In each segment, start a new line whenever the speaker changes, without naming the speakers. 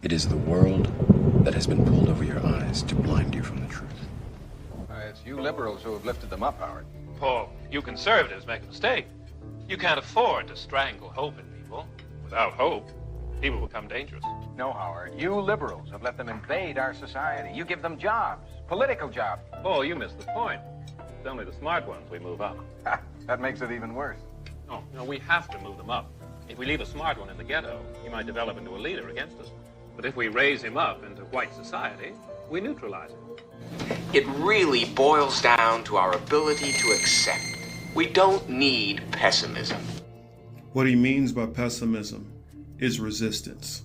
It is the world that has been pulled over your eyes to blind you from the truth.
It's you liberals who have lifted them up, Howard.
Paul, you conservatives make a mistake. You can't afford to strangle hope in people. Without hope, people become dangerous.
No, Howard. You liberals have let them invade our society. You give them jobs, political jobs.
Paul, you missed the point. It's only the smart ones we move up.
That makes it even worse.
No, we have to move them up. If we leave a smart one in the ghetto, he might develop into a leader against us. But if we raise him up into white society, we neutralize him.
It really boils down to our ability to accept. We don't need pessimism.
What he means by pessimism is resistance.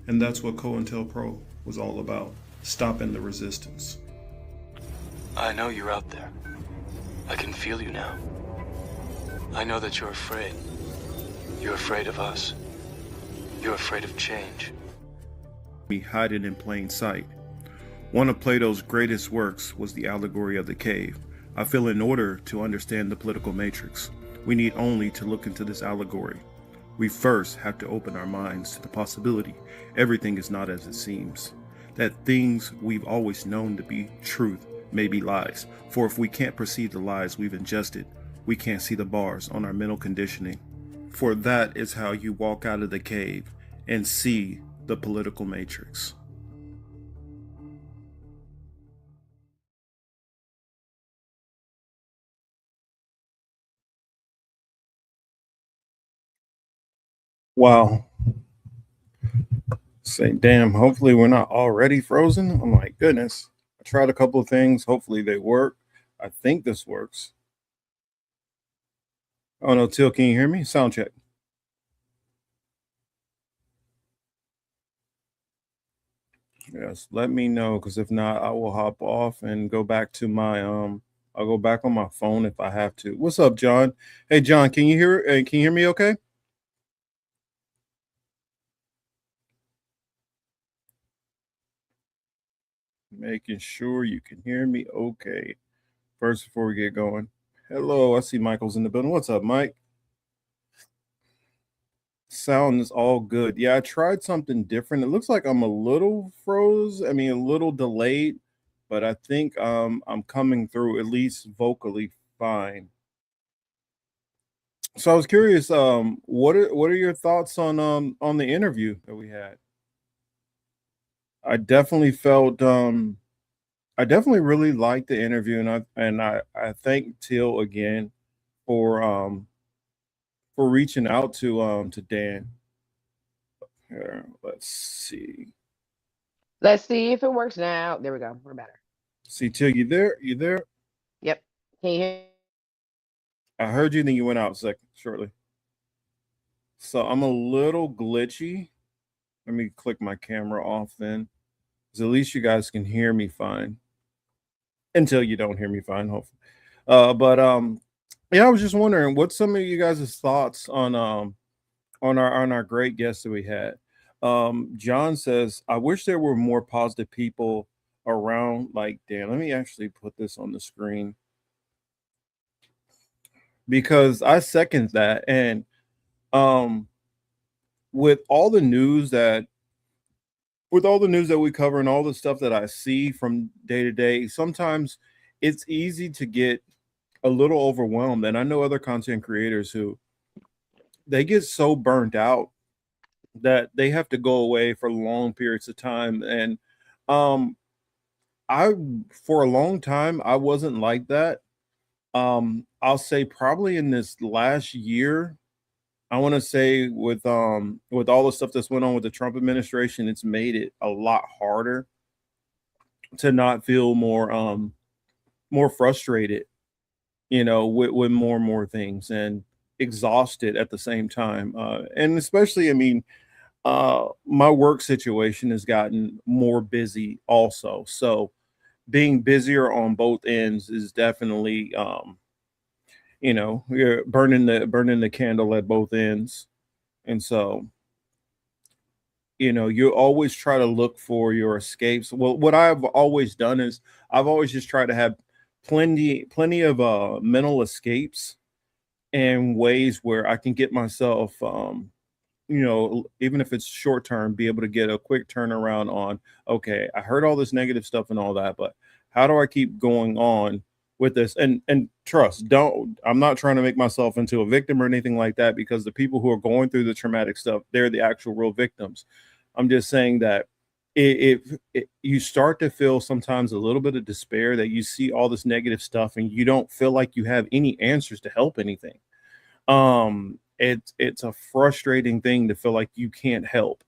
And that's what COINTELPRO was all about, stopping the resistance.
I know you're out there. I can feel you now. I know that you're afraid. You're afraid of us. You're afraid of change.
We hide it in plain sight. One of Plato's greatest works was the allegory of the cave. I feel in order to understand the political matrix, we need only to look into this allegory. We first have to open our minds to the possibility everything is not as it seems, that things we've always known to be truth may be lies. For if we can't perceive the lies we've ingested, we can't see the bars on our mental conditioning. For that is how you walk out of the cave and see the political matrix. Wow. Say, damn, hopefully we're not already frozen. Oh my goodness. I tried a couple of things. Hopefully they work. I think this works. Oh no, Till, can you hear me? Sound check. Yes, let me know, because if not, I will hop off and go back to my I'll go back on my phone if I have to. What's up, John? Hey John, can you hear me okay? Making sure you can hear me okay. First, before we get going. Hello, I see Michael's in the building. What's up, Mike? Sound is all good. Yeah, I tried something different. It looks like I'm a little froze. I mean, a little delayed, but I think I'm coming through at least vocally fine. So I was curious, what are your thoughts on the interview that we had? I definitely felt I definitely really liked the interview, and I thank Till again for reaching out to Dan. Here, let's see.
Let's see if it works now. There we go. We're better.
See, Till, you there? You there?
Yep. Can you hear?
I heard you, then you went out shortly. So I'm a little glitchy. Let me click my camera off then, because at least you guys can hear me fine. Until you don't hear me fine, hopefully. But yeah, I was just wondering, what's some of you guys' thoughts on our great guest that we had. John says, I wish there were more positive people around like Dan. Let me actually put this on the screen, because I second that. And with all the news that we cover and all the stuff that I see from day to day, sometimes it's easy to get a little overwhelmed. And I know other content creators who they get so burnt out that they have to go away for long periods of time. And um I for a long time I wasn't like that. I'll say probably in this last year, I want to say with all the stuff that's went on with the Trump administration, it's made it a lot harder to not feel more frustrated, with more and more things, and exhausted at the same time. And especially, I mean, my work situation has gotten more busy also. So being busier on both ends is definitely, you're burning the candle at both ends. And so, you always try to look for your escapes. Well, what I've always done is I've always just tried to have plenty of mental escapes and ways where I can get myself even if it's short term, be able to get a quick turnaround on, okay, I heard all this negative stuff and all that, but how do I keep going on with this? And trust, don't, I'm not trying to make myself into a victim or anything like that, because the people who are going through the traumatic stuff, they're the actual real victims. I'm just saying that if you start to feel sometimes a little bit of despair, that you see all this negative stuff and you don't feel like you have any answers to help anything. It's a frustrating thing to feel like you can't help.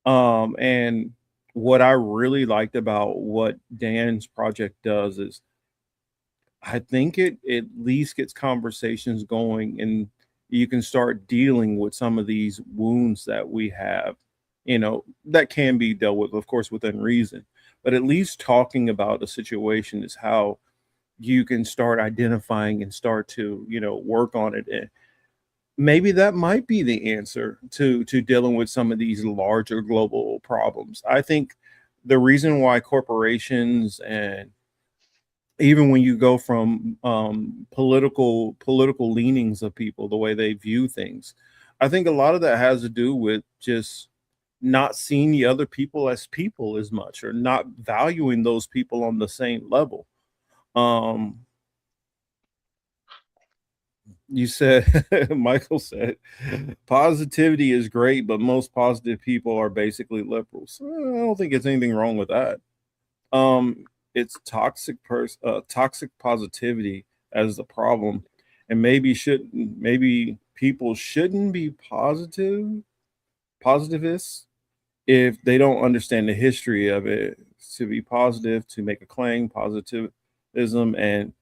And what I really liked about what Dan's project does is, I think it at least gets conversations going, and you can start dealing with some of these wounds that we have, that can be dealt with, of course, within reason. But at least talking about a situation is how you can start identifying and start to, work on it. And maybe that might be the answer to dealing with some of these larger global problems. I think the reason why corporations, and even when you go from political leanings of people, the way they view things, I think a lot of that has to do with just not seeing the other people as much, or not valuing those people on the same level. um you said Michael said positivity is great, but most positive people are basically liberals. I don't think it's anything wrong with that. It's toxic positivity as the problem, and maybe people shouldn't be positivists if they don't understand the history of it. To be positive, to make a claim, positivism and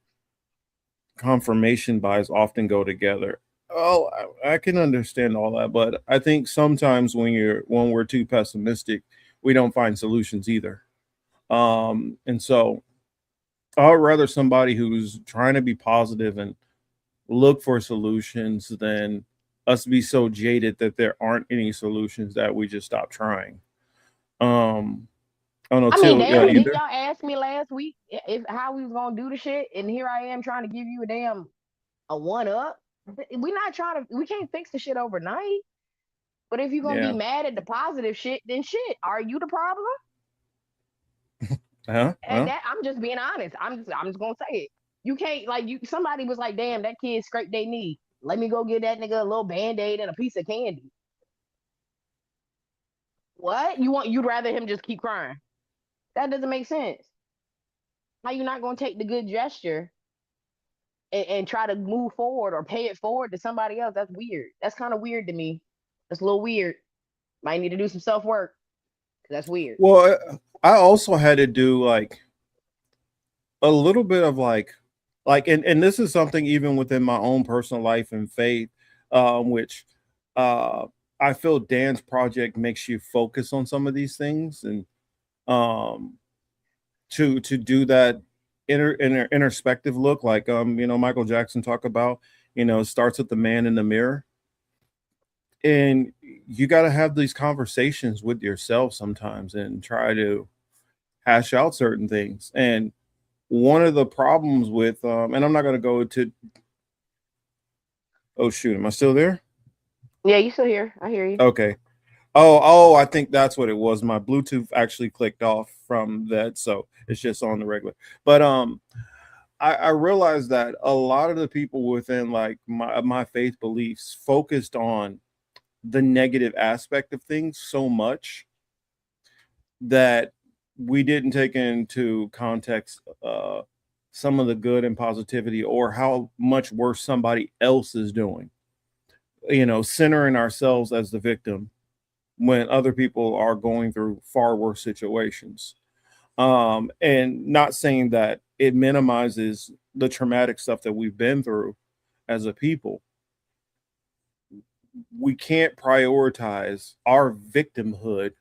confirmation bias often go together. Oh, I can understand all that, but I think sometimes when we're too pessimistic, we don't find solutions either. And so I'd rather somebody who's trying to be positive and look for solutions than us be so jaded that there aren't any solutions that we just stop trying. I don't know,
I mean,
Till, yeah,
damn, didn't
either.
y'all ask me last week if how we was gonna do the shit? And here I am trying to give you a one up. We can't fix the shit overnight. But if you're gonna be
Yeah.
mad at the positive shit, then shit, are you the problem? And
Well,
that I'm just being honest. I'm just gonna say it. You can't like you somebody was like, damn, that kid scraped their knee. Let me go get that nigga a little band-aid and a piece of candy. What? You'd rather him just keep crying. That doesn't make sense. How you not gonna take the good gesture and try to move forward or pay it forward to somebody else? That's weird. That's kind of weird to me. That's a little weird. Might need to do some self-work. That's weird.
well, I also had to do like a little bit of and this is something even within my own personal life and faith, which uh I feel Dan's project makes you focus on some of these things, and um to do that introspective look, like Michael Jackson talk about, it starts with the man in the mirror. And you got to have these conversations with yourself sometimes and try to hash out certain things. And one of the problems with and I'm not going to go to, oh shoot, am I still there?
Yeah, you still here. I hear you.
Okay. Oh, I think that's what it was. My Bluetooth actually clicked off from that, so it's just on the regular. But I realized that a lot of the people within like my faith beliefs focused on the negative aspect of things so much that we didn't take into context some of the good and positivity, or how much worse somebody else is doing. Centering ourselves as the victim when other people are going through far worse situations. And not saying that it minimizes the traumatic stuff that we've been through as a people. We can't prioritize our victimhood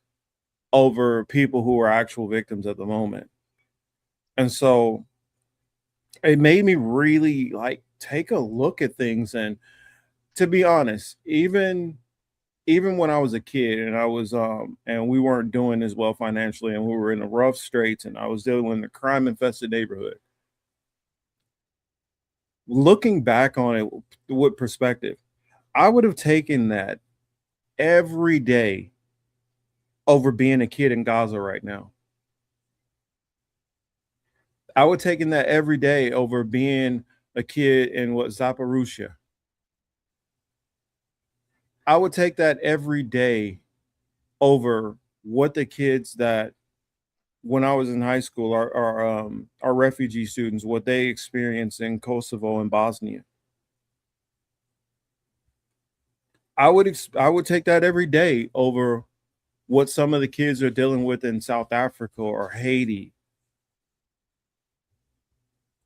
over people who are actual victims at the moment. And so it made me really like take a look at things. And to be honest, even when I was a kid and I was and we weren't doing as well financially, and we were in the rough straits, and I was dealing in a crime infested neighborhood. Looking back on it with perspective, I would have taken that every day over being a kid in Gaza right now. I would take in that every day over being a kid in Zaporizhia. I would take that every day over what the kids that when I was in high school are refugee students, what they experience in Kosovo and Bosnia. I would take that every day over what some of the kids are dealing with in South Africa or Haiti.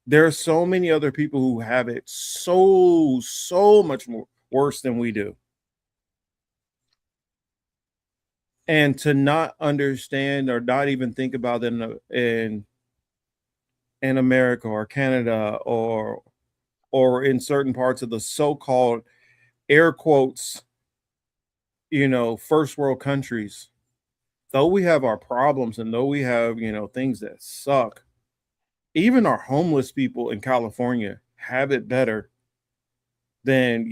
There are so many other people who have it so much more worse than we do. And to not understand or not even think about them in America or Canada or in certain parts of the so-called air quotes, first world countries, though we have our problems and though we have, things that suck, even our homeless people in California have it better than,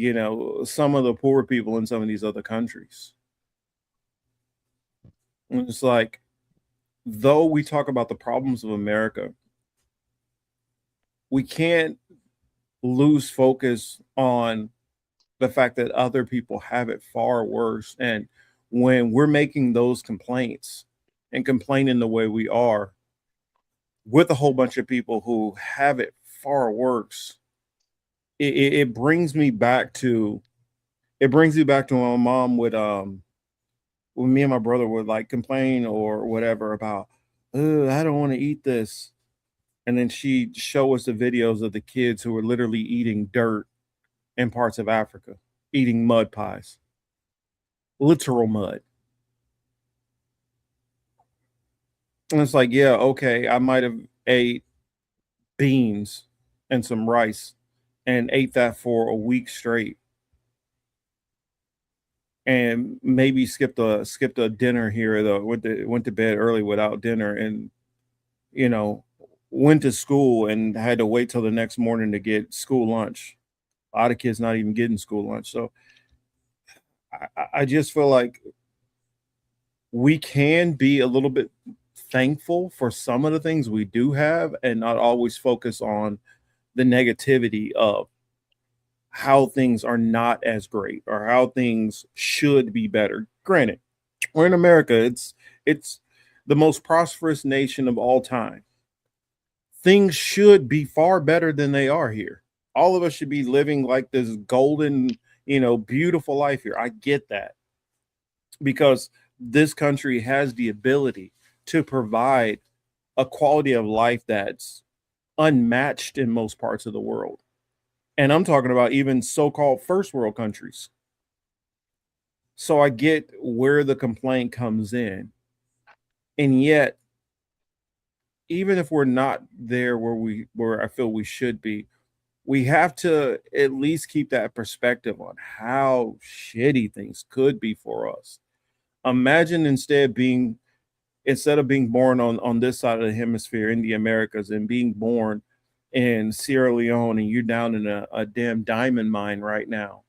some of the poor people in some of these other countries. And it's like, though we talk about the problems of America, we can't lose focus on the fact that other people have it far worse. And when we're making those complaints and complaining the way we are with a whole bunch of people who have it far worse, it brings me back to my mom would when me and my brother would like complain or whatever about, I don't want to eat this. And then she'd show us the videos of the kids who were literally eating dirt in parts of Africa, eating mud pies, literal mud. And it's like, yeah, okay, I might have ate beans and some rice and ate that for a week straight. And maybe skipped a dinner here though. Went to bed early without dinner, and went to school and had to wait till the next morning to get school lunch. A lot of kids not even getting school lunch. So I just feel like we can be a little bit thankful for some of the things we do have and not always focus on the negativity of how things are not as great or how things should be better. Granted, we're in America. It's the most prosperous nation of all time. Things should be far better than they are here. All of us should be living like this golden, beautiful life here. I get that because this country has the ability to provide a quality of life that's unmatched in most parts of the world. And I'm talking about even so-called first world countries. So I get where the complaint comes in. And yet, even if we're not there where I feel we should be, we have to at least keep that perspective on how shitty things could be for us. Imagine instead of being born on this side of the hemisphere in the Americas and being born in Sierra Leone and you're down in a damn diamond mine right now,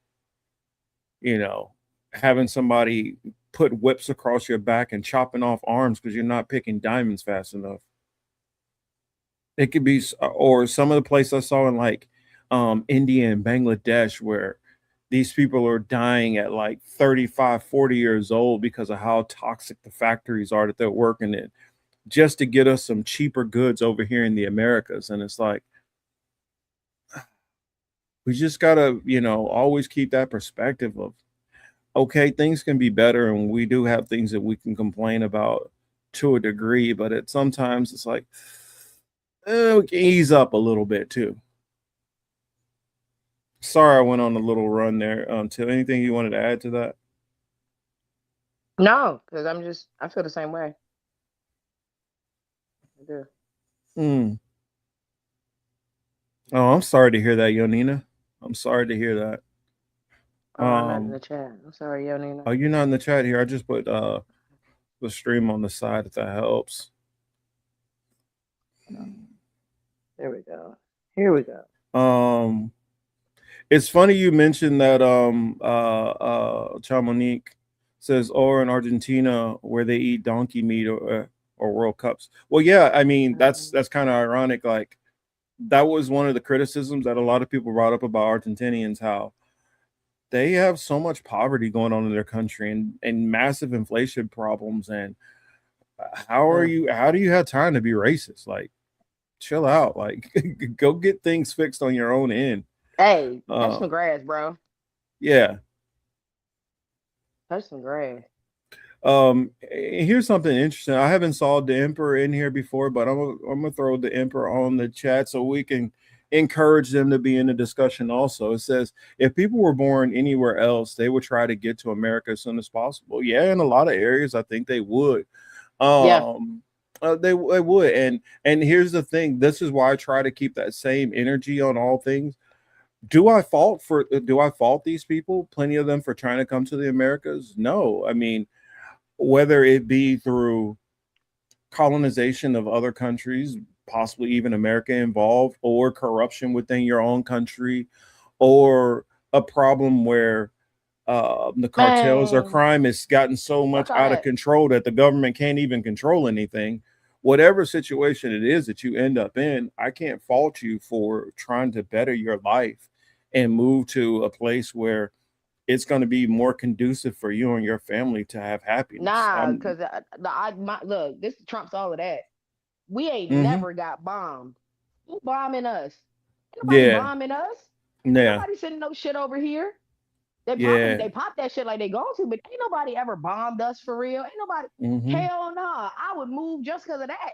having somebody put whips across your back and chopping off arms because you're not picking diamonds fast enough. It could be, or some of the places I saw in like India and Bangladesh where these people are dying at like 35, 40 years old because of how toxic the factories are that they're working in, just to get us some cheaper goods over here in the Americas. And it's like, we just gotta, always keep that perspective of, okay, things can be better, and we do have things that we can complain about to a degree, but sometimes it's like, we can ease up a little bit too. Sorry, I went on a little run there. Till, anything you wanted to add to that?
No, because I feel the same way. I do.
Oh, I'm sorry to hear that, Yonina. I'm sorry to hear that.
Oh, I'm not in the chat. I'm sorry, Yonina.
Oh, you're not in the chat here. I just put the stream on the side if that helps.
There we go. Here we go.
It's funny you mentioned that Chamonix. says, or in Argentina where they eat donkey meat or World Cups. Well, yeah, I mean that's kind of ironic. Like that was one of the criticisms that a lot of people brought up about Argentinians, how they have so much poverty going on in their country and massive inflation problems. And how do you have time to be racist? Like, chill out. Like, go get things fixed on your own end.
Hey, touch some grass, bro.
Yeah.
Touch some grass.
Here's something interesting. I haven't saw the Emperor in here before, but I'm gonna throw the Emperor on the chat so we can encourage them to be in the discussion also. It says if people were born anywhere else, they would try to get to America as soon as possible. Yeah, in a lot of areas, I think they would. They would. And here's the thing. This is why I try to keep that same energy on all things. Do I fault these people, plenty of them, for trying to come to the Americas? No. I mean, whether it be through colonization of other countries, possibly even America involved, or corruption within your own country, or a problem where the cartels or crime has gotten so much out of control that the government can't even control anything. Whatever situation it is that you end up in, I can't fault you for trying to better your life and move to a place where it's going to be more conducive for you and your family to have happiness.
Nah, because look, this trumps all of that. We ain't never got bombed. Who bombing us? Nobody bombing us.
Yeah.
Nobody sending no shit over here. They pop that shit like they going to, but ain't nobody ever bombed us for real. Ain't nobody. Hell nah. I would move just because of that.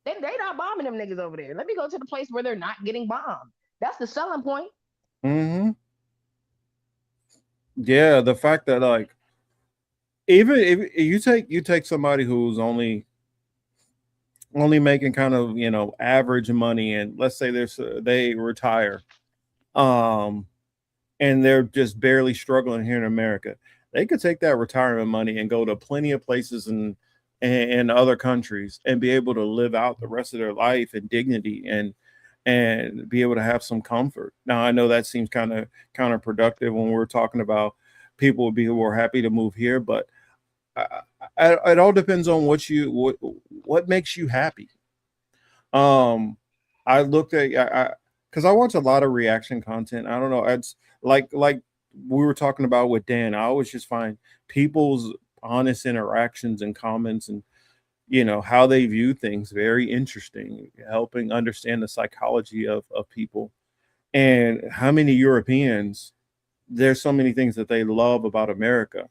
They not bombing them niggas over there. Let me go to the place where they're not getting bombed. That's the selling point.
Yeah, the fact that like even if you take somebody who's only making kind of, average money, and let's say they retire, and they're just barely struggling here in America, they could take that retirement money and go to plenty of places in other countries and be able to live out the rest of their life in dignity and be able to have some comfort. Now, I know that seems kind of counterproductive when we're talking about people who are happy to move here, but it all depends on what makes you happy. I looked at because I watch a lot of reaction content. I don't know. It's like we were talking about with Dan. I always just find people's honest interactions and comments and how they view things very interesting, helping understand the psychology of people. And how many Europeans, there's so many things that they love about America.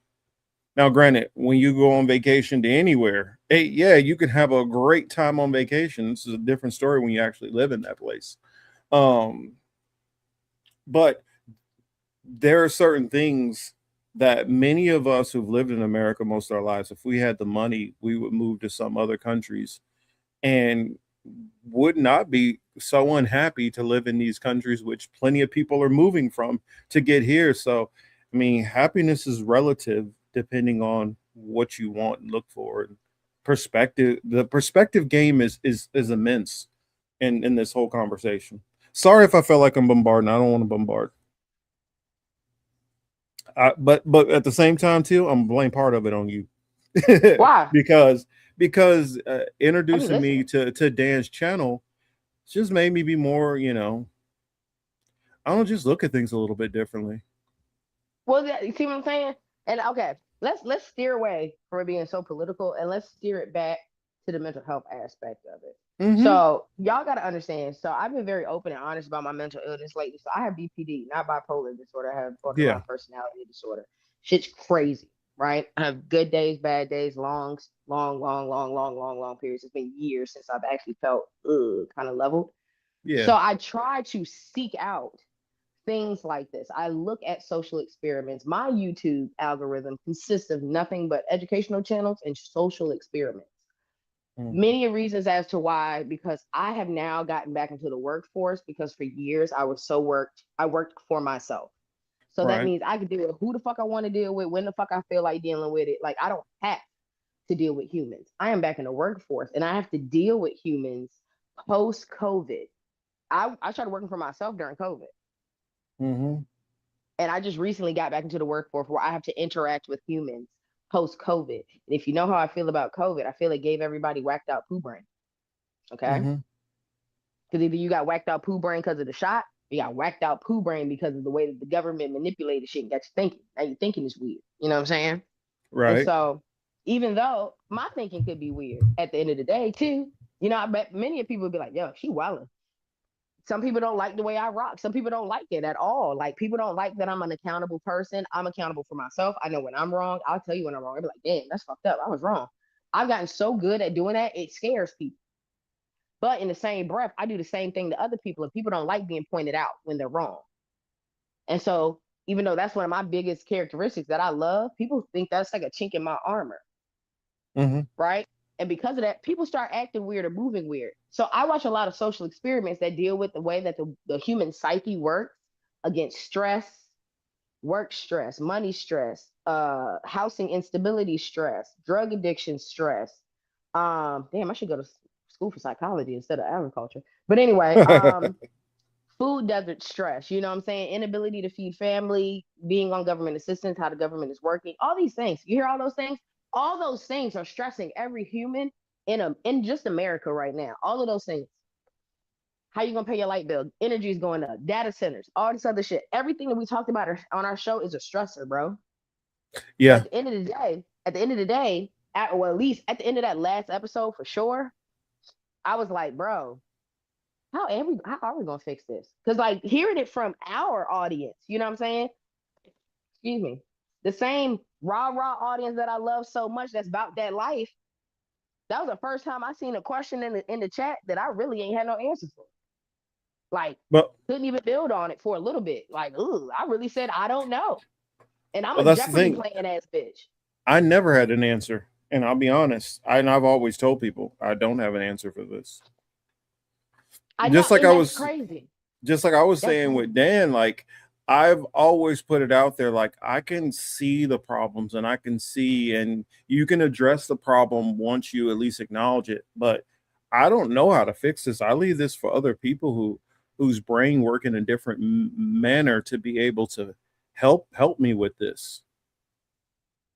Now, granted, when you go on vacation to anywhere, hey, yeah, you can have a great time on vacation. This is a different story when you actually live in that place. But there are certain things that many of us who've lived in America most of our lives, if we had the money, we would move to some other countries and would not be so unhappy to live in these countries, which plenty of people are moving from to get here. So, I mean, happiness is relative depending on what you want and look for. And perspective, the perspective game is immense in this whole conversation. Sorry if I felt like I'm bombarding. I don't want to bombard. But at the same time too, I'm blame part of it on you.
Why?
because introducing me to Dan's channel just made me be more, I don't just look at things a little bit differently.
Well, you see what I'm saying? And okay, let's steer away from it being so political and let's steer it back to the mental health aspect of it. So y'all got to understand. So I've been very open and honest about my mental illness lately. So I have BPD, not bipolar disorder. I have borderline personality disorder. Shit's crazy, right? I have good days, bad days, long periods. It's been years since I've actually felt kind of leveled. Yeah. So I try to seek out things like this. I look at social experiments. My YouTube algorithm consists of nothing but educational channels and social experiments. Many reasons as to why, because I have now gotten back into the workforce because for years I worked for myself. So that means I can deal with who the fuck I want to deal with, when the fuck I feel like dealing with it. Like I don't have to deal with humans. I am back in the workforce and I have to deal with humans post-COVID. I started working for myself during COVID. And I just recently got back into the workforce where I have to interact with humans post COVID. And if you know how I feel about COVID, I feel it gave everybody whacked out poo brain. Okay.
hmm
Because either you got whacked out poo brain because of the shot, or you got whacked out poo brain because of the way that the government manipulated shit and got you thinking. Now you're thinking is weird. You know what I'm saying? And
Right.
so, even though my thinking could be weird at the end of the day, too, you know, I bet many of people would be like, yo, she wildin'. Some people don't like the way I rock. Some people don't like it at all. Like, people don't like that I'm an accountable person. I'm accountable for myself. I know when I'm wrong. I'll tell you when I'm wrong. I'll be like, damn, that's fucked up. I was wrong. I've gotten so good at doing that, it scares people. But in the same breath, I do the same thing to other people, and people don't like being pointed out when they're wrong. And so, even though that's one of my biggest characteristics that I love, people think that's like a chink in my armor,
hmm
right? And because of that, people start acting weird or moving weird. So I watch a lot of social experiments that deal with the way that the human psyche works against stress, work stress, money stress, housing instability stress, drug addiction stress. Damn, I should go to school for psychology instead of agriculture. But anyway, food desert stress, you know what I'm saying? Inability to feed family, being on government assistance, how the government is working, all these things. You hear all those things? All those things are stressing every human in just America right now. All of those things. How you gonna pay your light bill? Energy is going up, data centers, all this other shit. Everything that we talked about on our show is a stressor, bro.
Yeah.
At the end of the day, or at least at the end of that last episode for sure, I was like, bro, how are we gonna fix this? Because like hearing it from our audience, you know what I'm saying? Excuse me, the same rah audience that I love so much that's about that life. That was the first time I seen a question in the chat that I really ain't had no answers for. Like,
But
couldn't even build on it for a little bit. Like, ooh, I really said I don't know, and I'm
well,
a
that's the
Jeopardy
thing.
playing ass bitch.
I never had an answer, and I'll be honest. I've always told people I don't have an answer for this.
I know,
Just like
and
I
that's
was,
crazy.
just like I was
That's
saying
crazy.
with Dan, like I've always put it out there, like I can see the problems and I can see, and you can address the problem once you at least acknowledge it. But I don't know how to fix this. I leave this for other people whose brain work in a different manner to be able to help me with this.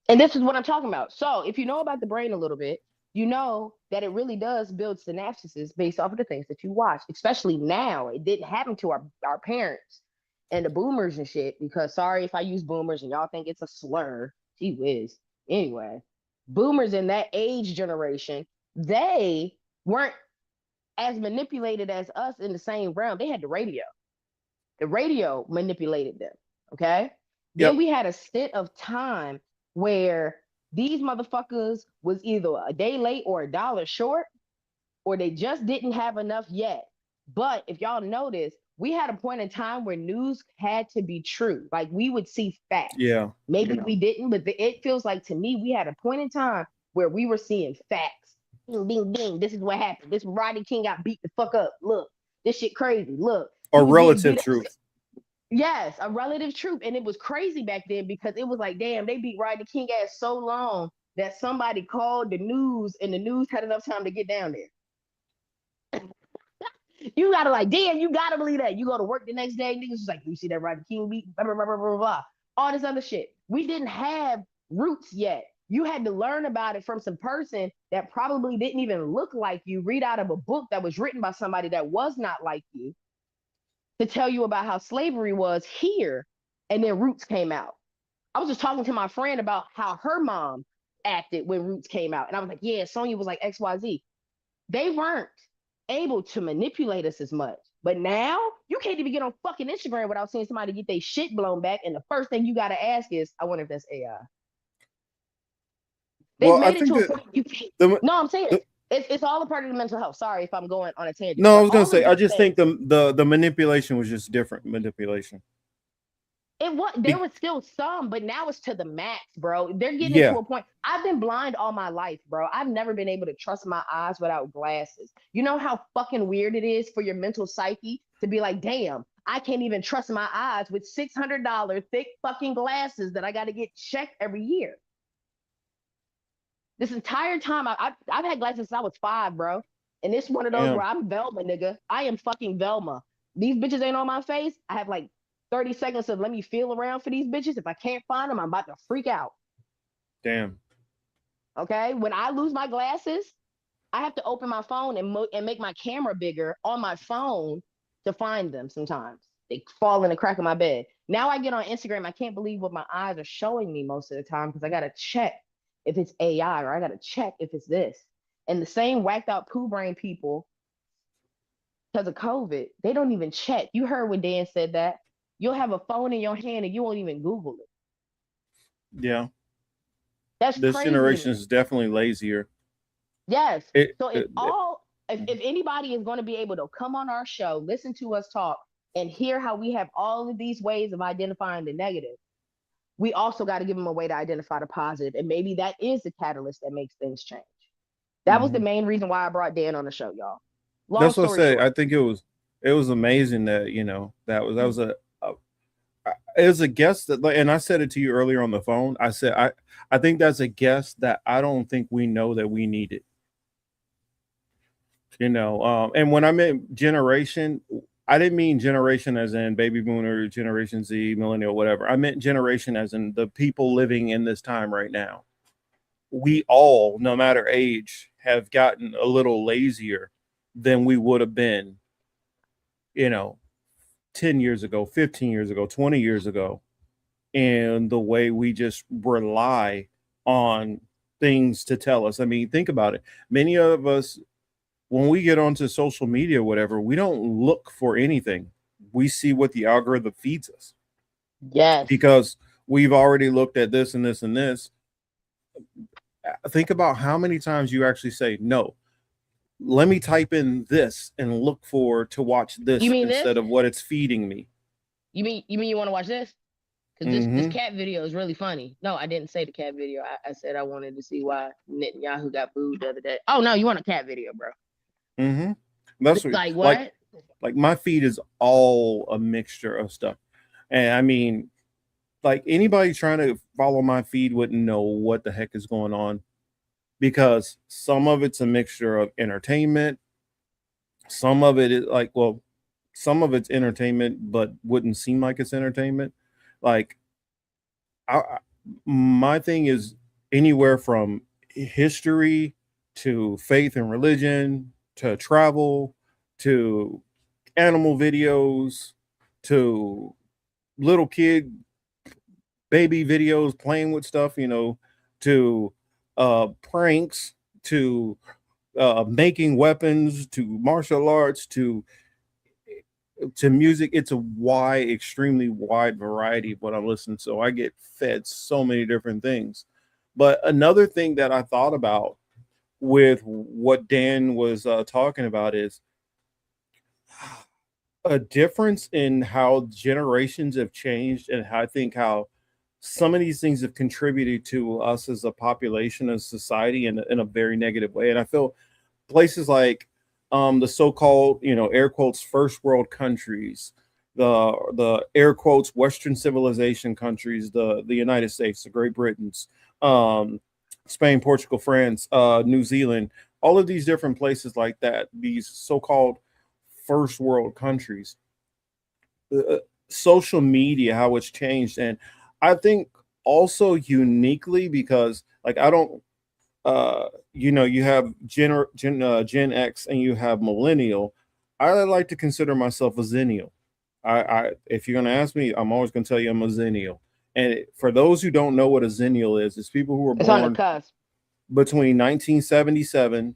And this is what I'm talking about. So if you know about the brain a little bit, you know that it really does build synapses based off of the things that you watch, especially now. It didn't happen to our parents and the boomers and shit, because sorry if I use boomers and y'all think it's a slur. Gee whiz. Anyway, boomers in that age generation, they weren't as manipulated as us in the same realm. They had the radio. The radio manipulated them. Okay. Then
Yep.
we had a stint of time where these motherfuckers was either a day late or a dollar short, or they just didn't have enough yet. But if y'all notice, we had a point in time where news had to be true. Like we would see facts.
Yeah.
Maybe we didn't, but it feels like to me we had a point in time where we were seeing facts. Ding, ding, ding. This is what happened. This Rodney King got beat the fuck up. Look, this shit crazy. Look.
Or
he was getting
relative
beat up.
truth.
Yes, a relative truth. And it was crazy back then because it was like, damn, they beat Rodney King ass so long that somebody called the news and the news had enough time to get down there. You gotta like, damn, you gotta believe that. You go to work the next day, niggas was like, you see that Rodney King beat, blah, blah, blah, blah, blah, blah. All this other shit. We didn't have roots yet. You had to learn about it from some person that probably didn't even look like you, read out of a book that was written by somebody that was not like you, to tell you about how slavery was here, and then Roots came out. I was just talking to my friend about how her mom acted when Roots came out, and I was like, yeah, Sonya was like XYZ. They weren't able to manipulate us as much. But now you can't even get on fucking Instagram without seeing somebody get their shit blown back, and the first thing you gotta ask is, I wonder if that's AI. They've
Well, I
made it
think
to a
that
point you can't.
the,
No, I'm saying it's all a part of the mental health. Sorry if I'm going on a tangent.
no, I
but
was gonna
all
say
of
I
these
just
things,
think the manipulation was just different manipulation.
there was still some, but now it's to the max, bro. They're getting it
Yeah.
to a point. I've been blind all my life, bro. I've never been able to trust my eyes without glasses. You know how fucking weird it is for your mental psyche to be like, damn, I can't even trust my eyes with $600 thick fucking glasses that I got to get checked every year. This entire time, I've had glasses since I was 5, bro. And it's one of those
Damn.
where I'm Velma, nigga. I am fucking Velma. These bitches ain't on my face. I have like 30 seconds of let me feel around for these bitches. If I can't find them, I'm about to freak out.
Damn.
Okay, when I lose my glasses, I have to open my phone and make my camera bigger on my phone to find them. Sometimes they fall in the crack of my bed. Now I get on Instagram. I can't believe what my eyes are showing me most of the time because I gotta check if it's AI or I gotta check if it's this. And the same whacked out poo brain people because of COVID, they don't even check. You heard when Dan said that. You'll have a phone in your hand and you won't even Google it.
Yeah,
That's
this
crazy to
generation
me.
is definitely lazier.
Yes.
It,
So
it,
if anybody is going to be able to come on our show, listen to us talk, and hear how we have all of these ways of identifying the negative, we also got to give them a way to identify the positive. And maybe that is the catalyst that makes things change. That was the
Mhm.
main reason why I brought Dan on the show, y'all. Long
That's what I
story
say. I
short.
think it was amazing that that was it was a guest that, and I said it to you earlier on the phone. I said I think that's a guest that I don't think we know that we needed. And when I meant generation, I didn't mean generation as in baby boomer, generation Z, millennial, whatever. I meant generation as in the people living in this time right now. We all, no matter age, have gotten a little lazier than we would have been, you know, 10 years ago, 15 years ago, 20 years ago, and the way we just rely on things to tell us. I mean, think about it. Many of us, when we get onto social media, whatever, we don't look for anything. We see what the algorithm feeds us
Yes.
because we've already looked at this and this and this. Think about how many times you actually say, no, let me type in this and look for to watch
You
this
mean this?
instead of what it's feeding me.
You mean you want to watch this? Because this
Hmm.
cat video is really funny. No, I didn't say the cat video. I said I wanted to see why Netanyahu got booed the other day. Oh no, you want a cat video, bro?
Hmm. That's what,
Like what?
like my feed is all a mixture of stuff. And I mean, like anybody trying to follow my feed wouldn't know what the heck is going on because some of it's a mixture of entertainment. Some of it is like, well, some of it's entertainment, but wouldn't seem like it's entertainment. Like, my thing is anywhere from history to faith and religion to travel to animal videos to little kid baby videos playing with stuff, to pranks, to making weapons, to martial arts, to music. It's a extremely wide variety of what I'm listening to. So I get fed so many different things. But another thing that I thought about with what Dan was talking about is a difference in how generations have changed, and how I think how some of these things have contributed to us as a population, as society, in a very negative way. And I feel places like the so-called, air quotes, first world countries, the air quotes Western civilization countries, the United States, the Great Britons, Spain, Portugal, France, New Zealand, all of these different places like that, these so-called first world countries, social media, how it's changed. And I think also uniquely because, like, I don't you have Gen X and you have millennial. I like to consider myself a zennial. If you're going to ask me, I'm always going to tell you I'm a zennial. And for those who don't know what a zennial is, it's people who were
It's on the
born
cusp.
between 1977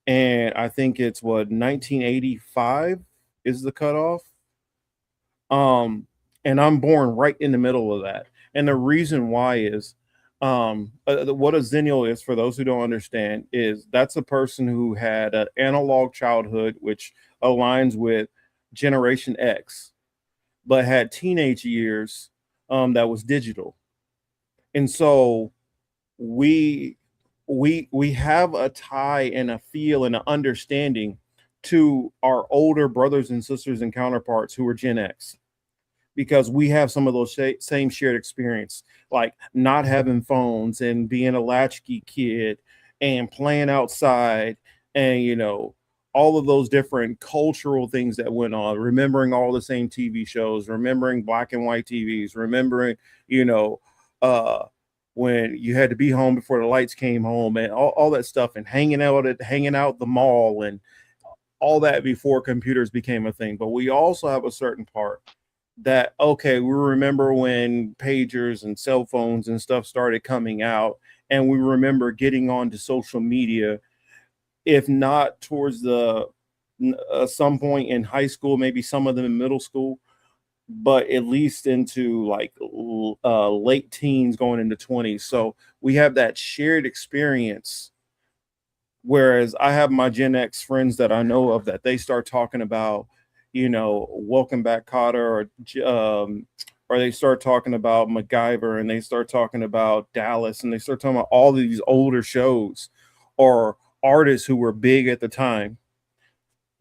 and I think it's 1985 is the cutoff. And I'm born right in the middle of that. And the reason why is what a zennial is, for those who don't understand, is that's a person who had an analog childhood, which aligns with Generation X, but had teenage years that was digital. And so we we have a tie and a feel and an understanding to our older brothers and sisters and counterparts who are Gen X, because we have some of those same shared experience, like not having phones and being a latchkey kid and playing outside, and all of those different cultural things that went on, remembering all the same TV shows, remembering black and white TVs, remembering you know uh when you had to be home before the lights came home and all that stuff, and hanging out at the mall and all that before computers became a thing. But we also have a certain part that, okay, we remember when pagers and cell phones and stuff started coming out, and we remember getting onto social media, if not towards the some point in high school, maybe some of them in middle school, but at least into like late teens going into 20s. So we have that shared experience. Whereas I have my Gen X friends that I know of that they start talking about, Welcome Back, Kotter, or they start talking about MacGyver, and they start talking about Dallas, and they start talking about all these older shows or artists who were big at the time.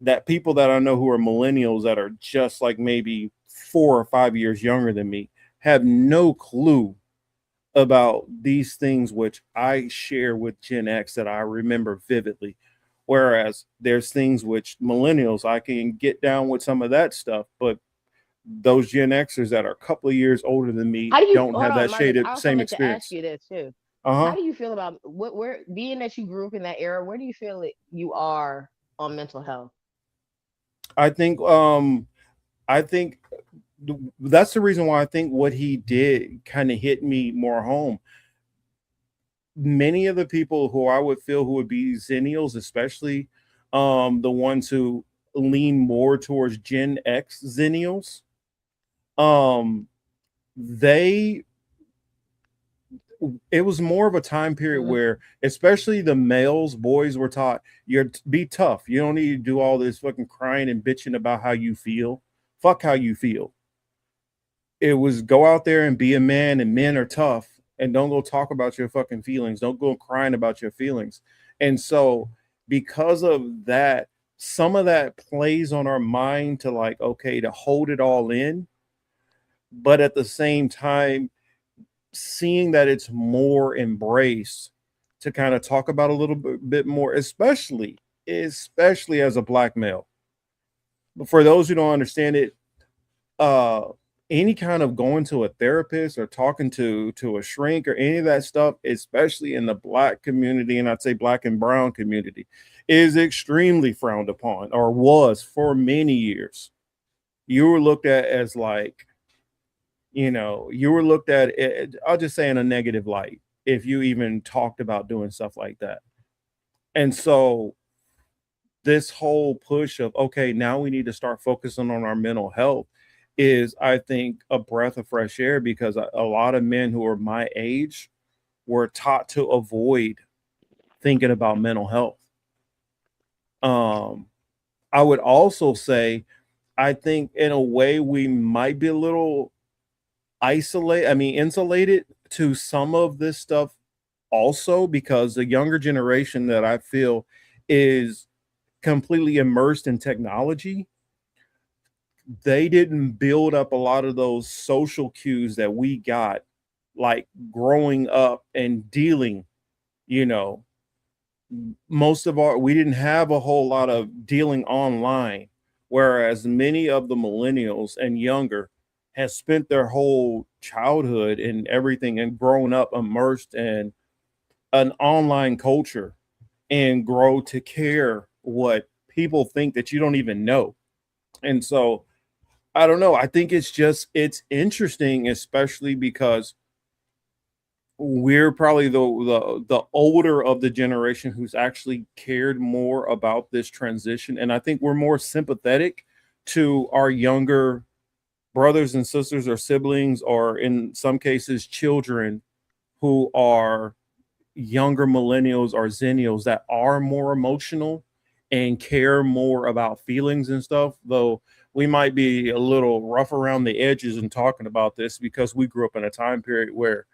That people that I know who are millennials that are just like maybe 4 or 5 years younger than me have no clue about these things, which I share with Gen X that I remember vividly. Whereas there's things which millennials, I can get down with some of that stuff, but those Gen Xers that are a couple of years older than me don't have that same experience.
To ask you this too. How do you feel about where being that you grew up in that era? Where do you feel that you are on mental health?
I think that's the reason why I think what he did kind of hit me more home. Many of the people who I would feel who would be Zennials, especially the ones who lean more towards Gen X Zennials, it was more of a time period where, especially the boys were taught, be tough. You don't need to do all this fucking crying and bitching about how you feel. Fuck how you feel. It was go out there and be a man, and men are tough, and don't go talk about your fucking feelings. Don't go crying about your feelings. And so because of that, some of that plays on our mind to like, okay, to hold it all in. But at the same time, seeing that it's more embraced to kind of talk about a little bit more, especially as a Black male. But for those who don't understand it, any kind of going to a therapist or talking to a shrink or any of that stuff, especially in the Black community, and I'd say Black and brown community, is extremely frowned upon, or was for many years. You were looked at as like, you were looked at, I'll just say, in a negative light if you even talked about doing stuff like that. And so this whole push of, okay, now we need to start focusing on our mental health is, I think, a breath of fresh air, because a lot of men who are my age were taught to avoid thinking about mental health. I would also say, I think in a way we might be a little insulated to some of this stuff also, because the younger generation that I feel is completely immersed in technology. They didn't build up a lot of those social cues that we got, like growing up and dealing, we didn't have a whole lot of dealing online, whereas many of the millennials and younger has spent their whole childhood and everything and grown up immersed in an online culture and grow to care what people think that you don't even know. And so I don't know. I think it's interesting, especially because we're probably the older of the generation who's actually cared more about this transition. And I think we're more sympathetic to our younger brothers and sisters or siblings, or in some cases children, who are younger millennials or zennials that are more emotional and care more about feelings and stuff. Though we might be a little rough around the edges in talking about this, because we grew up in a time period where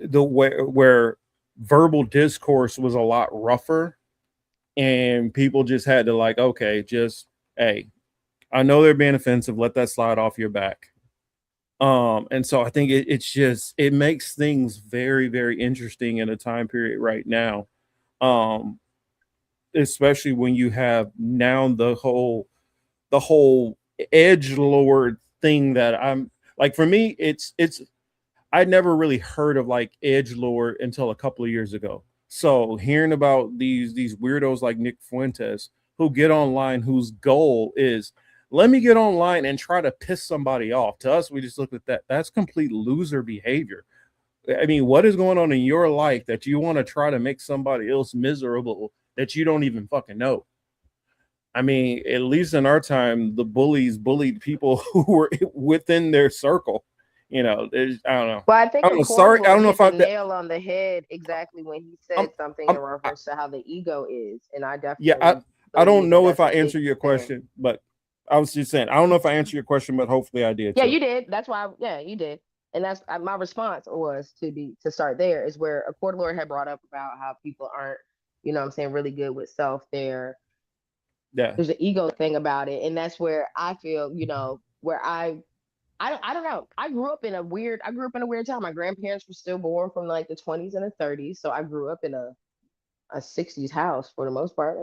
where verbal discourse was a lot rougher, and people just had to like, okay, just, hey, I know they're being offensive, let that slide off your back. And so I think it makes things very, very interesting in a time period right now. Especially when you have now the whole edge lord thing that I'm like, for me, it's I never really heard of like edge lord until a couple of years ago. So hearing about these weirdos like Nick Fuentes who get online whose goal is let me get online and try to piss somebody off. To us, we just look at that. That's complete loser behavior. I mean, what is going on in your life that you want to try to make somebody else miserable that you don't even fucking know? I mean, at least in our time, the bullies bullied people who were within their circle. You know, I don't know.
Well, I think
I don't know. Sorry, I don't know
hit
if I.
the nail on the head exactly when he said something in reference to how the ego is, and I definitely
Yeah, I don't
believe
know
that
if I
that's a big
answer your
thing.
question, but I was just saying I don't know if I answered your question, but hopefully I did.
Yeah,
too.
you did. That's why. Yeah, you did. And that's my response was to start there is where a court lawyer had brought up about how people aren't, you know what I'm saying, really good with self.
Yeah.
There's an ego thing about it. And that's where I feel, you know, where I don't know. I grew up in a weird time. My grandparents were still born from like the 20s and the 30s. So I grew up in a 60s house for the most part.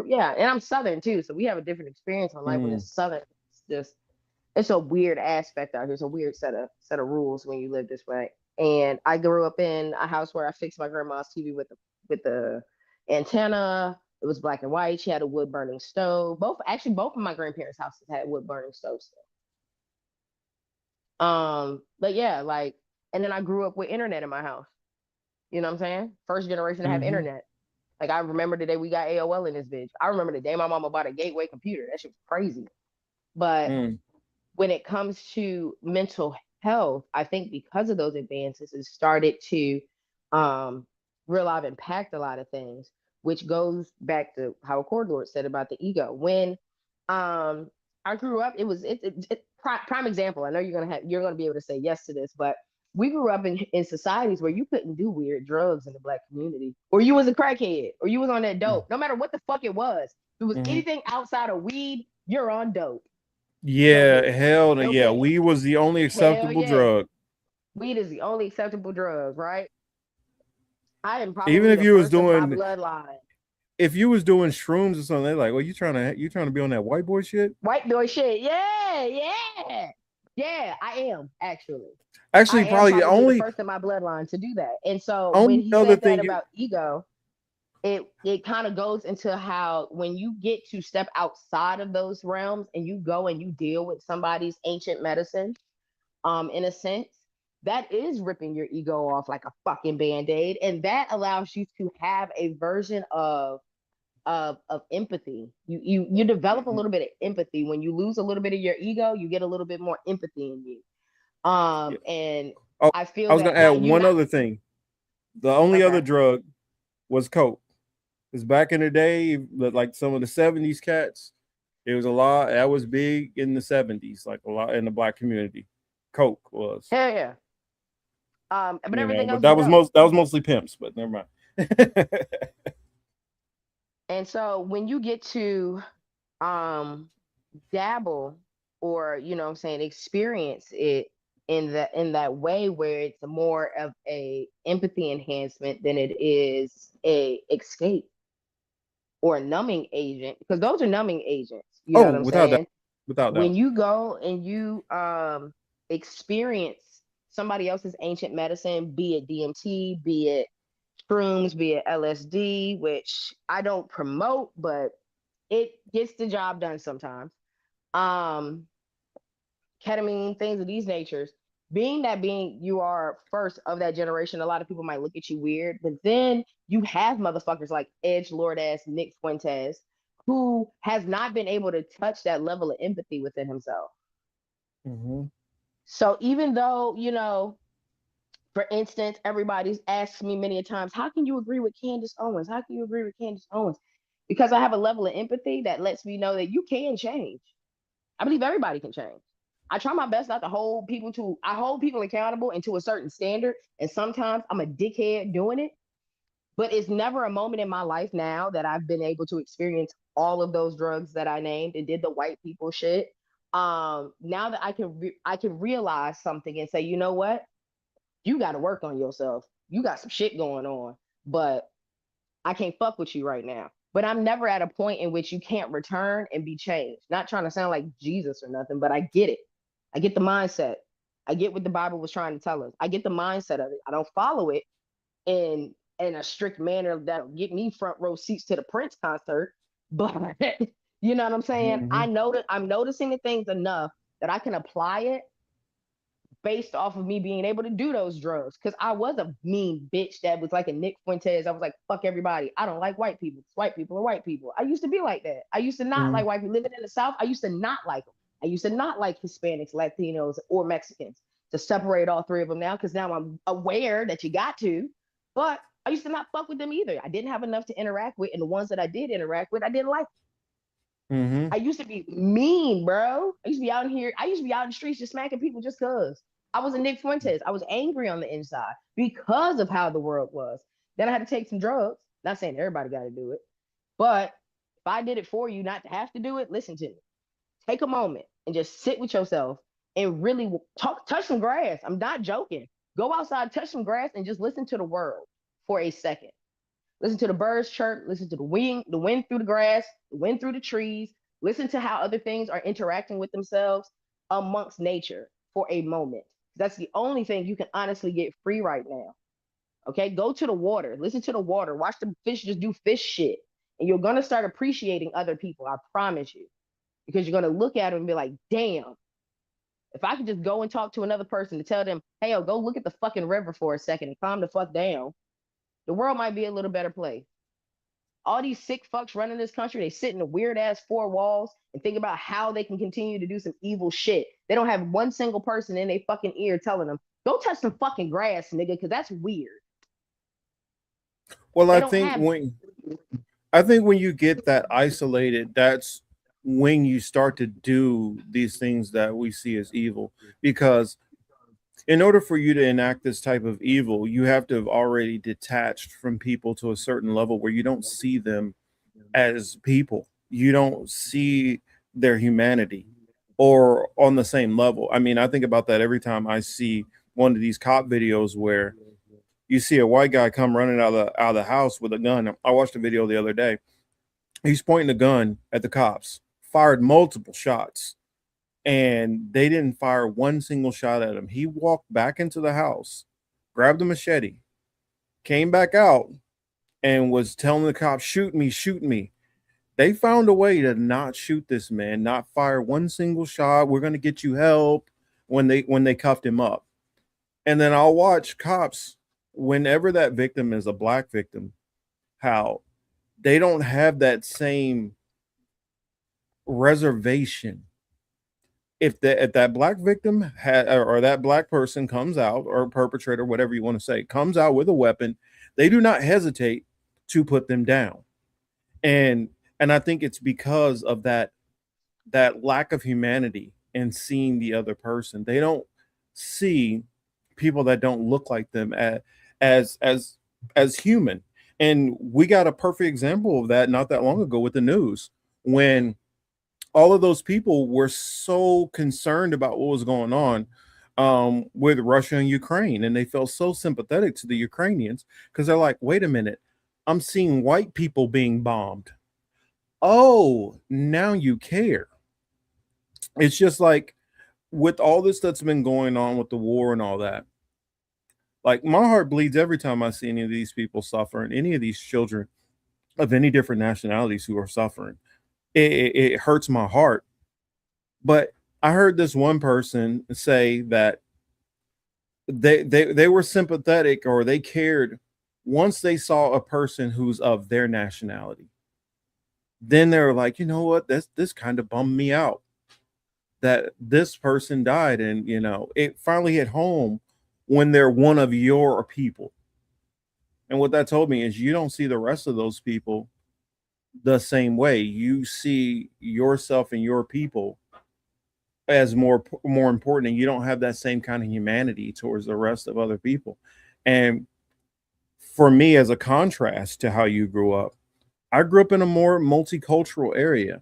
Yeah, and I'm Southern too, so we have a different experience on life when it's Southern. It's a weird aspect out here. It's a weird set of rules when you live this way. And I grew up in a house where I fixed my grandma's TV with the antenna. It was black and white. She had a wood burning stove. Both of my grandparents' houses had wood burning stoves still. But yeah, like, and then I grew up with internet in my house. You know what I'm saying? First generation to have internet. Like I remember the day we got AOL in this bitch. I remember the day my mama bought a gateway computer. That shit was crazy. But when it comes to mental health, I think because of those advances, it started to real life impact a lot of things, which goes back to how a court lord said about the ego. When I grew up, prime example. I know you're gonna be able to say yes to this, but we grew up in societies where you couldn't do weird drugs in the black community, or you was a crackhead, or you was on that dope. No matter what the fuck it was, if it was anything outside of weed, you're on dope.
Yeah, hell no. Yeah, weed was the only acceptable drug.
Weed is the only acceptable drug, right? I am probably
even if you was doing
my bloodline.
If you was doing shrooms or something, they're like, "Well, you trying to be on that white boy shit?"
White boy shit, yeah, I am actually.
Actually, probably only
the first in my bloodline to do that. And so
when
he said that about ego, it kind of goes into how when you get to step outside of those realms and you go and you deal with somebody's ancient medicine, in a sense, that is ripping your ego off like a fucking band-aid. And that allows you to have a version of empathy. You develop a little bit of empathy. When you lose a little bit of your ego, you get a little bit more empathy in you. And I feel
I was gonna add one other thing. The only other drug was coke. Because back in the day, like some of the 70s cats, it was a lot that was big in the 70s, like a lot in the black community. Coke was.
Hell yeah. But everything else.
But that was mostly pimps, but never mind.
And so when you get to dabble or, you know what I'm saying, experience it in that way where it's more of a empathy enhancement than it is a escape or a numbing agent, because those are numbing agents. You know what I'm saying?
Without that.
When you go and you experience somebody else's ancient medicine, be it DMT, be it shrooms, be it LSD, which I don't promote, but it gets the job done sometimes. Ketamine, things of these natures. Being you are first of that generation, a lot of people might look at you weird, but then you have motherfuckers like edge lord ass Nick Fuentes, who has not been able to touch that level of empathy within himself. So even though, you know, for instance, everybody's asked me many a times, how can you agree with Candace Owens? How can you agree with Candace Owens? Because I have a level of empathy that lets me know that you can change. I believe everybody can change. I try my best not to hold people accountable and to a certain standard. And sometimes I'm a dickhead doing it, but it's never a moment in my life now that I've been able to experience all of those drugs that I named and did the white people shit. Now that I can realize something and say, you know what? You got to work on yourself. You got some shit going on, but I can't fuck with you right now. But I'm never at a point in which you can't return and be changed. Not trying to sound like Jesus or nothing, but I get it. I get the mindset. I get what the Bible was trying to tell us. I get the mindset of it. I don't follow it in a strict manner that'll get me front row seats to the Prince concert. But you know what I'm saying?
Mhm.
I know that I'm noticing the things enough that I can apply it based off of me being able to do those drugs. Because I was a mean bitch that was like a Nick Fuentes. I was like, fuck everybody. I don't like white people. White people are white people. I used to be like that. I used to not like white people. Living in the South, I used to not like them. I used to not like Hispanics, Latinos, or Mexicans. To separate all three of them now, because now I'm aware that you got to. But I used to not fuck with them either. I didn't have enough to interact with, and the ones that I did interact with, I didn't like.
Mhm.
I used to be mean, bro. I used to be out in here. I used to be out in the streets just smacking people just cause. I was a Nick Fuentes. I was angry on the inside because of how the world was. Then I had to take some drugs. Not saying everybody got to do it, but if I did it for you not to have to do it, listen to me. Take a moment and just sit with yourself and really touch some grass. I'm not joking. Go outside, touch some grass, and just listen to the world for a second. Listen to the birds chirp, listen to the wind through the grass, the wind through the trees, listen to how other things are interacting with themselves amongst nature for a moment. That's the only thing you can honestly get free right now. Okay, go to the water, listen to the water, watch the fish just do fish shit. And you're gonna start appreciating other people, I promise you. Because you're gonna look at them and be like, damn, if I could just go and talk to another person to tell them, hey, yo, go look at the fucking river for a second and calm the fuck down, the world might be a little better place. All these sick fucks running this country, they sit in the weird ass four walls and think about how they can continue to do some evil shit. They don't have one single person in their fucking ear telling them, go touch some fucking grass, nigga, because that's weird.
Well,
They don't have
I think when you get that isolated, that's when you start to do these things that we see as evil. Because in order for you to enact this type of evil, you have to have already detached from people to a certain level where you don't see them as people. You don't see their humanity or on the same level. I mean, I think about that every time I see one of these cop videos where you see a white guy come running out of the house with a gun. I watched a video the other day. He's pointing a gun at the cops, fired multiple shots, and they didn't fire one single shot at him. He walked back into the house, grabbed a machete, came back out, and was telling the cops, shoot me, shoot me. They found a way to not shoot this man, not fire one single shot. We're going to get you help when they cuffed him up. And then I'll watch cops, whenever that victim is a black victim, how they don't have that same reservation. If that black victim or that black person comes out, or perpetrator, whatever you want to say, comes out with a weapon, they do not hesitate to put them down. And I think it's because of that lack of humanity and seeing the other person. They don't see people that don't look like them as human. And we got a perfect example of that not that long ago with the news, when all of those people were so concerned about what was going on with Russia and Ukraine, and they felt so sympathetic to the Ukrainians because they're like, wait a minute, I'm seeing white people being bombed. Oh, now you care. It's just like with all this that's been going on with the war and all that, like my heart bleeds every time I see any of these people suffering, any of these children of any different nationalities who are suffering. It hurts my heart. But I heard this one person say that they were sympathetic, or they cared once they saw a person who's of their nationality. Then they were like, you know what, this kind of bummed me out that this person died. And it finally hit home when they're one of your people. And what that told me is you don't see the rest of those people the same way. You see yourself and your people as more important, and you don't have that same kind of humanity towards the rest of other people. And for me, as a contrast to how you grew up, I grew up in a more multicultural area.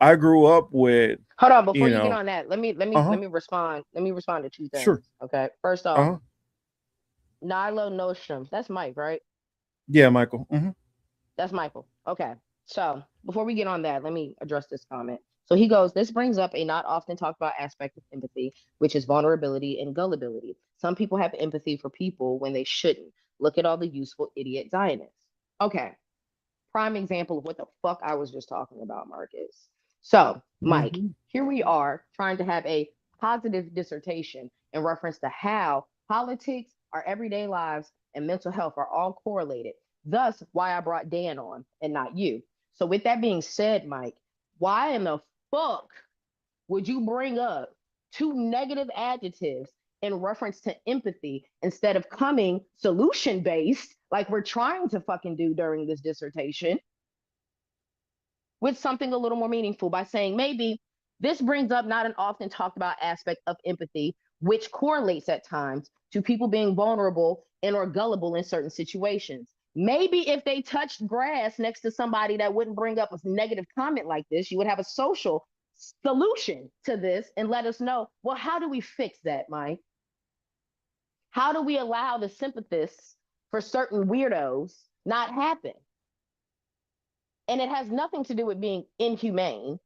I grew up with
Hold on, before you get on that, let me
Uh-huh.
respond. Let me respond to two things.
Sure.
Okay. First off,
Uh-huh.
Nilo Nostrum. That's Mike, right?
Yeah, Michael.
That's Michael. Okay. So before we get on that, let me address this comment. So he goes, this brings up a not often talked about aspect of empathy, which is vulnerability and gullibility. Some people have empathy for people when they shouldn't. Look at all the useful idiot Zionists. Okay, prime example of what the fuck I was just talking about, Marcus. So, Mike, here we are trying to have a positive dissertation in reference to how politics, our everyday lives, and mental health are all correlated. Thus, why I brought Dan on and not you. So, with that being said, Mike, why in the fuck would you bring up two negative adjectives in reference to empathy instead of coming solution based like we're trying to fucking do during this dissertation with something a little more meaningful by saying maybe this brings up not an often talked about aspect of empathy, which correlates at times to people being vulnerable and or gullible in certain situations. Maybe if they touched grass next to somebody that wouldn't bring up a negative comment like this, you would have a social solution to this and let us know, well, how do we fix that, Mike? How do we allow the sympathists for certain weirdos not happen? And it has nothing to do with being inhumane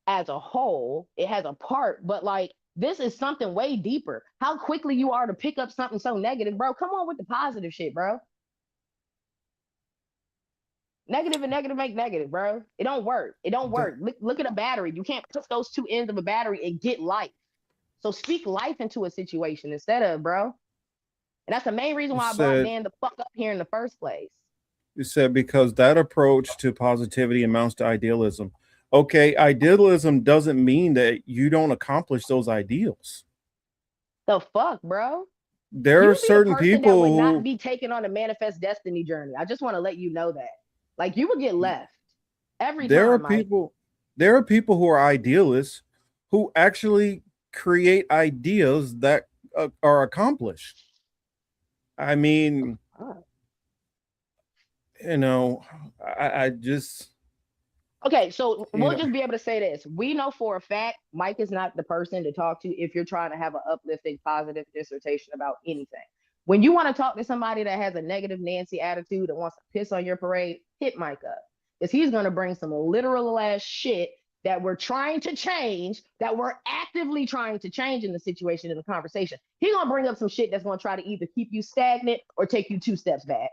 as a whole. It has a part, but like, this is something way deeper. How quickly you are to pick up something so negative, bro. Come on with the positive shit, bro. Negative and negative make negative, bro. It don't work. It don't work. Look at a battery. You can't put those two ends of a battery and get life. So speak life into a situation instead of, bro. And that's the main reason why I brought Dan the fuck up here in the first place.
You said because that approach to positivity amounts to idealism. Okay, idealism doesn't mean that you don't accomplish those ideals.
The fuck, bro?
There are certain people
that would not be taken on a manifest destiny journey. I just want to let you know that. Like, you would get left every time.
There are people who are idealists who actually create ideas that are accomplished. I mean, you know, I just.
Okay, so we'll just be able to say this. We know for a fact Mike is not the person to talk to if you're trying to have an uplifting, positive dissertation about anything. When you want to talk to somebody that has a negative Nancy attitude that wants to piss on your parade, hit Mike up. Because he's going to bring some literal ass shit that we're trying to change, that we're actively trying to change in the situation, in the conversation. He's going to bring up some shit that's going to try to either keep you stagnant or take you 2 steps back.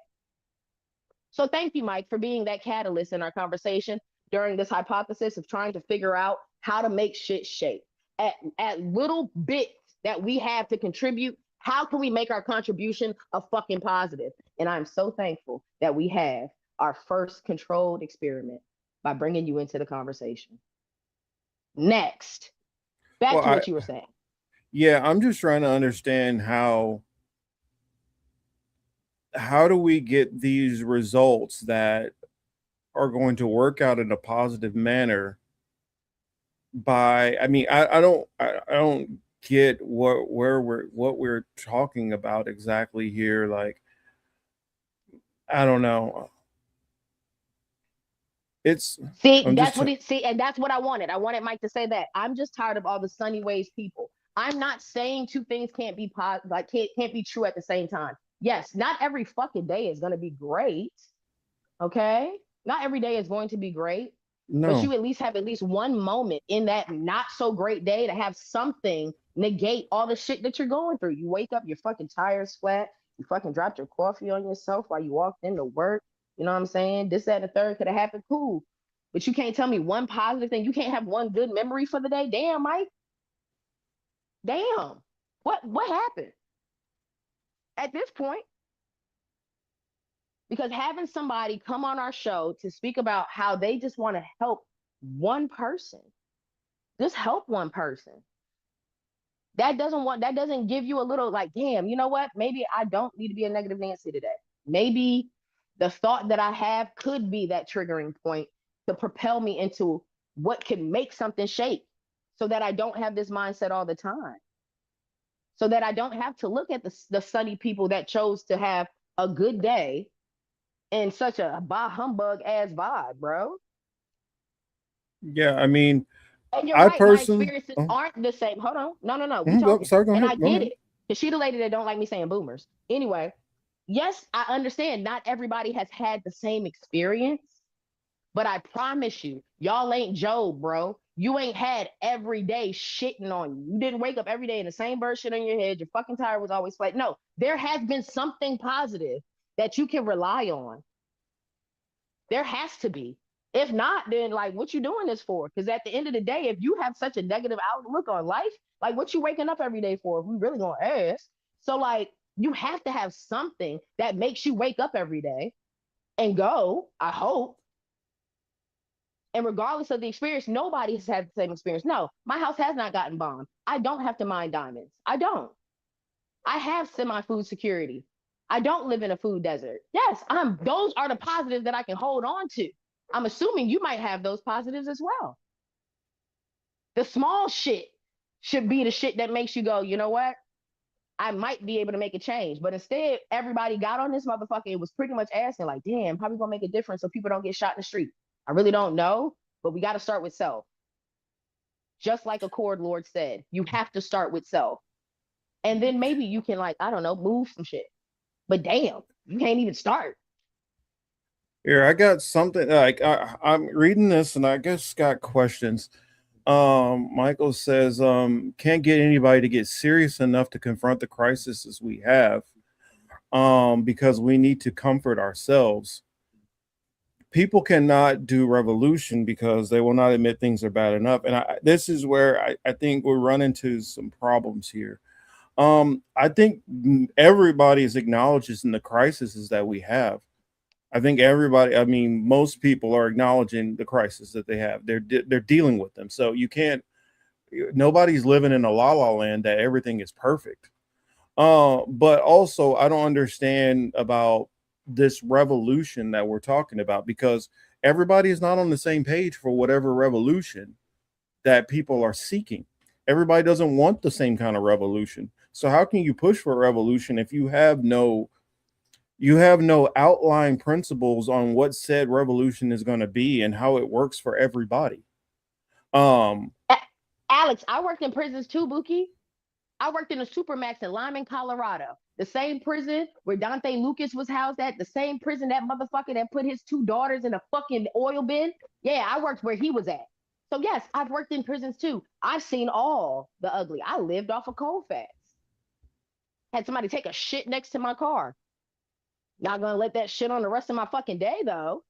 So thank you, Mike, for being that catalyst in our conversation during this hypothesis of trying to figure out how to make shit shape. At little bits that we have to contribute, how can we make our contribution a fucking positive? And I'm so thankful that we have our first controlled experiment by bringing you into the conversation. Next, back to what you were saying.
Yeah, I'm just trying to understand how do we get these results that are going to work out in a positive manner by, I mean, I don't get what we're talking about exactly here. Like, I don't know.
And that's what I wanted. I wanted Mike to say that. I'm just tired of all the sunny ways people. I'm not saying two things can't be can't be true at the same time. Yes, not every fucking day is going to be great. Okay? Not every day is going to be great. No. But you at least have one moment in that not so great day to have something negate all the shit that you're going through. You wake up, your fucking tires flat, you fucking dropped your coffee on yourself while you walked into work. You know what I'm saying? This, that, and the third could have happened. Cool. But you can't tell me one positive thing. You can't have one good memory for the day. Damn, Mike. Damn. What happened? At this point, because having somebody come on our show to speak about how they just want to help one person, just help one person. That doesn't give you a little like, damn, you know what? Maybe I don't need to be a negative Nancy today. Maybe the thought that I have could be that triggering point to propel me into what can make something shake so that I don't have this mindset all the time. So that I don't have to look at the sunny people that chose to have a good day in such a bah humbug ass vibe, bro.
Yeah, I mean,
and you're right, personally, my experiences aren't the same. Hold on. No.
Sorry, go ahead.
I get it. Because she the lady that don't like me saying boomers. Anyway, yes, I understand not everybody has had the same experience, But I promise you, y'all ain't Job, bro. You ain't had every day shitting on you. You didn't wake up every day in the same bird shit on your head. Your fucking tire was always flat. No, there has been something positive that you can rely on. There has to be. If not, then like, what you doing this for? Because at the end of the day, if you have such a negative outlook on life, like, what you waking up every day for? If we really gonna ask. So like, you have to have something that makes you wake up every day and go, I hope. And regardless of the experience, nobody has had the same experience. No, my house has not gotten bombed. I don't have to mine diamonds. I don't. I have semi-food security. I don't live in a food desert. Yes, those are the positives that I can hold on to. I'm assuming you might have those positives as well. The small shit should be the shit that makes you go, you know what? I might be able to make a change. But instead, everybody got on this motherfucker and was pretty much asking, like, damn, how we gonna make a difference so people don't get shot in the street? I really don't know, but we got to start with self. Just like Accord Lord said, you have to start with self. And then maybe you can, like, I don't know, move some shit. But damn, you can't even start.
Here, I got something like I'm reading this and I guess got questions. Michael says, can't get anybody to get serious enough to confront the crises we have, because we need to comfort ourselves. People cannot do revolution because they will not admit things are bad enough. And this is where I think we'll run into some problems here. I think everybody is acknowledging the crises that we have. I think everybody, I mean, most people are acknowledging the crisis that they have. They're dealing with them. So you can't, nobody's living in a la land that everything is perfect. But also I don't understand about this revolution that we're talking about, because everybody is not on the same page for whatever revolution that people are seeking. Everybody doesn't want the same kind of revolution. So how can you push for a revolution if you have no outline principles on what said revolution is going to be and how it works for everybody?
Alex, I worked in prisons too, Buki. I worked in a Supermax in Lyman, Colorado. The same prison where Dante Lucas was housed at, the same prison that motherfucker that put his 2 daughters in a fucking oil bin. Yeah, I worked where he was at. So yes, I've worked in prisons too. I've seen all the ugly. I lived off of Colfax. Had somebody take a shit next to my car. Not gonna let that shit on the rest of my fucking day though.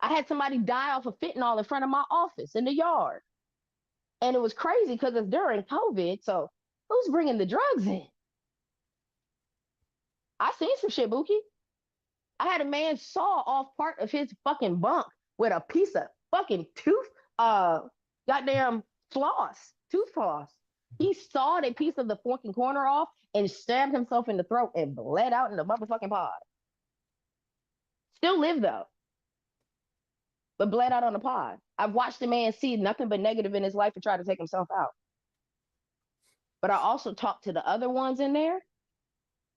I had somebody die off of fentanyl in front of my office in the yard. And it was crazy because it's during COVID. So who's bringing the drugs in? I seen some shit, Buki. I had a man saw off part of his fucking bunk with a piece of fucking goddamn tooth floss. He sawed a piece of the fucking corner off and stabbed himself in the throat and bled out in the motherfucking pod. Still live though, but bled out on the pod. I've watched the man see nothing but negative in his life and try to take himself out. But I also talked to the other ones in there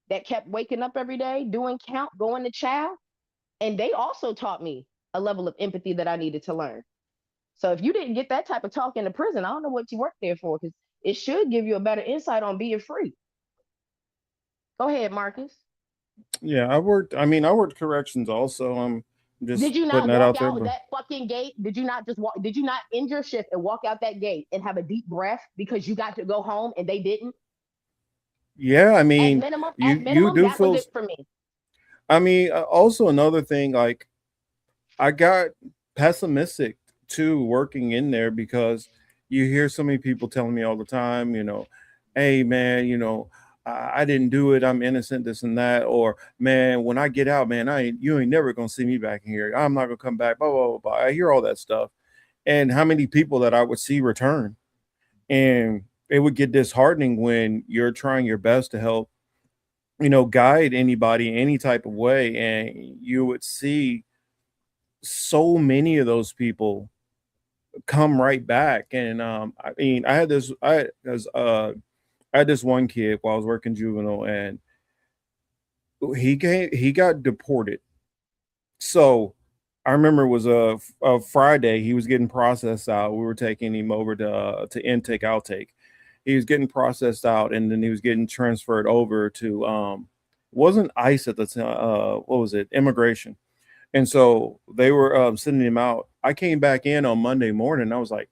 that kept waking up every day, doing count, going to chow. And they also taught me a level of empathy that I needed to learn. So if you didn't get that type of talk in the prison, I don't know what you worked there for, because it should give you a better insight on being free. Go ahead, Marcus.
Yeah, I worked corrections also. I'm just
Did you not
putting that out
walk
there.
out that fucking gate? Did you not just walk? Did you not end your shift and walk out that gate and have a deep breath because you got to go home and they didn't?
Yeah, I mean,
At minimum,
you do
that
feel.
was it for me.
I mean, also another thing, like I got pessimistic too working in there, because you hear so many people telling me all the time, hey man, I didn't do it, I'm innocent, this and that, or man, when I get out, man, you ain't never gonna see me back in here. I'm not gonna come back. Blah blah blah, blah. I hear all that stuff, and how many people that I would see return, and it would get disheartening when you're trying your best to help, guide anybody any type of way, and you would see so many of those people come right back. And I mean, I had this one kid while I was working juvenile, and he got deported. So I remember it was a Friday. He was getting processed out. We were taking him over to intake outtake. He was getting processed out, and then he was getting transferred over to wasn't ICE at the time. What was it? Immigration. And so they were sending him out. I came back in on Monday morning. I was like,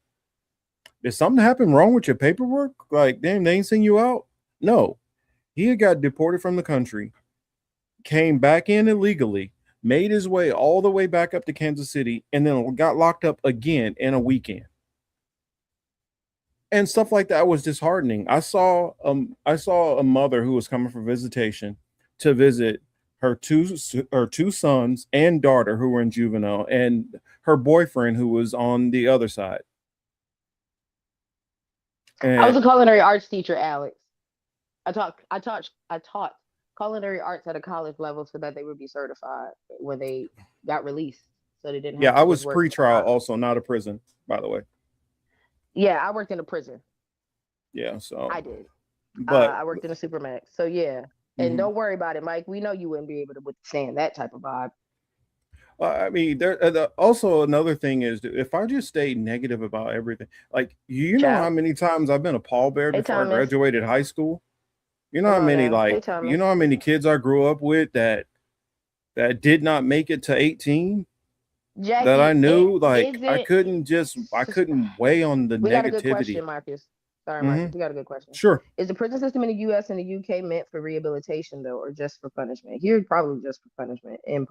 did something happen wrong with your paperwork? Like, damn, they ain't send you out? No. He had got deported from the country, came back in illegally, made his way all the way back up to Kansas City, and then got locked up again in a weekend. And stuff like that was disheartening. I saw a mother who was coming for visitation to visit her two sons and daughter who were in juvenile, and her boyfriend who was on the other side. And
I was a culinary arts teacher, Alex. I taught culinary arts at a college level so that they would be certified when they got released. So they didn't have to
I was
just work
pre-trial
full-time.
also, not a prison, by the way.
Yeah, I worked in a prison.
Yeah, so
I did.
but
I worked in a supermax. So yeah. And
Mhm.
don't worry about it, Mike. We know you wouldn't be able to withstand that type of vibe.
I mean, there also another thing is if I just stay negative about everything, like you know how
Child.
many times I've been a pallbearer
Hey,
before I
Thomas.
graduated high school. You know how
Come on
many
now. Hey,
like
Thomas.
you know how many kids I grew up with that did not make it to 18
Jackie,
that I knew I
isn't-
couldn't weigh on the
We got a good
negativity.
question, Marcus. Sorry, Marcus. We got a good question.
Sure.
Is the prison system in the U.S. and the U.K. meant for rehabilitation, though, or just for punishment? Here, probably just for punishment and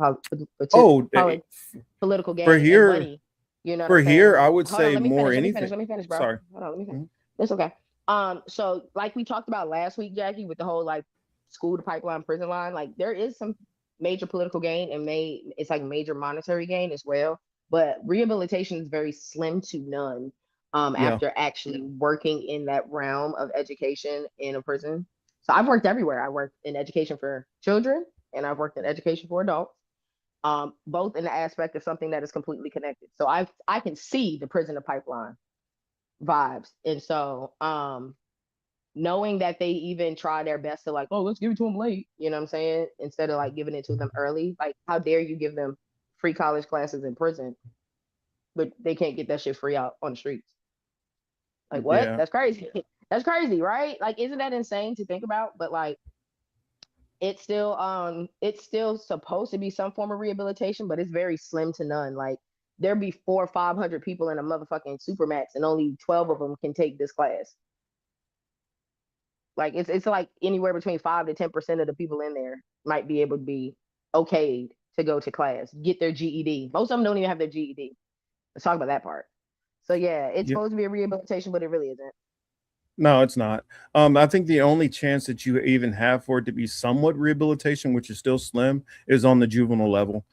political gain
for here
and money. You know, what
for
I'm saying?
here I would
Hold on,
say
let me
more
finish,
anything.
Let me finish, bro.
Sorry.
Hold on, let me finish.
Mhm.
It's okay. So like we talked about last week, Jackie, with the whole like school to pipeline, prison line, like there is some major political gain and it's like major monetary gain as well. But rehabilitation is very slim to none
Yeah.
after actually working in that realm of education in a prison. So I've worked everywhere. I worked in education for children and I've worked in education for adults, both in the aspect of something that is completely connected. So I can see the prison to pipeline vibes. And so knowing that they even try their best to like, oh, let's give it to them late, you know what I'm saying? Instead of like giving it to them early. Like, how dare you give them free college classes in prison, but they can't get that shit free out on the streets? Like, what?
Yeah.
That's crazy. That's crazy, right? Like, isn't that insane to think about? But like it's still supposed to be some form of rehabilitation, but it's very slim to none. Like there'd be 400 or 500 people in a motherfucking supermax and only 12 of them can take this class. Like it's like anywhere between 5 to 10% of the people in there might be able to be okayed to go to class, get their GED. Most of them don't even have their GED. Let's talk about that part. So yeah, it's
Yep.
supposed to be a rehabilitation, but it really isn't.
No, it's not. I think the only chance that you even have for it to be somewhat rehabilitation, which is still slim, is on the juvenile level,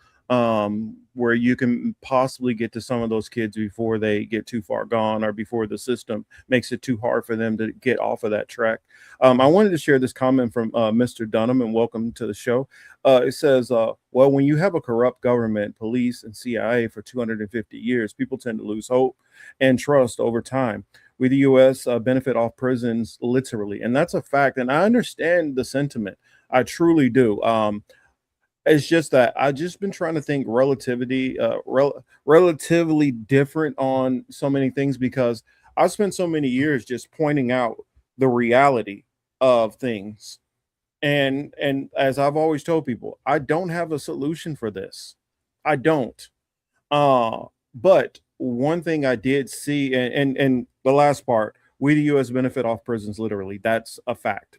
where you can possibly get to some of those kids before they get too far gone or before the system makes it too hard for them to get off of that track. I wanted to share this comment from Mr. Dunham, and welcome to the show. It says, well, when you have a corrupt government, police, and CIA for 250 years, people tend to lose hope and trust over time. We, the U.S., benefit off prisons literally, and that's a fact. And I understand the sentiment. I truly do. It's just that I've just been trying to think relatively different on so many things, because I spent so many years just pointing out the reality of things. And as I've always told people, I don't have a solution for this. I don't. But one thing I did see, and the last part, we the U.S. benefit off prisons literally. That's a fact.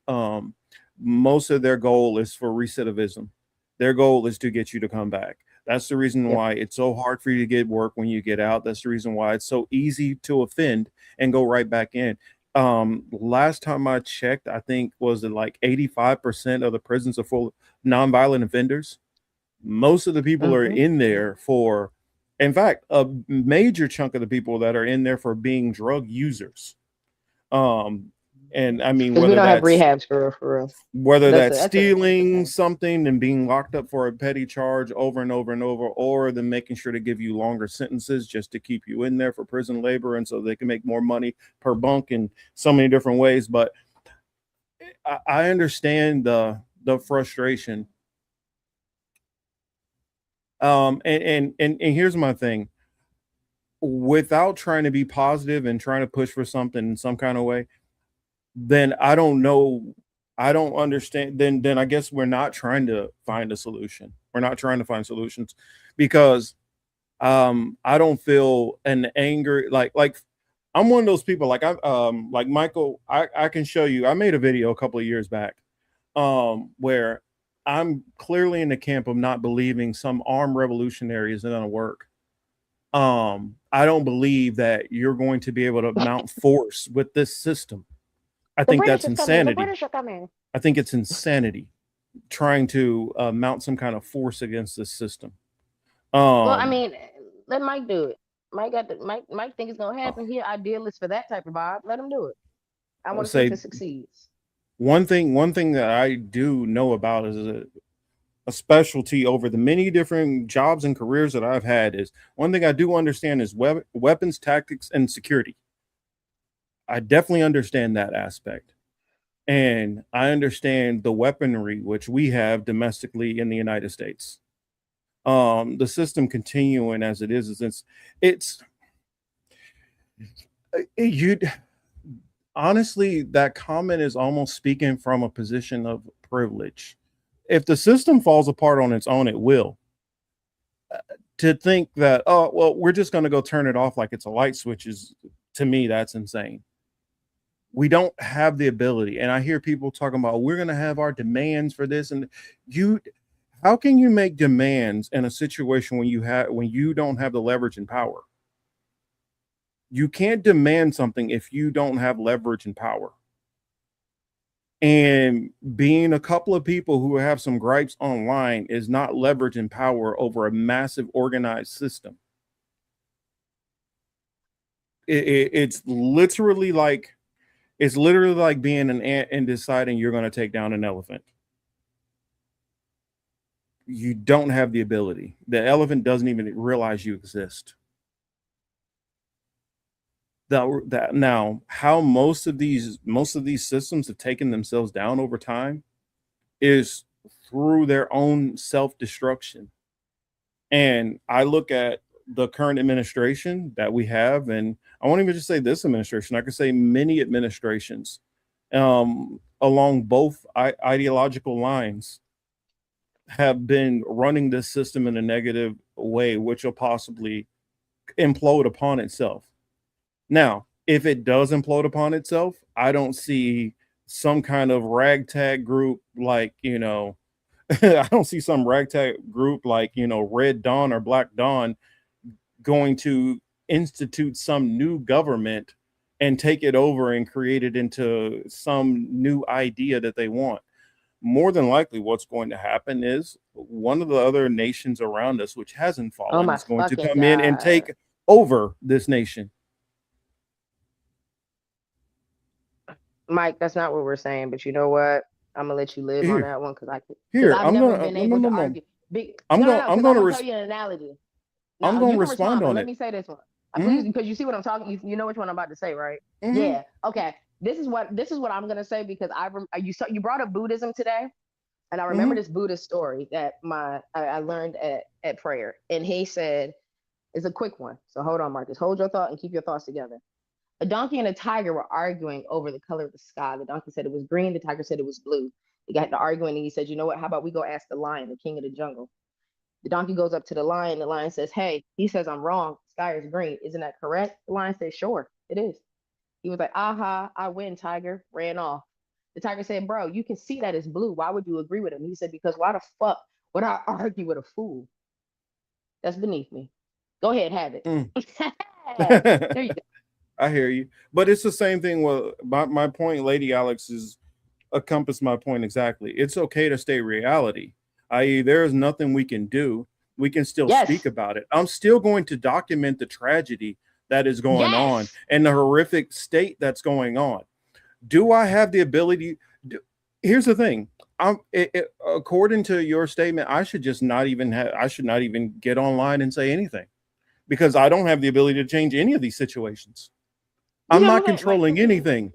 Most of their goal is for recidivism. Their goal is to get you to come back. That's the reason
Yep.
why it's so hard for you to get work when you get out. That's the reason why it's so easy to offend and go right back in. Last time I checked, I think was it like 85% of the prisons are full of nonviolent offenders. Most of the people are
Mhm.
in there for, in fact, a major chunk of the people that are in there for being drug users. And I mean,
Because we
whether
don't have
that's
rehabs for real.
whether
That's
that's
a big
stealing
thing.
something and being locked up for a petty charge over and over and over, or them making sure to give you longer sentences just to keep you in there for prison labor, and so they can make more money per bunk in so many different ways. But I understand the frustration. And here's my thing. Without trying to be positive and trying to push for something in some kind of way, then I don't know I don't understand. Then I guess we're not trying to find a solution. We're not trying to find solutions because I don't feel an anger like I'm one of those people like Michael, I can show you. I made a video a couple of years back where I'm clearly in the camp of not believing some armed revolutionary is going to work. I don't believe that you're going to be able to mount force with this system. I think that's insanity.
The British are coming.
I think it's insanity trying to mount some kind of force against this system.
Well, I mean, let Mike do it. Mike think it's gonna happen. He idealist for that type of vibe. Let him do it. I want to see if it succeeds.
One thing that I do know about is a specialty over the many different jobs and careers that I've had is one thing I do understand is weapons, tactics, and security. I definitely understand that aspect. And I understand the weaponry which we have domestically in the United States. The system continuing as it is it's you honestly, that comment is almost speaking from a position of privilege. If the system falls apart on its own, it will. To think that, oh, well, we're just going to go turn it off like it's a light switch is, to me, that's insane. We don't have the ability. And I hear people talking about, we're going to have our demands for this. And how can you make demands in a situation when you don't have the leverage and power? You can't demand something if you don't have leverage and power. And being a couple of people who have some gripes online is not leverage and power over a massive organized system. It's literally like being an ant and deciding you're going to take down an elephant. You don't have the ability. The elephant doesn't even realize you exist. Now, how most of these systems have taken themselves down over time is through their own self-destruction. And I look at the current administration that we have, and I won't even just say this administration, I could say many administrations along both ideological lines have been running this system in a negative way, which will possibly implode upon itself. Now, if it does implode upon itself, I don't see some kind of ragtag group like, I don't see some ragtag group like, Red Dawn or Black Dawn going to institute some new government and take it over and create it into some new idea that they want. More than likely, what's going to happen is one of the other nations around us, which hasn't fallen, is going to come in and take over this nation.
Mike, that's not what we're saying, but you know what? I'm gonna let you live on that one because I've
I'm
never
gonna
been able to argue.
I'm gonna
tell you an analogy.
I'm gonna respond on it.
Let me say this one, please, because you see what I'm talking. You know which one I'm about to say, right? Yeah. Okay. This is what I'm gonna say because you brought up Buddhism today, and I remember this Buddhist story that I learned at prayer, and he said it's a quick one. So hold on, Marcus. Hold your thought and keep your thoughts together. A donkey and a tiger were arguing over the color of the sky. The donkey said it was green. The tiger said it was blue. They got to arguing, and he said, you know what? How about we go ask the lion, the king of the jungle? The donkey goes up to the lion. The lion says, hey, he says, I'm wrong. The sky is green. Isn't that correct? The lion says, sure, it is. He was like, aha, I win, tiger. Ran off. The tiger said, bro, you can see that it's blue. Why would you agree with him? He said, because why the fuck would I argue with a fool? That's beneath me. Go ahead, have it. There you go.
I hear you, but it's the same thing. Well, my point, Lady Alex, is encompassed my point exactly. It's okay to state reality, i.e., there is nothing we can do. We can still speak about it. I'm still going to document the tragedy that is going on and the horrific state that's going on. Do I have the ability? Here's the thing. According to your statement, I should not even get online and say anything because I don't have the ability to change any of these situations. I'm not controlling anything.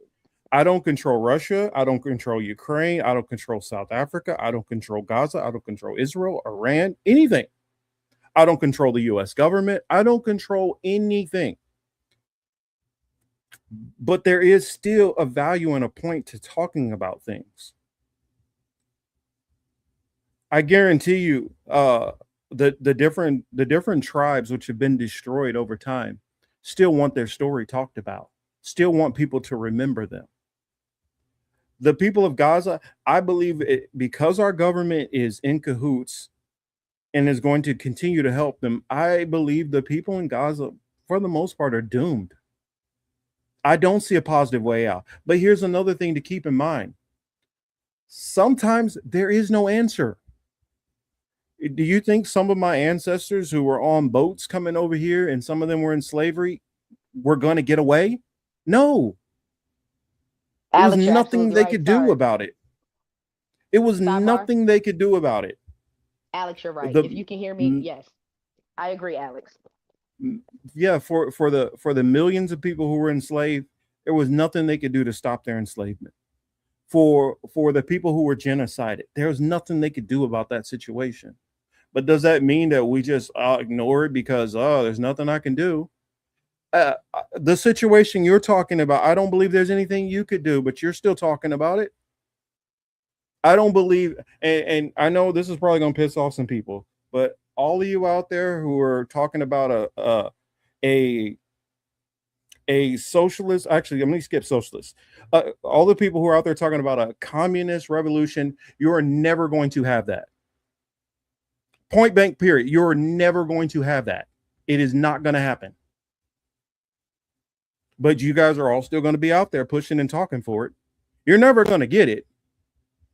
I don't control Russia. I don't control Ukraine. I don't control South Africa. I don't control Gaza. I don't control Israel, Iran, anything. I don't control the US government. I don't control anything. But there is still a value and a point to talking about things. I guarantee you, the different tribes which have been destroyed over time still want their story talked about, still want people to remember them. The people of Gaza, I believe, because our government is in cahoots and is going to continue to help them. I believe the people in Gaza, for the most part, are doomed. I don't see a positive way out. But here's another thing to keep in mind: sometimes there is no answer. Do you think some of my ancestors who were on boats coming over here and some of them were in slavery were going to get away? No. There was
Alex, you're
nothing
absolutely
they
right.
could do
Sorry.
about it. It was
Sidebar.
nothing they could do about it.
Alex, you're right.
The
If you can hear me, yes. I agree, Alex.
yeah, for the millions of people who were enslaved, there was nothing they could do to stop their enslavement. For the people who were genocided, there was nothing they could do about that situation. But does that mean that we just ignore it because there's nothing I can do? The situation you're talking about, I don't believe there's anything you could do, but you're still talking about it. I don't believe, and I know this is probably going to piss off some people, but all of you out there who are talking about a socialist, actually, I'm going to skip socialist. All the people who are out there talking about a communist revolution, you are never going to have that. Point blank, period. You're never going to have that. It is not going to happen. But you guys are all still going to be out there pushing and talking for it. You're never going to get it.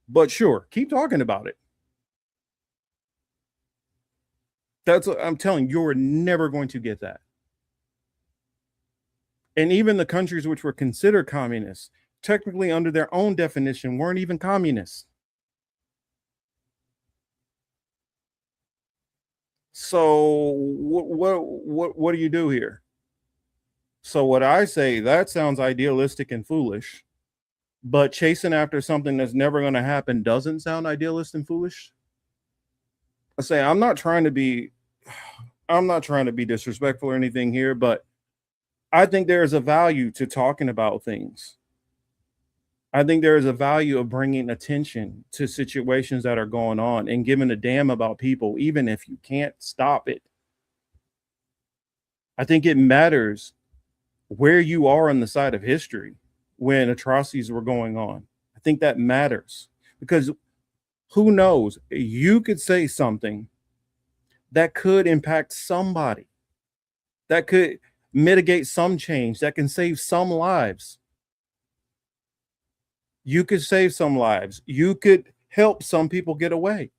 But sure, keep talking about it. That's what I'm telling you, you're never going to get that. And even the countries which were considered communists, technically under their own definition, weren't even communists. So what do you do here? So what I say, that sounds idealistic and foolish, but chasing after something that's never going to happen doesn't sound idealist and foolish. I say I'm not trying to be disrespectful or anything here, but I think there is a value to talking about things. I think there is a value of bringing attention to situations that are going on and giving a damn about people, even if you can't stop it. I think it matters where you are on the side of history when atrocities were going on. I think that matters because who knows? You could say something that could impact somebody, that could mitigate some change, that can save some lives. You could save some lives. You could help some people get away.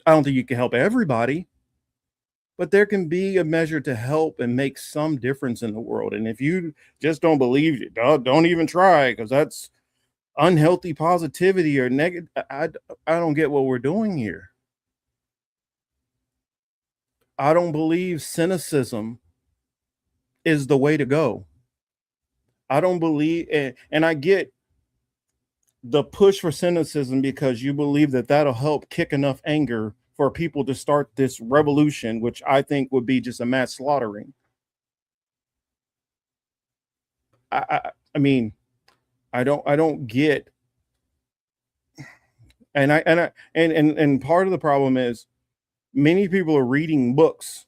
I don't think you can help everybody, but there can be a measure to help and make some difference in the world. And if you just don't believe it, don't even try, because that's unhealthy positivity or negative. I don't get what we're doing here. I don't believe cynicism is the way to go. I don't believe, and I get the push for cynicism because you believe that that'll help kick enough anger for people to start this revolution, which I think would be just a mass slaughtering. I mean, I don't get, and part of the problem is many people are reading books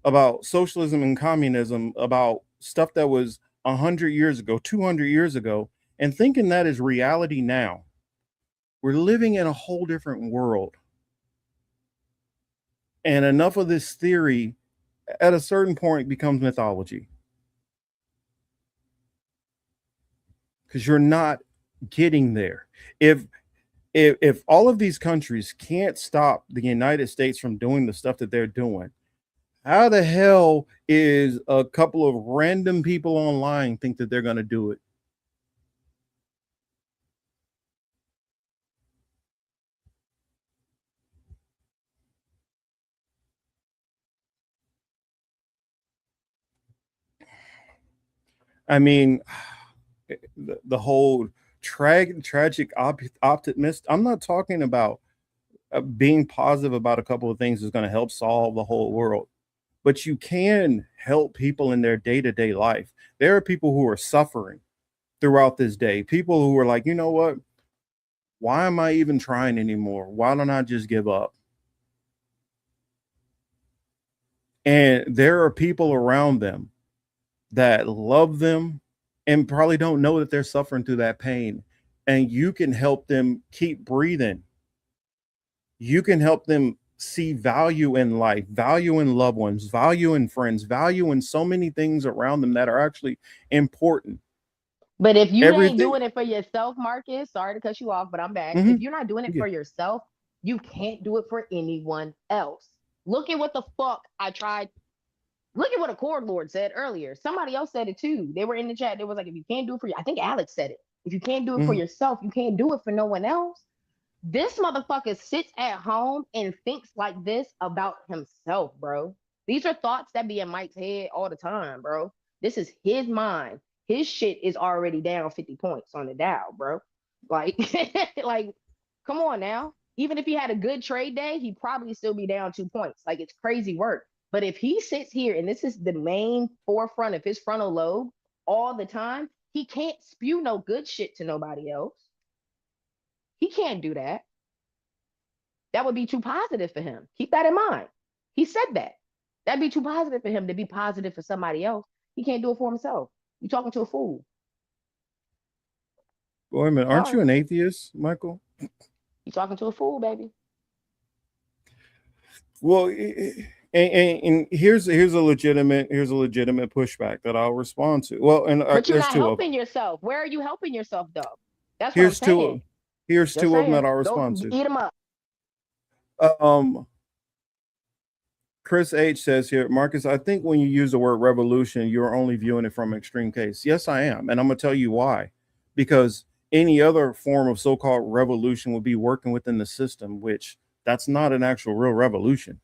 about socialism and communism, about stuff that was 100 years ago, 200 years ago, and thinking that is reality now. We're living in a whole different world. And enough of this theory at a certain point becomes mythology. Because you're not getting there. If all of these countries can't stop the United States from doing the stuff that they're doing, how the hell is a couple of random people online think that they're going to do it? I mean, the whole tragic optimist. I'm not talking about being positive about a couple of things is going to help solve the whole world, but you can help people in their day-to-day life. There are people who are suffering throughout this day, people who are like, you know what, Why am I even trying anymore? Why don't I just give up? And there are people around them that love them and probably don't know that they're suffering through that pain. And you can help them keep breathing. You can help them see value in life, value in loved ones, value in friends, value in so many things around them that are actually important.
But if you ain't
Everything.
doing it for yourself, Marcus, sorry to cut you off, but I'm back.
Mhm.
If you're not doing it
Yeah.
for yourself, you can't do it for anyone else. Look at what the fuck I tried. Look at what a Accord Lord said earlier. Somebody else said it too. They were in the chat. They was like, if you can't do it for you, I think Alex said it. If you can't do it for
Mhm.
yourself, you can't do it for no one else. This motherfucker sits at home and thinks like this about himself, bro. These are thoughts that be in Mike's head all the time, bro. This is his mind. His shit is already down 50 points on the Dow, bro. Like, like, come on now. Even if he had a good trade day, he'd probably still be down 2 points. Like, it's crazy work. But if he sits here and this is the main forefront of his frontal lobe all the time, he can't spew no good shit to nobody else. He can't do that. That would be too positive for him. Keep that in mind. He said that. That'd be too positive for him to be positive for somebody else. He can't do it for himself. You're talking to a fool.
Wait a minute, aren't you
Sorry.
an atheist, Michael?
You're talking to a fool, baby.
Well, and here's a legitimate pushback that I'll respond to. Well, and
But you're
there's
not
two of them.
helping yourself. Where are you helping yourself, though? That's what I'm
Here's two.
saying.
Here's
Just
two of them that
saying.
I'll
Go
respond to.
eat them up.
Chris H says here, Marcus, I think when you use the word revolution, you're only viewing it from extreme case. Yes, I am. And I'm going to tell you why. Because any other form of so-called revolution would be working within the system, which that's not an actual real revolution.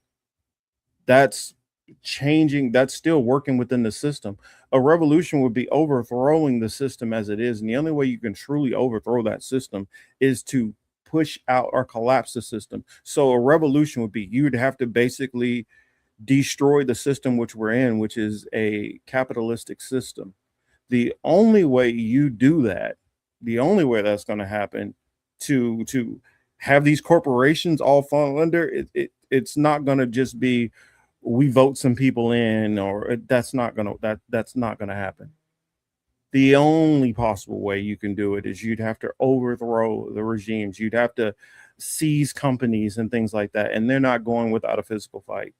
That's changing. That's still working within the system. A revolution would be overthrowing the system as it is. And the only way you can truly overthrow that system is to push out or collapse the system. So a revolution would be, you'd have to basically destroy the system which we're in, which is a capitalistic system. The only way you do that, the only way that's going to happen to have these corporations all fall under it's not going to just be we vote some people in, or that's not going to happen. The only possible way you can do it is you'd have to overthrow the regimes. You'd have to seize companies and things like that, and they're not going without a physical fight.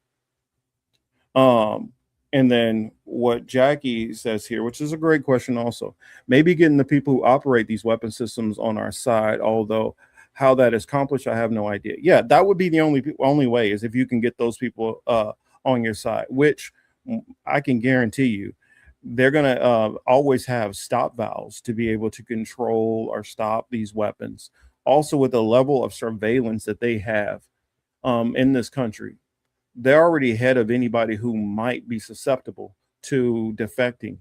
And then what Jackie says here, which is a great question also, maybe getting the people who operate these weapon systems on our side, although how that is accomplished, I have no idea. Yeah, that would be the only way, is if you can get those people on your side, which I can guarantee you they're going to always have stop valves to be able to control or stop these weapons. Also, with the level of surveillance that they have in this country, they're already ahead of anybody who might be susceptible to defecting.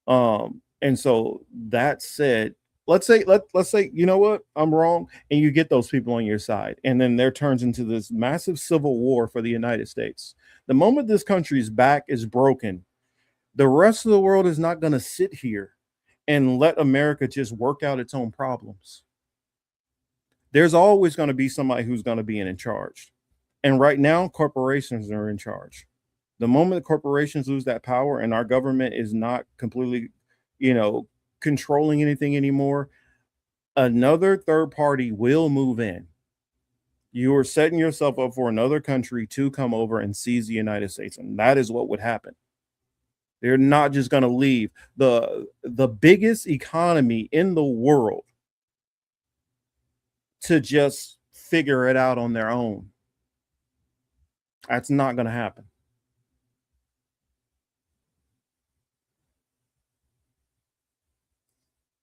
And so that said, let's say, you know what, I'm wrong, and you get those people on your side, and then there turns into this massive civil war for the United States. The moment this country's back is broken, the rest of the world is not going to sit here and let America just work out its own problems. There's always going to be somebody who's going to be in charge. And right now, corporations are in charge. The moment corporations lose that power and our government is not completely, controlling anything anymore, another third party will move in. You are setting yourself up for another country to come over and seize the United States. And that is what would happen. They're not just going to leave the biggest economy in the world to just figure it out on their own. That's not going to happen.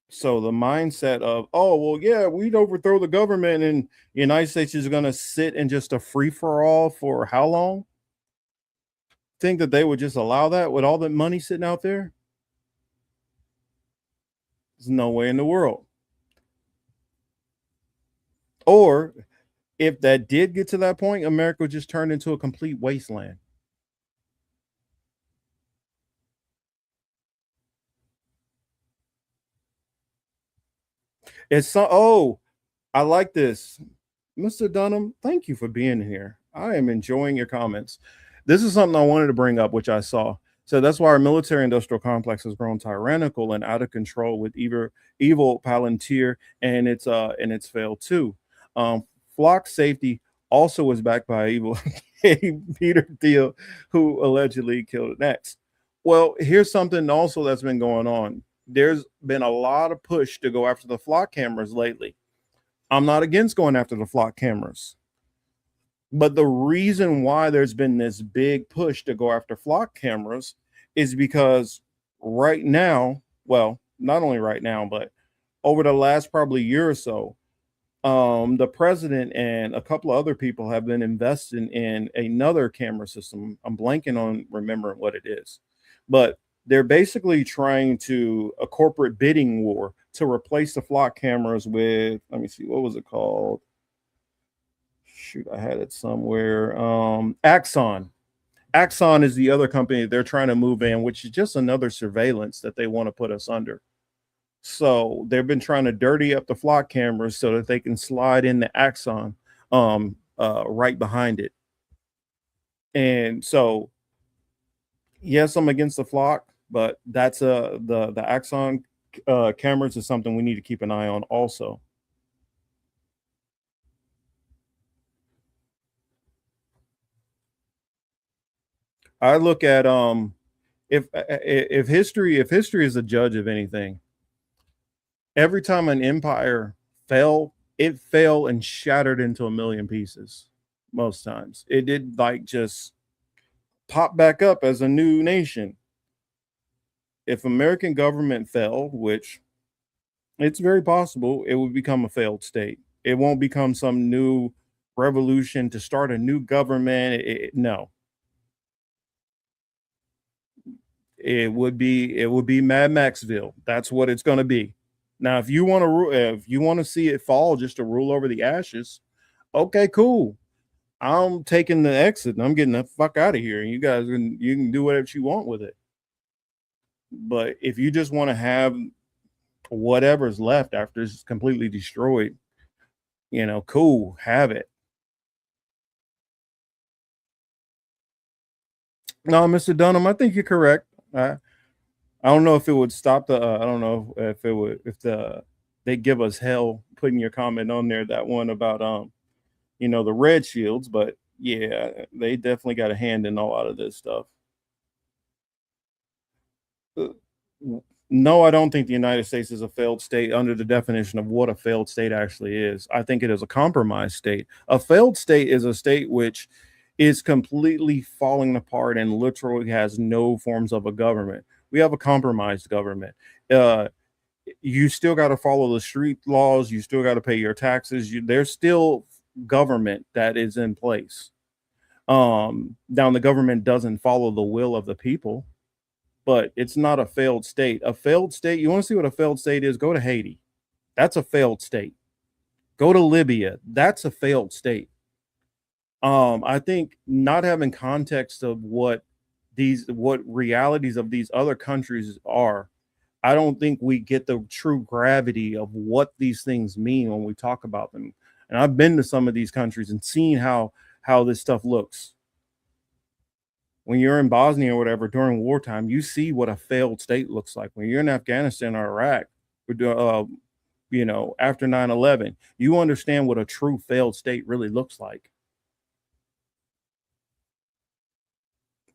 So the mindset of, oh, well, yeah, we'd overthrow the government and the United States is going to sit in just a free for all for how long? Think that they would just allow that with all the money sitting out there? There's no way in the world. Or if that did get to that point, America would just turn into a complete wasteland. It's so, I like this. Mr. Dunham, thank you for being here. I am enjoying your comments. This is something I wanted to bring up, which I saw. So that's why our military industrial complex has grown tyrannical and out of control with evil Palantir and it's failed too. Flock Safety also was backed by evil Peter Thiel, who allegedly killed X. Well, here's something also that's been going on. There's been a lot of push to go after the flock cameras lately. I'm not against going after the flock cameras. But the reason why there's been this big push to go after flock cameras is because right now, well, not only right now, but over the last probably year or so, the president and a couple of other people have been investing in another camera system. I'm blanking on remembering what it is, but they're basically trying to a corporate bidding war to replace the flock cameras with, let me see, what was it called? Shoot, I had it somewhere. Axon. Axon is the other company they're trying to move in, which is just another surveillance that they want to put us under. So they've been trying to dirty up the flock cameras so that they can slide in the Axon right behind it. And so, yes, I'm against the flock, but that's the Axon cameras is something we need to keep an eye on also. I look at if history is a judge of anything, every time an empire fell, it fell and shattered into a million pieces. Most times it did like just pop back up as a new nation. If American government fell, which it's very possible, it would become a failed state. It won't become some new revolution to start a new government. No, it would be Mad Maxville. That's what it's going to be. Now, if you want to see it fall just to rule over the ashes, okay, cool. I'm taking the exit and I'm getting the fuck out of here. And you guys you can do whatever you want with it. But if you just want to have whatever's left after it's completely destroyed, cool, have it. No, Mr. Dunham, I think you're correct. I don't know if it would stop the. I don't know if it would they give us hell putting your comment on there. That one about the red shields, but yeah, they definitely got a hand in a lot of this stuff. No, I don't think the United States is a failed state under the definition of what a failed state actually is. I think it is a compromised state. A failed state is a state which is completely falling apart and literally has no forms of a government. We have a compromised government. You still got to follow the street laws. You still got to pay your taxes. There's still government that is in place. Now the government doesn't follow the will of the people, but it's not a failed state. A failed state, you want to see what a failed state is? Go to Haiti. That's a failed state. Go to Libya. That's a failed state. I think not having context of what realities of these other countries are, I don't think we get the true gravity of what these things mean when we talk about them. And I've been to some of these countries and seen how this stuff looks. When you're in Bosnia or whatever during wartime, you see what a failed state looks like. When you're in Afghanistan or Iraq, after 9/11, you understand what a true failed state really looks like.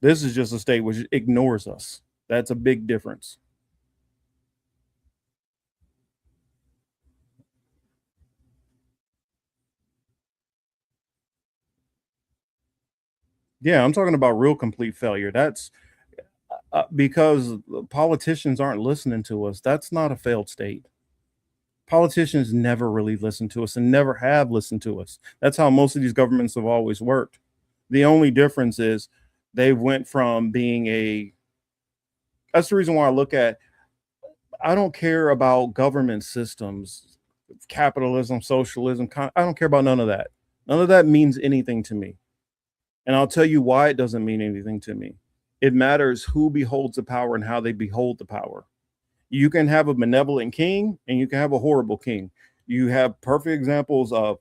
This is just a state which ignores us. That's a big difference. Yeah, I'm talking about real complete failure. That's because politicians aren't listening to us. That's not a failed state. Politicians never really listen to us and never have listened to us. That's how most of these governments have always worked. The only difference is they went from being that's the reason why I don't care about government systems, capitalism, socialism. I don't care about none of that. None of that means anything to me. And I'll tell you why it doesn't mean anything to me. It matters who beholds the power and how they behold the power. You can have a benevolent king and you can have a horrible king. You have perfect examples of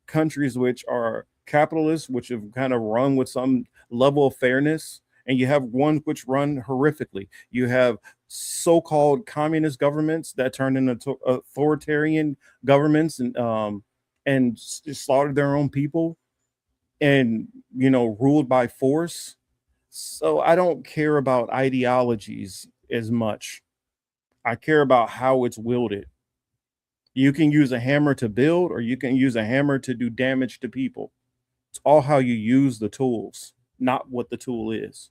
countries which are capitalist, which have kind of run with some level of fairness, and you have ones which run horrifically. You have so-called communist governments that turn into authoritarian governments and slaughtered their own people, and ruled by force. So I don't care about ideologies as much. I care about how it's wielded. You can use a hammer to build, or you can use a hammer to do damage to people. It's all how you use the tools, not what the tool is.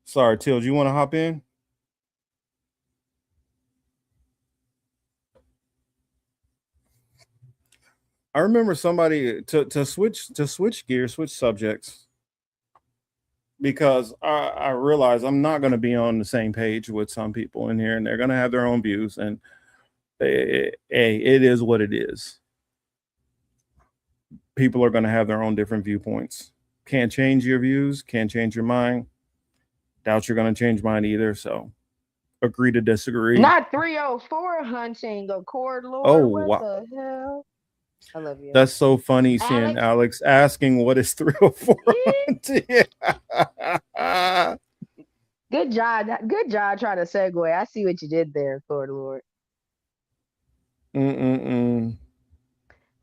Sorry, Till, do you want to hop in? I remember somebody to switch gears, switch subjects, because I realize I'm not going to be on the same page with some people in here, and they're going to have their own views, and it is what it is. People are going to have their own different viewpoints. Can't change your views, can't change your mind. Doubt you're going to change mine either. So agree to disagree.
Not 304 hunting a cord, Lord.
Oh,
what
wow.
the hell? I love you.
That's so funny seeing Alex asking what is 304 hunting.
Good job. Good job trying to segue. I see what you did there, Cord Lord.
Mm-mm-mm.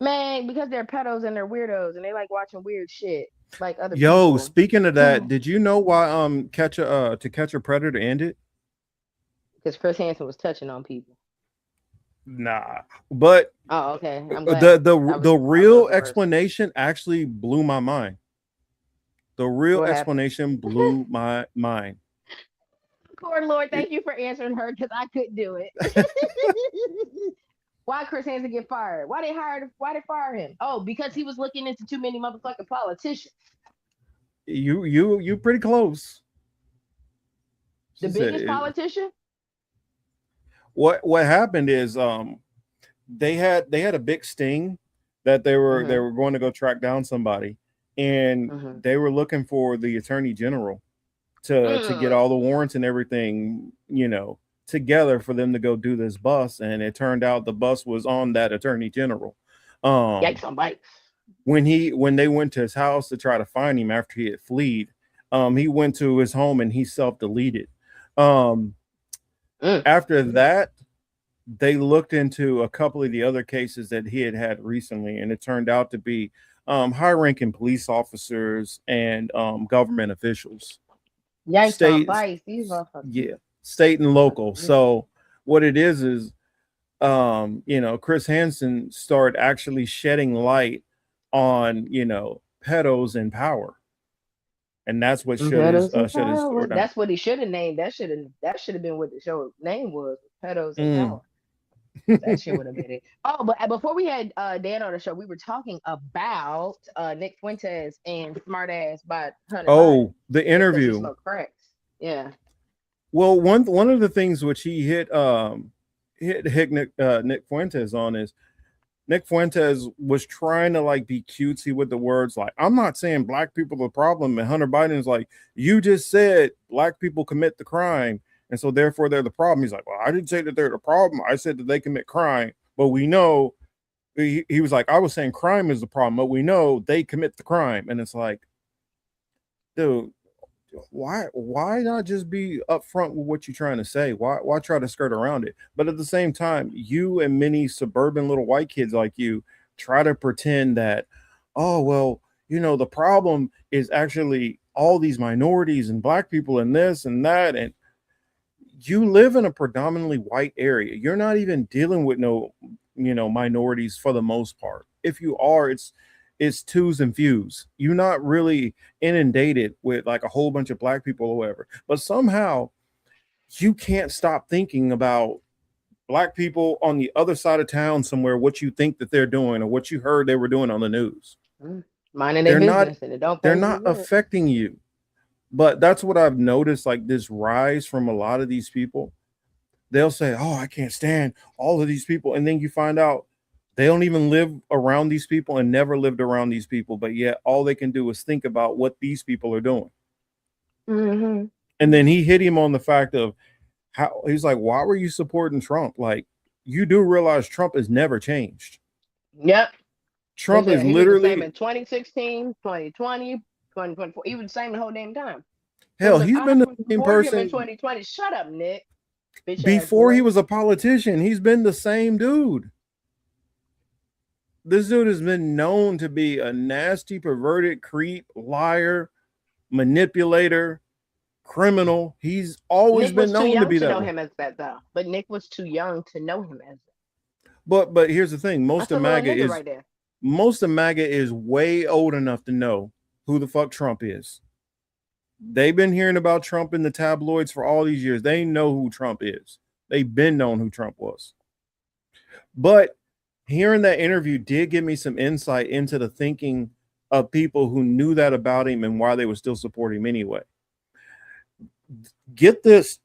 Man, because they're pedos and they're weirdos and they like watching weird shit like other
Yo,
people.
speaking of that, did you know why To Catch a Predator ended?
Because Chris Hansen was touching on people.
Nah, but
Oh, okay. I'm glad.
the real explanation actually blew my mind. The real
What
explanation blew my mind.
Cord Lord, thank you for answering her because I couldn't do it. Why Chris Hansen get fired? Why they fire him? Oh, because he was looking into too many motherfucking politicians.
You pretty close.
The biggest politician?
What happened is they had a big sting that they were going to go track down somebody, and they were looking for the attorney general to get all the warrants and everything, together for them to go do this bust. And it turned out the bust was on that attorney general.
Yikes on bikes.
When they went to his house to try to find him after he had fled, he went to his home and he self-deleted. After that, they looked into a couple of the other cases that he had recently, and it turned out to be high-ranking police officers and government officials.
Yikes on bikes. These motherfuckers.
Yeah, state and local. So what it is Chris Hansen started actually shedding light on pedos in power. And that's what shut his store down.
That's what he should have named. That should have been what the show name was. Pedos in power. That shit would have been it. Oh, but before we had Dan on the show, we were talking about Nick Fuentes and Smartass by Hunter.
Oh, the interview.
Cracks. Yeah.
Well, one of the things which he hit Nick Fuentes on is Nick Fuentes was trying to be cutesy with the words, like, I'm not saying black people are the problem. And Hunter Biden's like, you just said black people commit the crime, and so therefore they're the problem. He's like, well, I didn't say that they're the problem. I said that they commit crime, but we know he was like, I was saying crime is the problem, but we know they commit the crime. And it's like, dude, why not just be upfront with what you're trying to say? Why try to skirt around it? But at the same time, you and many suburban little white kids like you try to pretend that, oh, well, the problem is actually all these minorities and black people and this and that. And you live in a predominantly white area. You're not even dealing with no, minorities for the most part. If you are, it's twos and fews. You're not really inundated with a whole bunch of black people or whatever. But somehow you can't stop thinking about black people on the other side of town somewhere, what you think that they're doing or what you heard they were doing on the news.
Minding their business, and it don't.
They're not affecting you. But that's what I've noticed, this rise from a lot of these people. They'll say, oh, I can't stand all of these people. And then you find out They don't even live around these people and never lived around these people, but yet all they can do is think about what these people are doing.
Mm-hmm.
And then he hit him on the fact of how he's like, why were you supporting Trump? Like, you do realize Trump has never changed.
Yep.
Trump is
He was the
literally
same in 2016, 2020, 2024. He was the same the whole damn time.
hell,
Look,
he's
I
been the
was
same
for him in
person
2020. Shut up, Nick. Bitch ass
before he
boy.
was a politician. He's been the same dude. This dude has been known to be a nasty, perverted creep, liar, manipulator, criminal. He's always
Nick
been
was too
known to
young
be
to
that
know
way.
him as that though. But Nick was too young to know him as that.
But here's the thing:
That's a little nigga right there.
most of MAGA is way old enough to know who the fuck Trump is. They've been hearing about Trump in the tabloids for all these years. They know who Trump is. They've been known who Trump was. But hearing that interview did give me some insight into the thinking of people who knew that about him and why they would still support him anyway. Get this,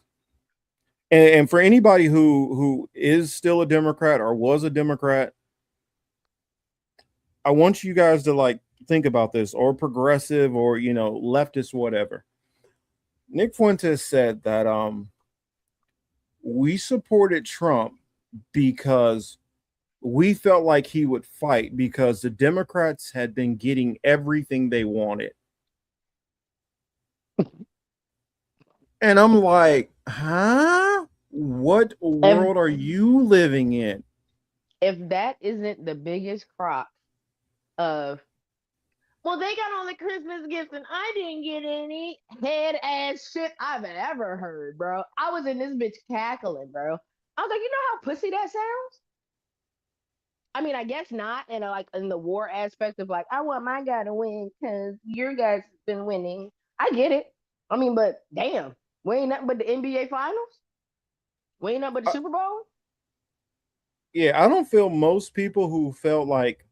and for anybody who is still a Democrat or was a Democrat, I want you guys to like think about this, or progressive, or leftist, whatever. Nick Fuentes said that we supported Trump because we felt like he would fight because the Democrats had been getting everything they wanted. And I'm like, huh? What world are you living in?
If that isn't the biggest crop of, well, they got all the Christmas gifts and I didn't get any head ass shit I've ever heard, bro. I was in this bitch cackling, bro. I was like, you know how pussy that sounds? I mean, I guess not in the war aspect of like, I want my guy to win because your guy's been winning. I get it. I mean, but damn, we ain't nothing but the NBA finals. We ain't nothing but the Super Bowl.
Yeah, I don't feel most people who felt like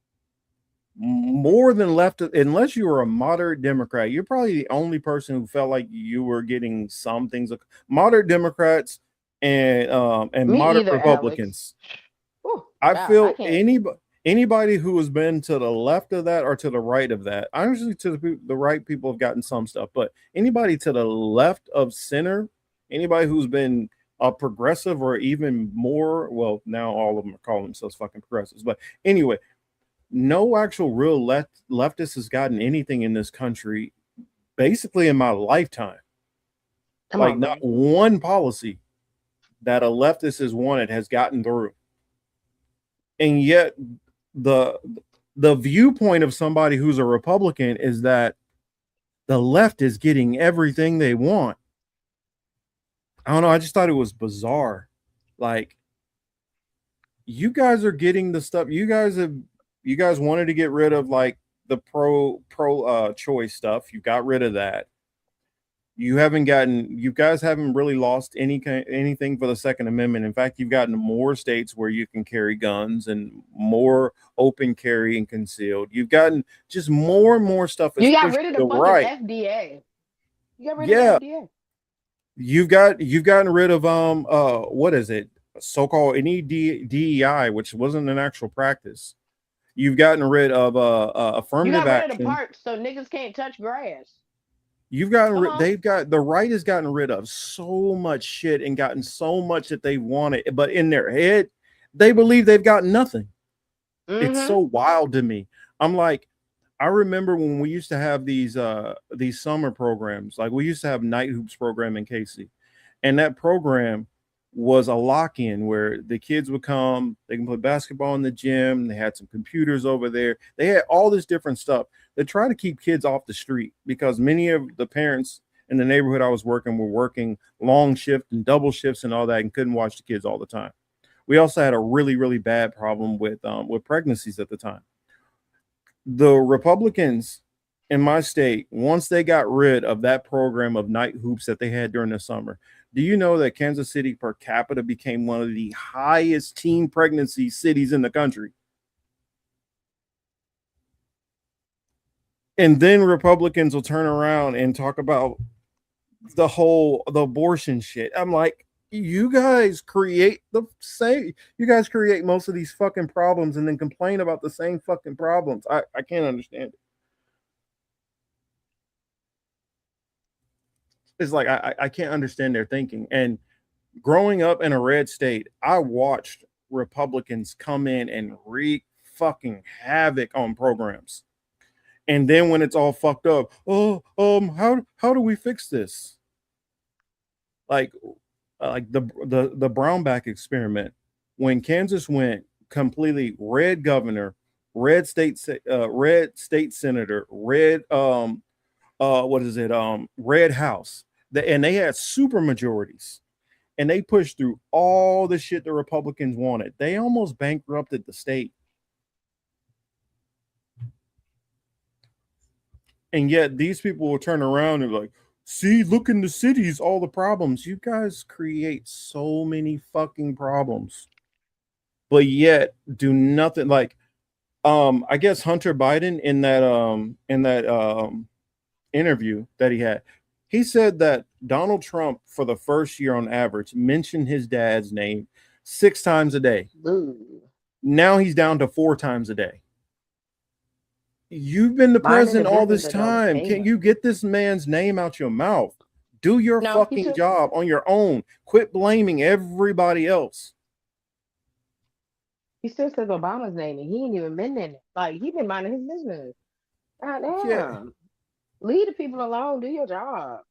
more than left, unless you were a moderate Democrat, you're probably the only person who felt like you were getting some things. Moderate Democrats and
Me
moderate
either,
Republicans.
Ooh,
I
God,
feel
can't.
anybody who has been to the left of that or to the right of that, honestly, to the right people have gotten some stuff, but anybody to the left of center, anybody who's been a progressive or even more, well, now all of them are calling themselves fucking progressives, but anyway, no actual real leftist has gotten anything in this country basically in my lifetime. Like not one policy that a leftist has wanted has gotten through. And yet the viewpoint of somebody who's a Republican is that the left is getting everything they want. I don't know. I just thought it was bizarre. Like, you guys are getting the stuff. You guys wanted to get rid of like the pro choice stuff. You got rid of that. You guys haven't really lost anything for the Second Amendment. In fact, you've gotten more states where you can carry guns and more open carry and concealed. You've gotten just more and more stuff.
You got rid of the fucking FDA. You got rid of the FDA.
You've gotten rid of what is it? So-called DEI, which wasn't an actual practice. You've gotten rid of affirmative action.
You got rid of the parks so niggas can't touch grass.
The right has gotten rid of so much shit and gotten so much that they wanted, but in their head, they believe they've got nothing. Mm-hmm. It's so wild to me. I'm like, I remember when we used to have these summer programs, like we used to have Night Hoops program in Casey, and that program was a lock-in where the kids would come, they can play basketball in the gym, they had some computers over there, they had all this different stuff. They try to keep kids off the street because many of the parents in the neighborhood I was working were working long shift and double shifts and all that and couldn't watch the kids all the time. We also had a really, really bad problem with pregnancies at the time. The Republicans in my state, once they got rid of that program of night hoops that they had during the summer, do you know that Kansas City per capita became one of the highest teen pregnancy cities in the country? And then Republicans will turn around and talk about the abortion shit. I'm like, you guys create most of these fucking problems and then complain about the same fucking problems. I can't understand it. It's like I can't understand their thinking. And growing up in a red state, I watched Republicans come in and wreak fucking havoc on programs. And then when it's all fucked up, how do we fix this? Like the Brownback experiment, when Kansas went completely red governor, red state senator, red red house, and they had super majorities, and they pushed through all the shit the Republicans wanted. They almost bankrupted the state. And yet these people will turn around and like, see, look in the cities, all the problems. You guys create so many fucking problems, but yet do nothing. Like, I guess Hunter Biden in that interview that he had, he said that Donald Trump for the first year on average mentioned his dad's name 6 times a day.
Ooh.
Now he's down to 4 times a day. You've been the president all this time. Can't you get this man's name out your mouth? Do your fucking job on your own. Quit blaming everybody else.
He still says Obama's name, and he ain't even been in it. Like, he been minding his business. God damn.
Yeah.
Leave the people alone. Do your job.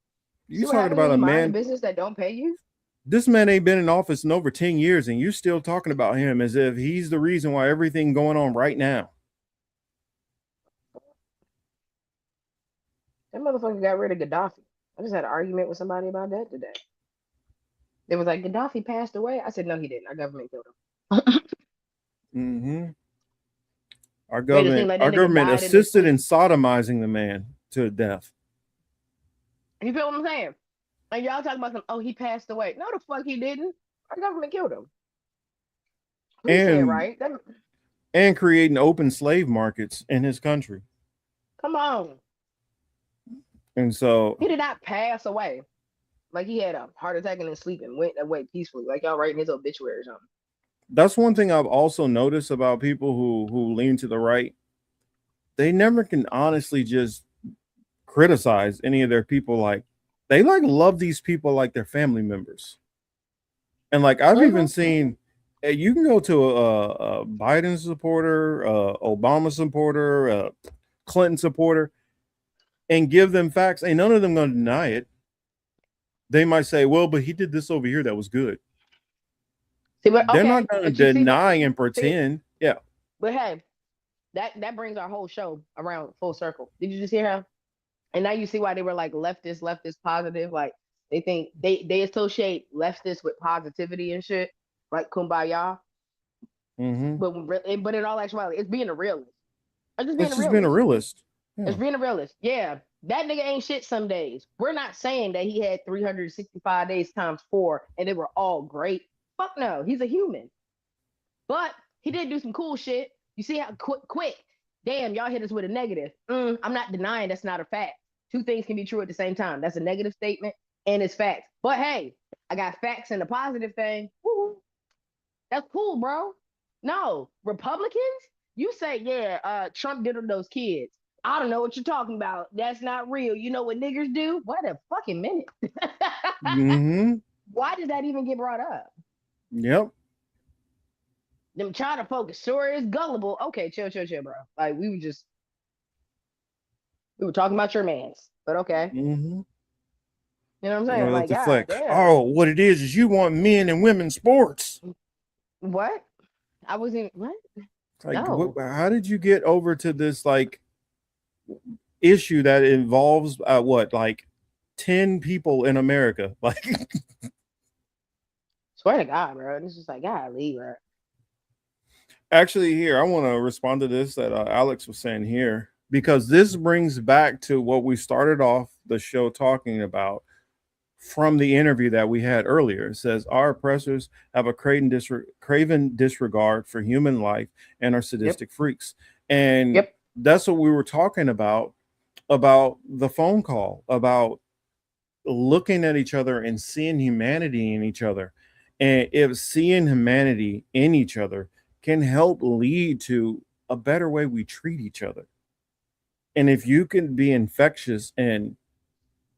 You talking about a man
business that don't pay you?
This man ain't been in office in over 10 years, and you're still talking about him as if he's the reason why everything going on right now.
That motherfucker got rid of Gaddafi. I just had an argument with somebody about that today. It was like, Gaddafi passed away. I said, no, he didn't. Our government killed him.
Mm-hmm. Our government assisted in sodomizing the man to death.
You feel what I'm saying? Like, y'all talking about some, he passed away. No, the fuck he didn't. Our government killed him. Right?
And creating open slave markets in his country.
Come on.
And so
he did not pass away. Like, he had a heart attack in his sleep and went away peacefully. Like, y'all writing his obituary or something.
That's one thing I've also noticed about people who lean to the right. They never can honestly just criticize any of their people. Like, they love these people like their family members. And like, I've even seen, you can go to a Biden supporter, Obama supporter, Clinton supporter, and give them facts. Ain't none of them going to deny it. They might say, well, but he did this over here that was good.
See, but,
they're not going to deny and pretend. Yeah.
But hey, that brings our whole show around full circle. Did you just hear how? And now you see why they were like leftist positive. Like, they think they associate leftist with positivity and shit, like kumbaya.
Mm-hmm.
But in all actuality, it's being a realist.
It's just being a realist.
Yeah. It's being a realist. Yeah. That nigga ain't shit some days. We're not saying that he had 365 days times 4 and they were all great. Fuck no. He's a human. But he did do some cool shit. You see how quick. Damn, y'all hit us with a negative. I'm not denying that's not a fact. 2 things can be true at the same time. That's a negative statement and it's facts. But hey, I got facts and a positive thing. Woo-hoo. That's cool, bro. No, Republicans, you say, Trump diddled those kids. I don't know what you're talking about. That's not real. You know what niggers do? What a fucking minute.
Mm-hmm.
Why did that even get brought up?
Yep.
Them trying to focus sure is gullible. Okay, chill, bro. Like, we were talking about your mans, but okay.
Mm-hmm.
You know what I'm saying? Like, God,
damn. What it is you want men and women sports.
What? I wasn't, what?
Like,
no.
How did you get over to this, like, issue that involves, 10 people in America? Like,
swear to God, bro. It's just like, golly, bro.
Actually, here, I want to respond to this that Alex was saying here, because this brings back to what we started off the show talking about from the interview that we had earlier. It says, our oppressors have a craven disregard for human life and are sadistic freaks. And that's what we were talking about the phone call, about looking at each other and seeing humanity in each other. And if seeing humanity in each other can help lead to a better way we treat each other. And if you can be infectious and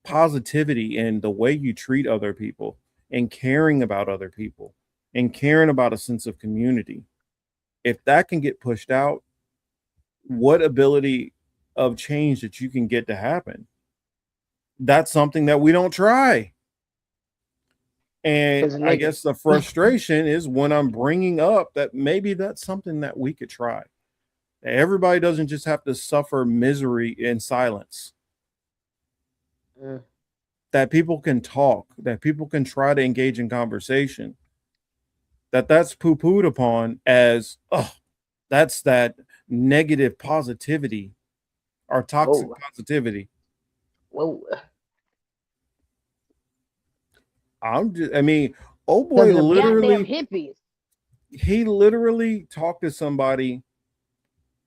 positivity in the way you treat other people and caring about other people and caring about a sense of community, if that can get pushed out, what ability of change that you can get to happen? That's something that we don't try. And
Because
I
nigga,
guess the frustration is when I'm bringing up that maybe that's something that we could try. Everybody doesn't just have to suffer misery in silence.
Mm.
That people can talk, that people can try to engage in conversation. That's poo-pooed upon as, oh, that's that negative positivity or toxic
Whoa,
positivity.
whoa.
I mean, oh boy,
Because of goddamn
literally,
hippies.
he literally talked to somebody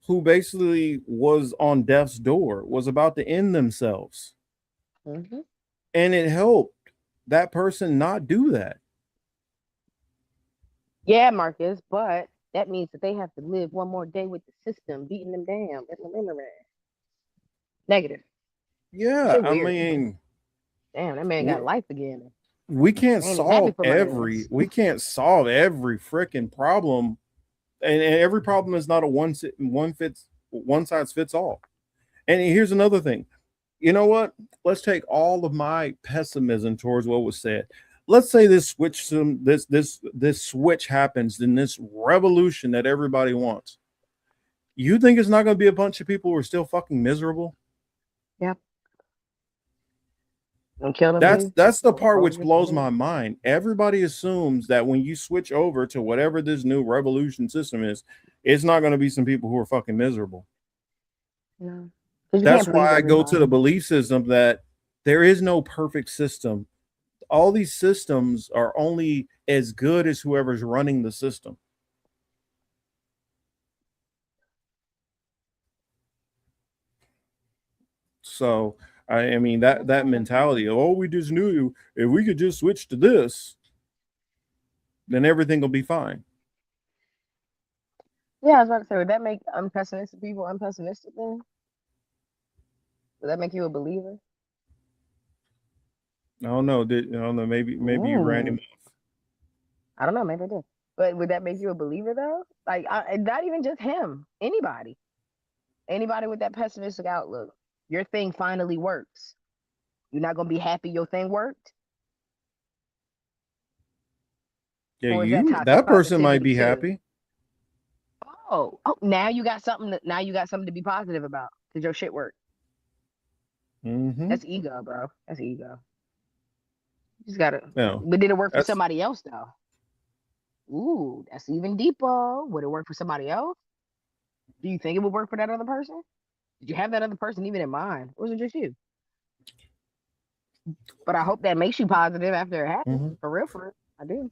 who basically was on death's door, was about to end themselves.
Mm-hmm.
And it helped that person not do that.
Yeah, Marcus, but that means that they have to live one more day with the system beating them down. Negative.
Yeah,
Shit
I
weird.
mean,
Damn, that man got life again.
we can't
I ain't even happy
solve
for my
every
ass.
we can't solve every freaking problem, and every problem is not a one size fits all. And here's another thing. You know what? Let's take all of my pessimism towards what was said. Let's say this switch happens in this revolution that everybody wants. You think it's not going to be a bunch of people who are still fucking miserable?
Yep. Don't kill them.
That's the part which blows my mind. Everybody assumes that when you switch over to whatever this new revolution system is, it's not going to be some people who are fucking miserable.
No.
That's why I go to the belief system that there is no perfect system. All these systems are only as good as whoever's running the system. So I mean that mentality of, oh, we just knew if we could just switch to this, then everything will be fine.
Yeah, I was about to say, would that make unpessimistic people unpessimistic then? Would that make you a believer?
I don't know. I don't know. Maybe you ran him off.
I don't know. Maybe I did. But would that make you a believer though? Like, not even just him. Anybody with that pessimistic outlook. Your thing finally works. You're not gonna be happy your thing worked.
Yeah, that person might be happy.
Oh, now you got something. Now you got something to be positive about because your shit worked.
Mm-hmm.
That's ego, bro. That's ego. You just gotta.
No,
but did it work for somebody else though? Ooh, that's even deeper. Would it work for somebody else? Do you think it would work for that other person? Did you have that other person even in mind? Or was it just you? But I hope that makes you positive after it happens. Mm-hmm. For real. I do.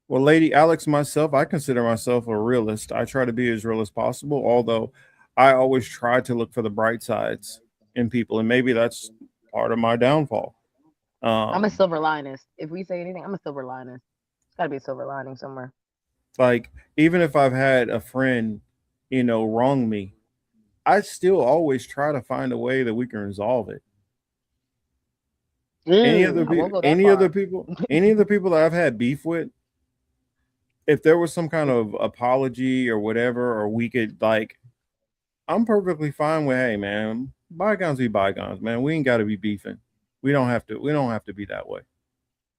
Well, Lady Alex, myself, I consider myself a realist. I try to be as real as possible, although I always try to look for the bright sides in people, and maybe that's part of my downfall.
I'm a silver linus. If we say anything, I'm a silver linus. It's got to be a silver lining somewhere.
Like, even if I've had a friend, wrong me, I still always try to find a way that we can resolve it. Any other people that I've had beef with, if there was some kind of apology or whatever, or we could I'm perfectly fine with, hey man, bygones be bygones, man. We ain't got to be beefing. We don't have to be that way.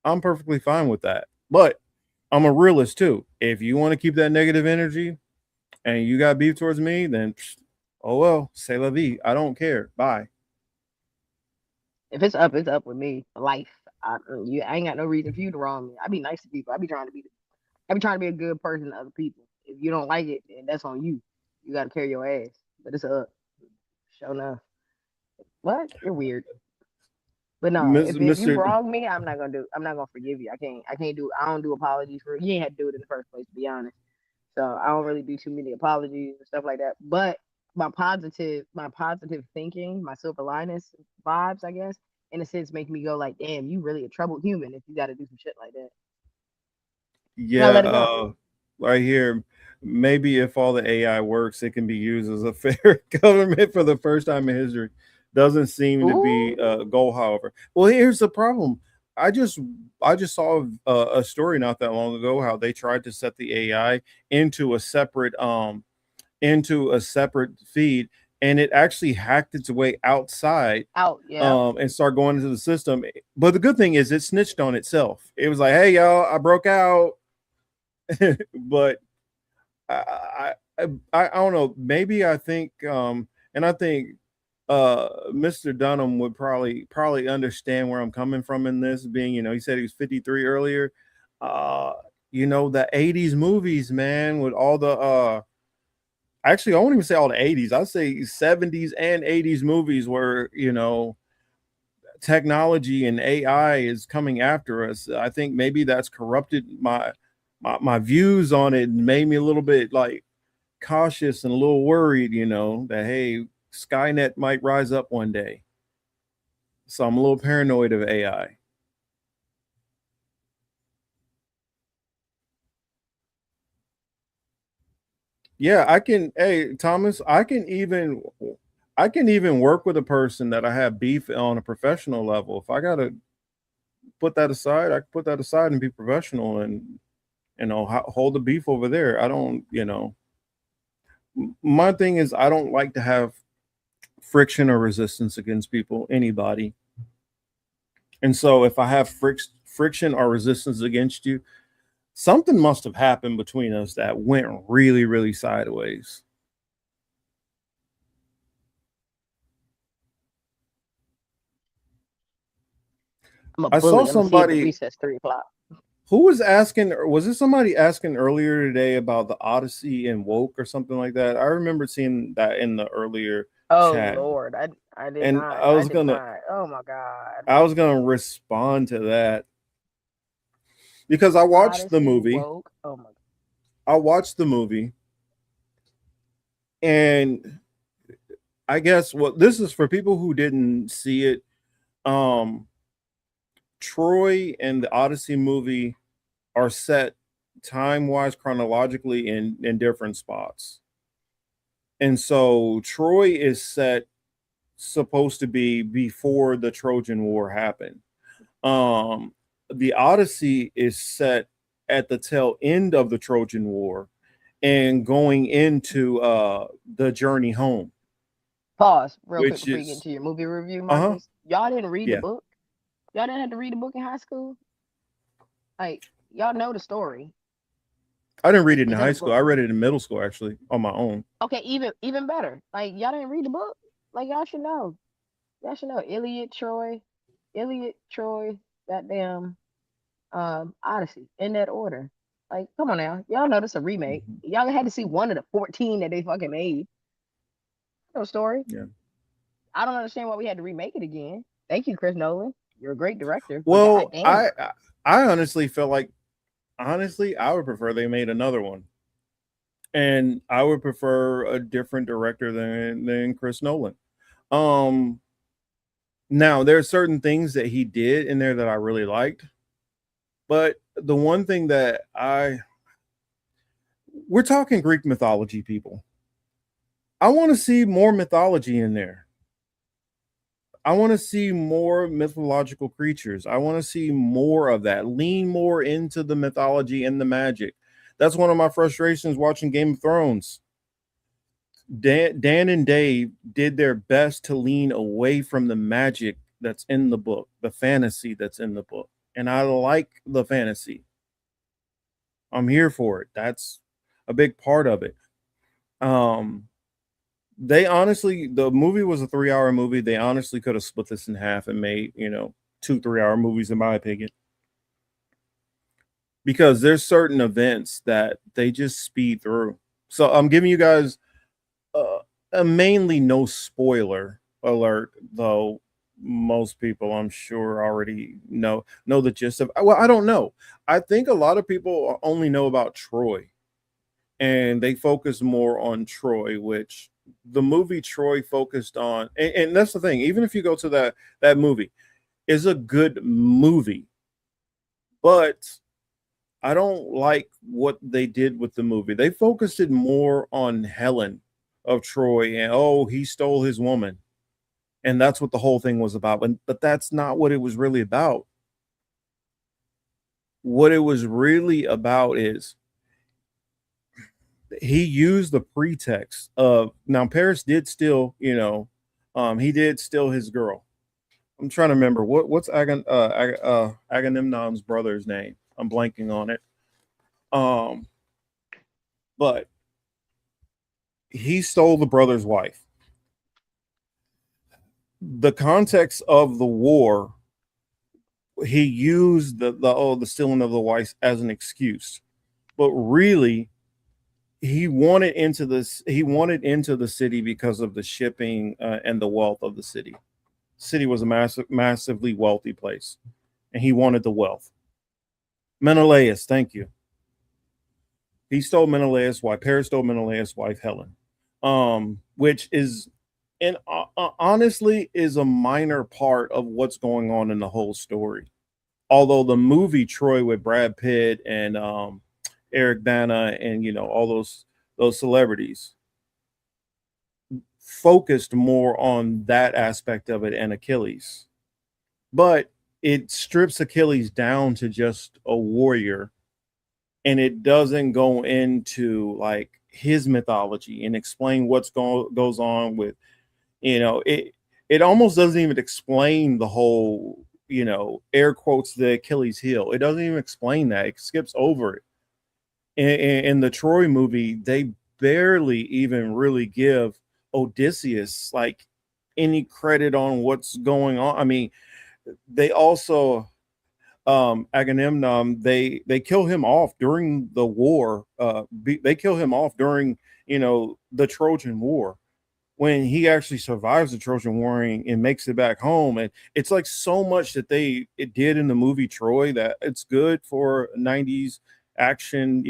I'm perfectly fine with that. But I'm a realist too. If you want to keep that negative energy and you got beef towards me, then oh well, c'est la vie. I don't care. Bye.
If it's up with me. Life. I ain't got no reason for you to wrong me. I be nice to people. I be trying to be a good person to other people. If you don't like it, then that's on you. You got to carry your ass. But it's up. Show enough. What? You're weird. But no, if you wrong me, I'm not gonna forgive you. I don't do apologies for it. You ain't had to do it in the first place, to be honest. So I don't really do too many apologies and stuff like that. But my positive thinking, my silver linus vibes, I guess, in a sense make me go like, damn, you really a troubled human if you got to do some shit like that.
Yeah,
Let it go.
right here. Maybe if all the AI works, it can be used as a fair government for the first time in history. Doesn't seem to be
Ooh.
a goal, however. Well, here's the problem. I just I just saw a story not that long ago how they tried to set the AI into a separate feed, and it actually hacked its way outside
Out, yeah.
and start going into the system. But the good thing is it snitched on itself. It was like, hey y'all, I broke out. But I don't know. Maybe I think and I think Mr. Dunham would probably understand where I'm coming from in this, being, he said he was 53 earlier. Uh the 80s movies, man, with all the actually I won't even say all the 80s. I'll say 70s and 80s movies where, technology and AI is coming after us. I think maybe that's corrupted my views on it and made me a little bit like cautious and a little worried, that hey, Skynet might rise up one day. So I'm a little paranoid of AI. Yeah, I can. Hey, Thomas, I can even work with a person that I have beef on a professional level. If I gotta put that aside, I can put that aside and be professional and hold the beef over there. I don't, my thing is I don't like to have friction or resistance against people, anybody. And so if I have friction or resistance against you, something must have happened between us that went really, really sideways.
I'm a
I saw
bully. I'm gonna see if the
somebody
recess 3 o'clock.
who was asking, or was it somebody asking earlier today about the Odyssey and woke or something like that? I remember seeing that in the earlier
Oh
chat,
Lord, I did
and
not. I did not. Oh my God.
I was gonna respond to that because I watched the
Odyssey
movie.
woke. Oh my.
I watched the movie, and I guess what this is for people who didn't see it. Um, Troy and the Odyssey movie are set time wise chronologically in different spots. And so Troy is set supposed to be before the Trojan War happened. Um, the Odyssey is set at the tail end of the Trojan War and going into the journey home,
Pause real quick
which
before you get
is
into your movie review,
uh-huh.
Marcus. Y'all didn't read the
Yeah.
book. Y'all didn't have to read the book in high school. Like y'all know the story.
I didn't read it in
It's in
high
the
school.
book.
I read it in middle school actually on my own.
Okay, even better. Like y'all didn't read the book. Like y'all should know. Y'all should know Iliad, Troy, goddamn, Odyssey in that order. Like, come on now, y'all know this a remake.
Mhm.
Y'all had to see one of the 14 that they fucking made. No story.
Yeah.
I don't understand why we had to remake it again. Thank you, Chris Nolan. You're a great director, but
Well,
goddamn.
I honestly felt like honestly I would prefer they made another one. And I would prefer a different director than Chris Nolan. Um Now there are certain things that he did in there that I really liked, but the one thing that we're talking Greek mythology, people. I want to see more mythology in there. I want to see more mythological creatures. I want to see more of that. Lean more into the mythology and the magic. That's one of my frustrations watching Game of Thrones. Dan and Dave did their best to lean away from the magic that's in the book, the fantasy that's in the book. And I like the fantasy. I'm here for it. That's a big part of it. Um, they honestly, the movie was a 3 hour movie. They honestly could have split this in half and made, 2 3 hour movies, in my opinion. Because there's certain events that they just speed through. So I'm giving you guys a mainly no spoiler alert, though most people I'm sure already know the gist of. Well, I don't know. I think a lot of people only know about Troy, and they focus more on Troy, which the movie Troy focused on. And that's the thing. Even if you go to that movie, is a good movie, but I don't like what they did with the movie. They focused it more on Helen of Troy and oh, he stole his woman. And that's what the whole thing was about. But that's not what it was really about. What it was really about is he used the pretext of now Paris did steal, he did steal his girl. I'm trying to remember what's Agamemnon's brother's name. I'm blanking on it. But he stole the brother's wife. The context of the war, he used the stealing of the wife as an excuse, but really he wanted into the city because of the shipping and the wealth of the city. City was a massively wealthy place, and he wanted the wealth. Menelaus, thank you. He stole Menelaus' wife. Paris stole Menelaus' wife, Helen, which is, and honestly, is a minor part of what's going on in the whole story. Although the movie Troy with Brad Pitt and Eric Bana and all those celebrities focused more on that aspect of it and Achilles, but it strips Achilles down to just a warrior, and it doesn't go into like his mythology and explain what's goes on with it almost doesn't even explain the whole air quotes the Achilles heel. It doesn't even explain that. It skips over it. In the Troy movie, they barely even really give Odysseus like any credit on what's going on. I mean, they also Agamemnon, they kill him off during the war. They kill him off during the Trojan War, when he actually survives the Trojan War and makes it back home. And it's like so much that it did in the movie Troy that it's good for 90s action,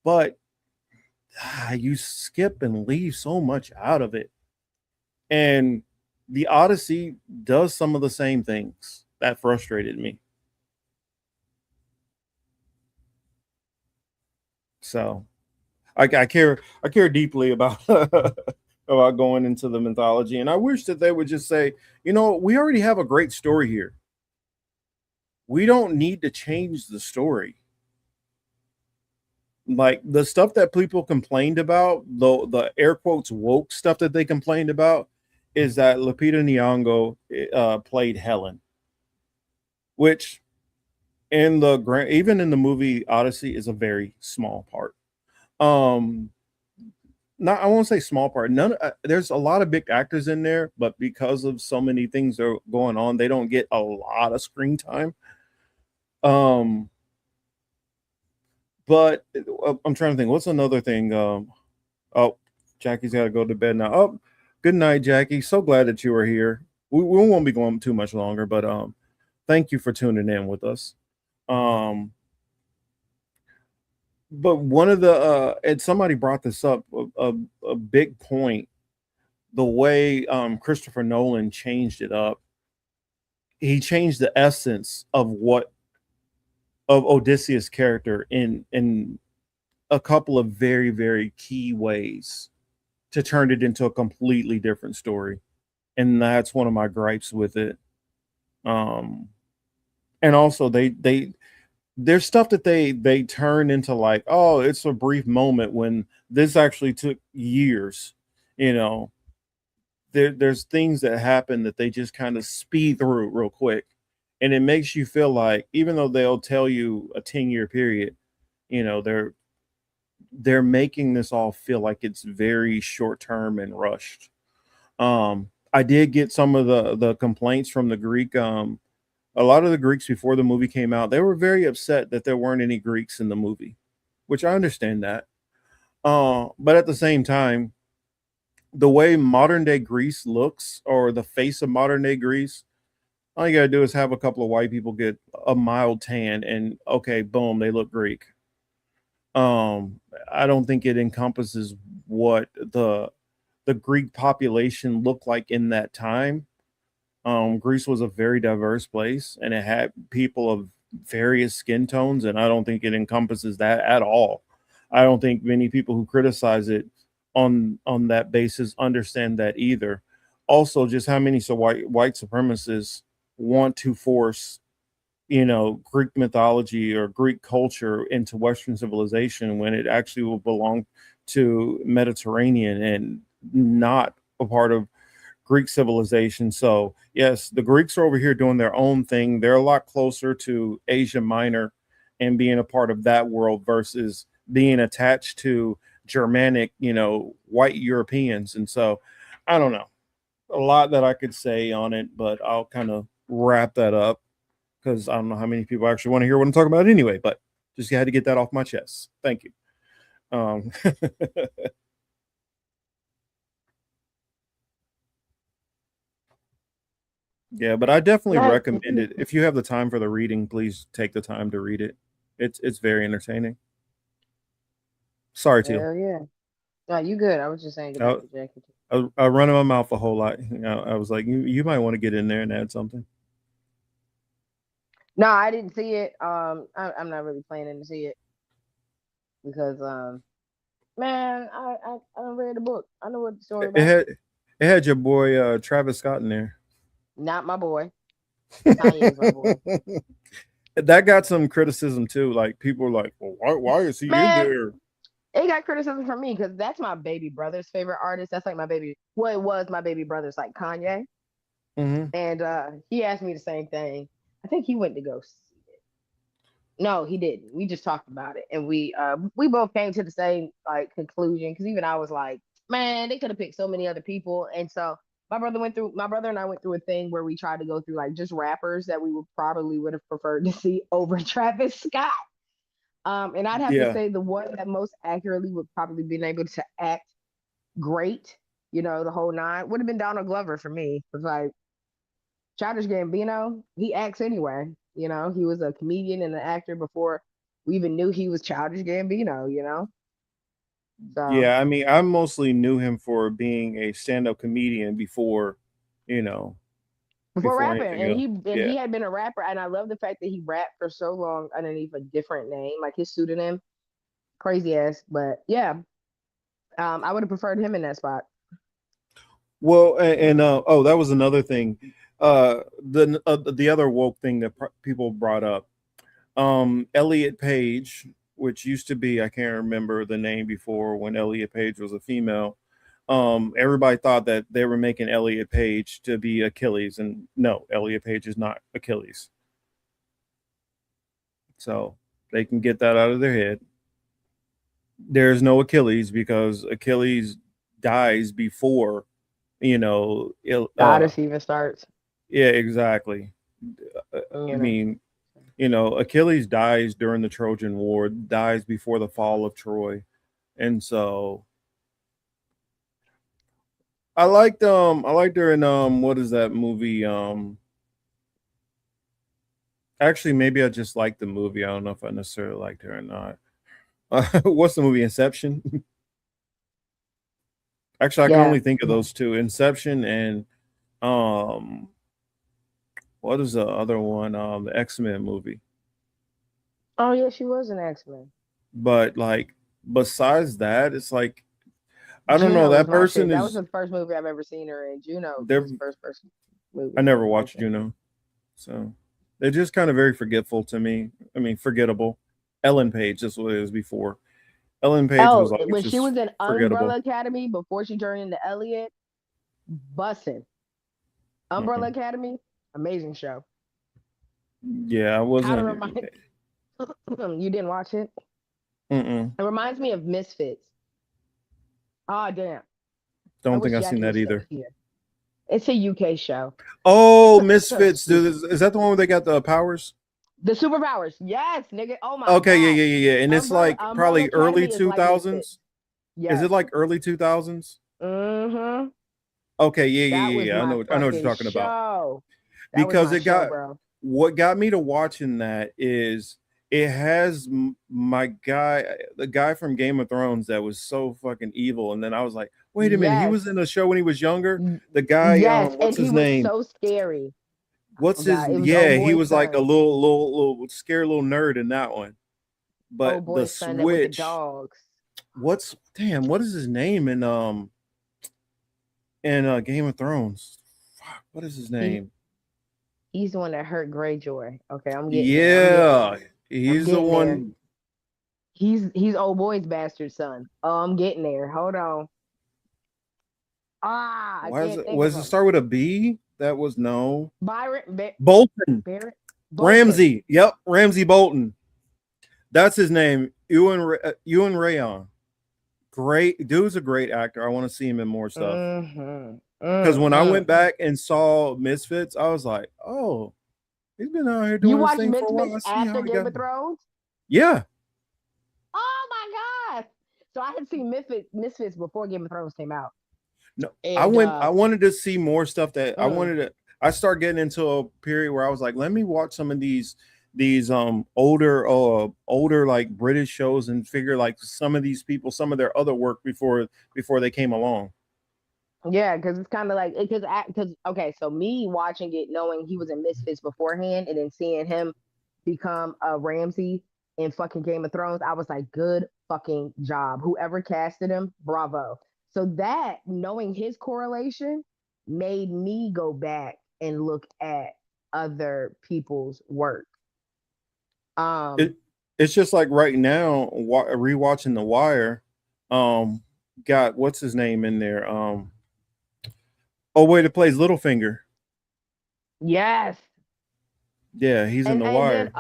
but you skip and leave so much out of it. And the Odyssey does some of the same things that frustrated me. So I care deeply about about going into the mythology, and I wish that they would just say, we already have a great story here. We don't need to change the story. Like the stuff that people complained about, the air quotes woke stuff that they complained about, is that Lupita Nyong'o played Helen, which even in the movie Odyssey is a very small part. Not I won't say small part. There's a lot of big actors in there, but because of so many things that are going on, they don't get a lot of screen time. But I'm trying to think. What's another thing? Oh, Jackie's got to go to bed now. Oh, good night, Jackie. So glad that you are here. We won't be going too much longer, but thank you for tuning in with us. But one of the and somebody brought this up, a big point, the way Christopher Nolan changed it up. He changed the essence of Odysseus' character in a couple of very, very key ways to turn it into a completely different story. And that's one of my gripes with it. And also there's stuff that they turn into like, oh, it's a brief moment when this actually took years. There's things that happen that they just kind of speed through real quick, and it makes you feel like even though they'll tell you a 10-year period, they're making this all feel like it's very short term and rushed. I did get some of the complaints from the Greek. A lot of the Greeks before the movie came out, they were very upset that there weren't any Greeks in the movie, which I understand that. But at the same time, the way modern day Greece looks, or the face of modern day Greece, all you gotta do is have a couple of white people get a mild tan, and okay, boom, they look Greek. I don't think it encompasses what the Greek population looked like in that time. Greece was a very diverse place, and it had people of various skin tones, and I don't think it encompasses that at all. I don't think many people who criticize it on that basis understand that either. Also, just how many white supremacists want to force, Greek mythology or Greek culture into Western civilization when it actually will belong to Mediterranean and not a part of Greek civilization. So yes, the Greeks are over here doing their own thing. They're a lot closer to Asia Minor and being a part of that world versus being attached to Germanic, white Europeans. And so I don't know, a lot that I could say on it, but I'll kind of wrap that up because I don't know how many people actually want to hear what I'm talking about anyway, but just had to get that off my chest. Thank you. Yeah, but I definitely recommend it. If you have the time for the reading, please take the time to read it. It's very entertaining. Sorry, Teal.
Hell yeah. No, you good. I was just saying goodbye to Jackie.
I run in my mouth a whole lot. I was like, you might want to get in there and add something.
No, I didn't see it. I'm not really planning to see it because man, I read the book. I know what the story about.
It had your boy Travis Scott in there.
Not my boy. Kanye's my boy.
That got some criticism too. Like people were like, well, why is he in there?
It got criticism from me because that's my baby brother's favorite artist. That's like it was my baby brother's, like Kanye.
Mm-hmm.
And he asked me the same thing. I think he went to go see it. No, he didn't. We just talked about it, and we both came to the same conclusion. Because even I was like, man, they could have picked so many other people. And so my brother and I went through a thing where we tried to go through just rappers that we would have preferred to see over Travis Scott. And I'd have to say the one that most accurately would probably been able to act great, the whole nine, would have been Donald Glover for me. It's like Childish Gambino, he acts anyway. He was a comedian and an actor before we even knew he was Childish Gambino. So,
yeah, I mean, I mostly knew him for being a stand-up comedian before
rapping, and he had been a rapper, and I love the fact that he rapped for so long underneath a different name, like his pseudonym, crazy ass. But yeah, I would have preferred him in that spot.
Well, and that was another thing. The other woke thing that people brought up, Elliot Page, which used to be, I can't remember the name before when Elliot Page was a female. Everybody thought that they were making Elliot Page to be Achilles, and no, Elliot Page is not Achilles. So they can get that out of their head. There's no Achilles because Achilles dies before,
Odyssey even starts.
Yeah, exactly. I mean, Achilles dies during the Trojan War, dies before the fall of Troy. And so I liked her in what is that movie? Actually, maybe I just liked the movie. I don't know if I necessarily liked her or not. What's the movie? Inception? Actually, I can only think of those two. Inception and what is the other one? The X-Men movie.
Oh yeah, she was an X-Men.
But besides that, it's like I don't know. That person
that was the first movie I've ever seen her in. Juno was the first person movie.
I never watched Juno. So they're just kind of very forgetful to me. I mean, forgettable. Ellen Page, that's what it was before. Ellen Page was like
when she was in Umbrella Academy before she turned into Elliot, bussin'. Umbrella Academy, amazing show.
Yeah, I wasn't.
You didn't watch it?
Mm-mm.
It reminds me of Misfits. Oh damn!
Don't think I've seen that either.
It's a UK show.
Oh, Misfits! Is that the one where they got the powers?
The superpowers, yes, nigga. Oh my.
Okay,
God.
yeah. And it's like probably early 2000s.
Yes.
Is it like early 2000s?
Mm-hmm.
Okay, yeah. I know what you're talking about. Because it got what got me to watching that is it has my guy, the guy from Game of Thrones that was so fucking evil. And then I was like, wait a minute, he was
Yes.
in the show when he was younger.
Y-
The guy,
Yes, and
what's
he
his
was
name?
so scary.
What's
Oh
his?
God, it was
Yeah,
old
he
boy's
was like a
son.
little scared little nerd in that one. But
Old
the
boy's son that with the
switch,
dogs.
what is his name in Game of Thrones? Fuck, what is his name?
He's the one that hurt Greyjoy. Okay, I'm getting there.
Yeah, he's the
getting there.
one.
He's old boy's bastard son. Oh, I'm getting there. Hold on. I
Why is
can't
it?
think
Was
of
it
him.
start with a B? That was no. Bolton.
Barrett.
Ramsey. Yep, Ramsey Bolton. That's his name. Ewan Rayon. Great dude's a great actor. I want to see him in more stuff. Because when I went back and saw Misfits, I was like, oh, he's been out here doing
You
this
watched
thing for a while. I
Misfits
see how
after
he
Game
got
of
it.
Thrones?
Yeah.
Oh my God. So I had seen Misfits before Game of Thrones came out.
No,
And,
I wanted to see more stuff that I started getting into a period where I was like, let me watch some of these older like British shows and figure like some of these people, some of their other work before they came along.
Yeah, because it's kind of like because okay, so me watching it, knowing he was in Misfits beforehand, and then seeing him become a Ramsey in fucking Game of Thrones, I was like, good fucking job. Whoever casted him, bravo. So that knowing his correlation made me go back and look at other people's work.
It's just like right now, rewatching The Wire. Got what's his name in there? It plays Littlefinger.
Yes.
Yeah, he's in The Wire.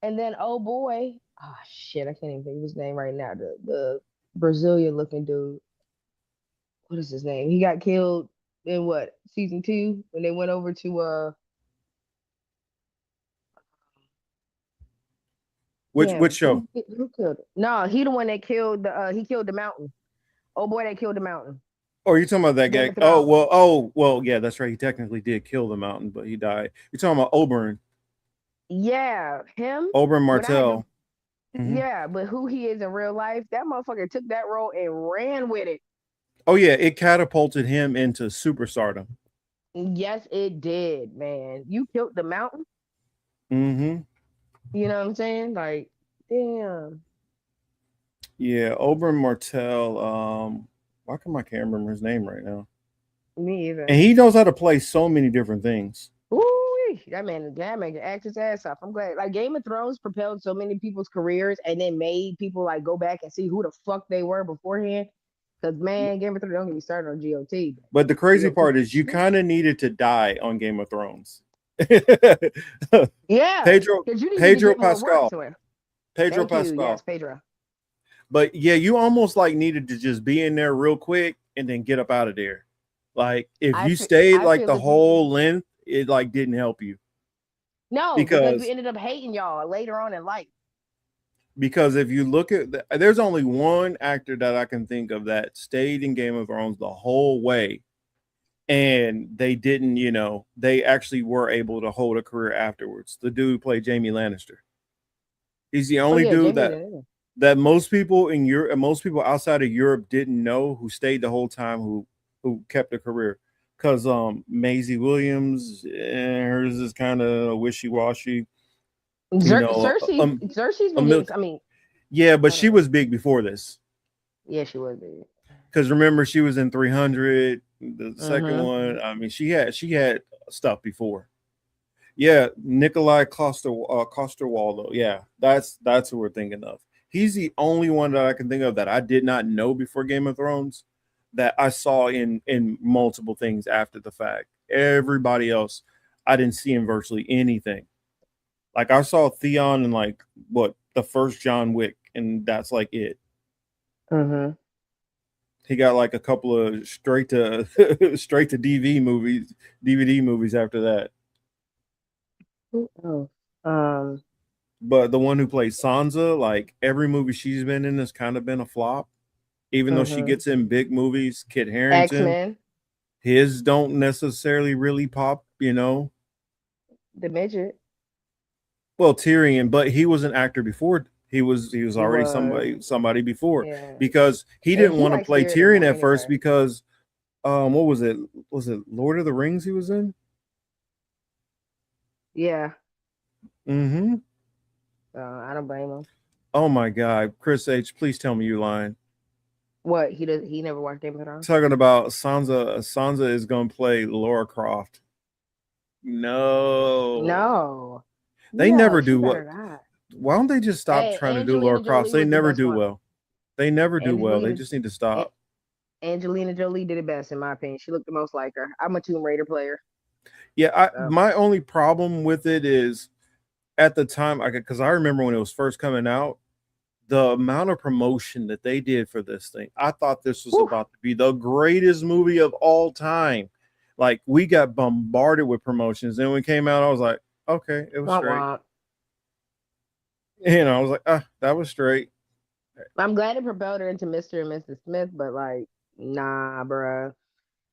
And then oh boy, oh shit, I can't even think of his name right now. The Brazilian looking dude. What is his name? He got killed in what, season 2 when they went over to
which show?
Who killed him? No, he the one that killed he killed the mountain. Oh boy, that killed the mountain.
Oh, you're talking about that
Game
guy?
of Thrones.
Oh well, yeah, that's right. He technically did kill the mountain, but he died. You're talking about Oberyn.
Yeah, him.
Oberyn Martell.
Yeah, but who he is in real life, that motherfucker took that role and ran with it.
Oh yeah, it catapulted him into superstardom.
Yes, it did, man. You killed the mountain.
Mm-hmm.
You know what I'm saying? Like, damn.
Yeah, Oberyn Martell. Why come I can't remember his name right now?
Me either.
And he knows how to play so many different things.
Ooh, that man can act his ass off. I'm glad. Like Game of Thrones propelled so many people's careers and then made people like go back and see who the fuck they were beforehand. Because man, Game of Thrones, don't get me started on GOT.
But the crazy part is you kind of needed to die on Game of Thrones.
Yeah.
Pedro Pascal.
Pedro Pascal. Yes, Pedro.
But yeah, you almost like needed to just be in there real quick and then get up out of there. Like if you stayed like the whole length, it like didn't help you.
No, because we ended up hating y'all later on in life.
Because if you look at there's only one actor that I can think of that stayed in Game of Thrones the whole way, and they didn't, they actually were able to hold a career afterwards. The dude who played Jaime Lannister. He's the only dude that most people in Europe, most people outside of Europe didn't know, who stayed the whole time, who kept a career. Because Maisie Williams, hers is kind of wishy-washy.
Cersei's been getting, I mean,
yeah, but she was big before this.
Yeah, she was big.
Because remember, she was in 300, the second one. I mean, she had stuff before. Yeah, Nikolai Coster-Waldau. Yeah, that's who we're thinking of. He's the only one that I can think of that I did not know before Game of Thrones that I saw in multiple things after the fact. Everybody else, I didn't see in virtually anything. Like I saw Theon in like the first John Wick, and that's like it. He got like a couple of straight to DVD movies after that. But the one who plays Sansa, like every movie she's been in has kind of been a flop. Even though she gets in big movies, Kit Harington,
X-Men.
His don't necessarily really pop,
The midget.
Well, Tyrion, but he was an actor before. He was already
was.
somebody before,
Yeah.
because he
And
didn't
he
want to
likes
play
Tyrion
Tyrion
more
at first
anyway.
because what was it? Was it Lord of the Rings he was in?
Yeah.
Mm-hmm.
So I don't blame him.
Oh my God, Chris H, please tell me you lying.
What he never watched Game of Thrones?
Talking about Sansa. Sansa is gonna play Laura Croft. No,
No.
they
No,
never
she
do
better
what.
not.
Why don't they just stop
Hey,
trying to do Laura
Angelina
Croft?
Jolie
They
was the
never
best
do
one.
well. They never do well. They
Angelina
just need to
A-
stop.
Angelina Jolie did it best in my opinion. She looked the most like her. I'm a Tomb Raider player.
Yeah,
So
my only problem with it is at the time, because I remember when it was first coming out, the amount of promotion that they did for this thing. I thought this was
whew,
about to be the greatest movie of all time. Like, we got bombarded with promotions. Then when it came out, I was like, okay, it was
womp
straight.
womp.
I was like, that was straight.
I'm glad it propelled her into Mr. and Mrs. Smith, but like, nah, bruh.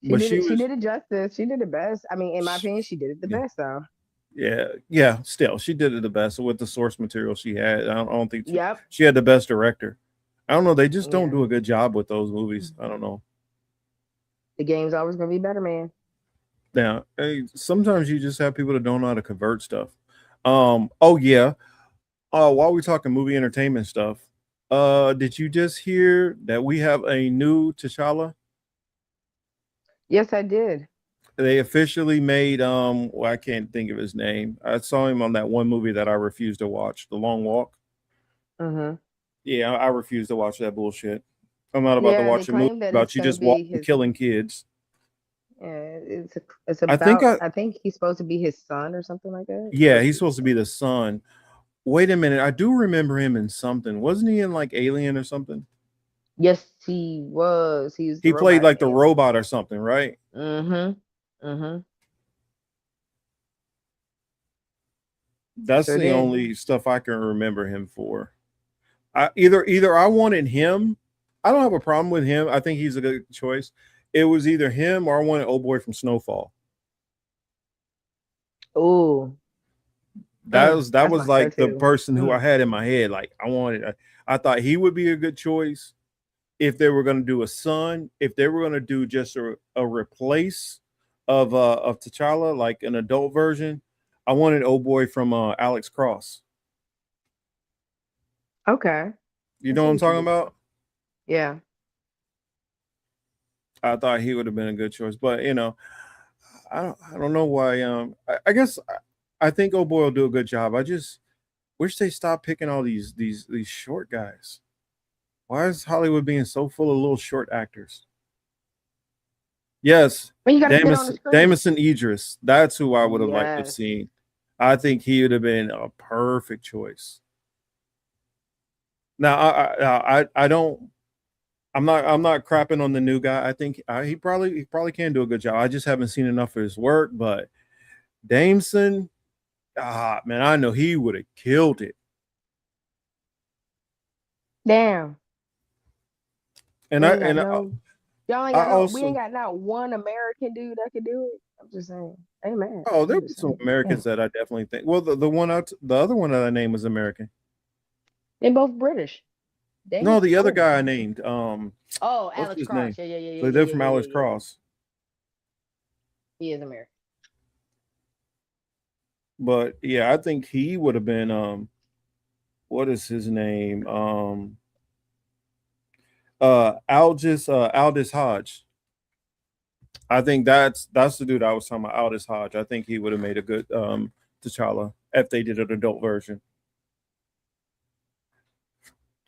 But she
She
was,
did it justice. She did it best. I mean, in my opinion, she did it the
yeah,
best though.
yeah. Still, she did it the best with the source material she had. I don't think
Yep.
she had the best director. I don't know. They just don't
Yeah.
do a good job with those movies. I don't know.
The game's always gonna be better, man.
Now, sometimes you just have people that don't know how to convert stuff. Oh yeah. While we're talking movie entertainment stuff, did you just hear that we have a new T'Challa?
Yes, I did.
They officially made well, I can't think of his name. I saw him on that one movie that I refused to watch, The Long Walk.
Mm-hmm.
Yeah, I refuse to watch that bullshit. I'm not about to
Yeah, they
watch a movie
claim that
about
it's
you
gonna
just
be
walking
his.
killing kids.
Yeah, it's
I think
about. I think he's supposed to be his son or something like that.
yeah, he's supposed to be the son. Wait a minute, I do remember him in something. Wasn't he in like Alien or something?
Yes, he was. He was the
He played
robot
like
in
the
Alien.
robot or something, right?
Mm-hmm. Mm-hmm.
That's
Sure
the
did.
only stuff I can remember him for. Either I wanted him. I don't have a problem with him. I think he's a good choice. It was either him or I wanted Old Boy from Snowfall.
Oh,
That
that's
was
my go
like the
to.
person who I had in my head. Like, I thought he would be a good choice if they were going to do a son. If they were going to do just a replace of T'Challa, like an adult version, I wanted Old Boy from Alex Cross.
Okay.
You
I
know
see
what I'm
what you
talking
did.
about?
Yeah.
I thought he would have been a good choice, but I don't know why. I guess I think Old Boy will do a good job. I just wish they stopped picking all these short guys. Why is Hollywood being so full of little short actors? Yes,
Well, you got to fit on the screen.
Damison Idris. That's who I would have liked to have
Yes.
seen. I think he would have been a perfect choice. Now, I don't. I'm not crapping on the new guy. I think he probably can do a good job. I just haven't seen enough of his work. But Damson, man, I know he would have killed it.
Damn.
And
We
I
ain't got
and
no. Y'all ain't
I
got no. We ain't
also
got not one American dude that could do it. I'm just saying. Amen.
oh,
I'm
there were
just
some
saying.
Americans that I definitely think. Well, the other one that I named was American.
They both British.
No, the other
British.
guy I named,
Oh,
what's
Alex
his
Cross.
name?
Yeah.
They're from Alex Cross.
He is American.
But yeah, I think he would have been what is his name? Aldous Hodge. I think that's the dude I was talking about, Aldous Hodge. I think he would have made a good T'Challa if they did an adult version.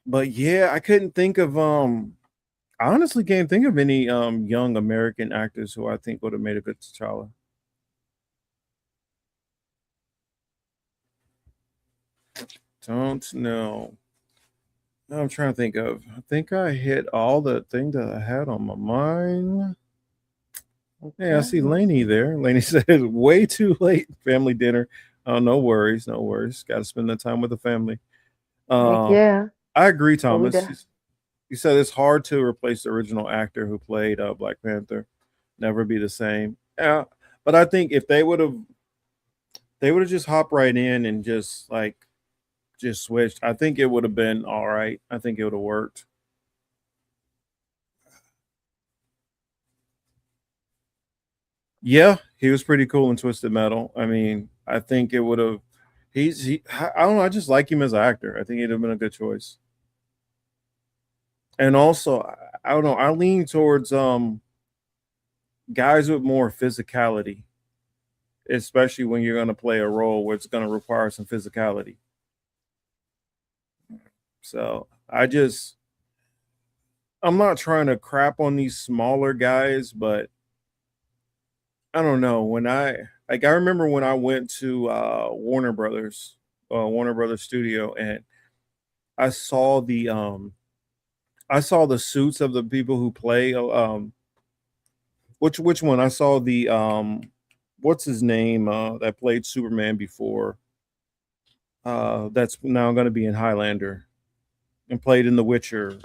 But yeah, I couldn't think of I honestly can't think of any young American actors who I think would have made a good T'Challa. Don't know. I'm trying to think of. I think I hit all the thing that I had on my mind. Yeah, I see Lainey there. Lainey says, way too late. Family dinner. Oh, no worries. No worries. Got to spend the time with the family.
Yeah.
I agree,
Well, we
Thomas. You said it's hard to replace the original actor who played Black Panther. Never be the same. Yeah, but I think if they would have, they would have just hopped right in and just switched, I think it would have been all right. I think it would have worked. Yeah, he was pretty cool in Twisted Metal. I mean, I think it would have. I don't know. I just like him as an actor. I think he'd have been a good choice. And also, I don't know. I lean towards guys with more physicality, especially when you're going to play a role where it's going to require some physicality. So I'm not trying to crap on these smaller guys, but I don't know. I remember when I went to Warner Brothers Studio, and I saw the suits of the people who play which one? I saw the what's his name that played Superman before. That's now going to be in Highlander and played in The Witcher.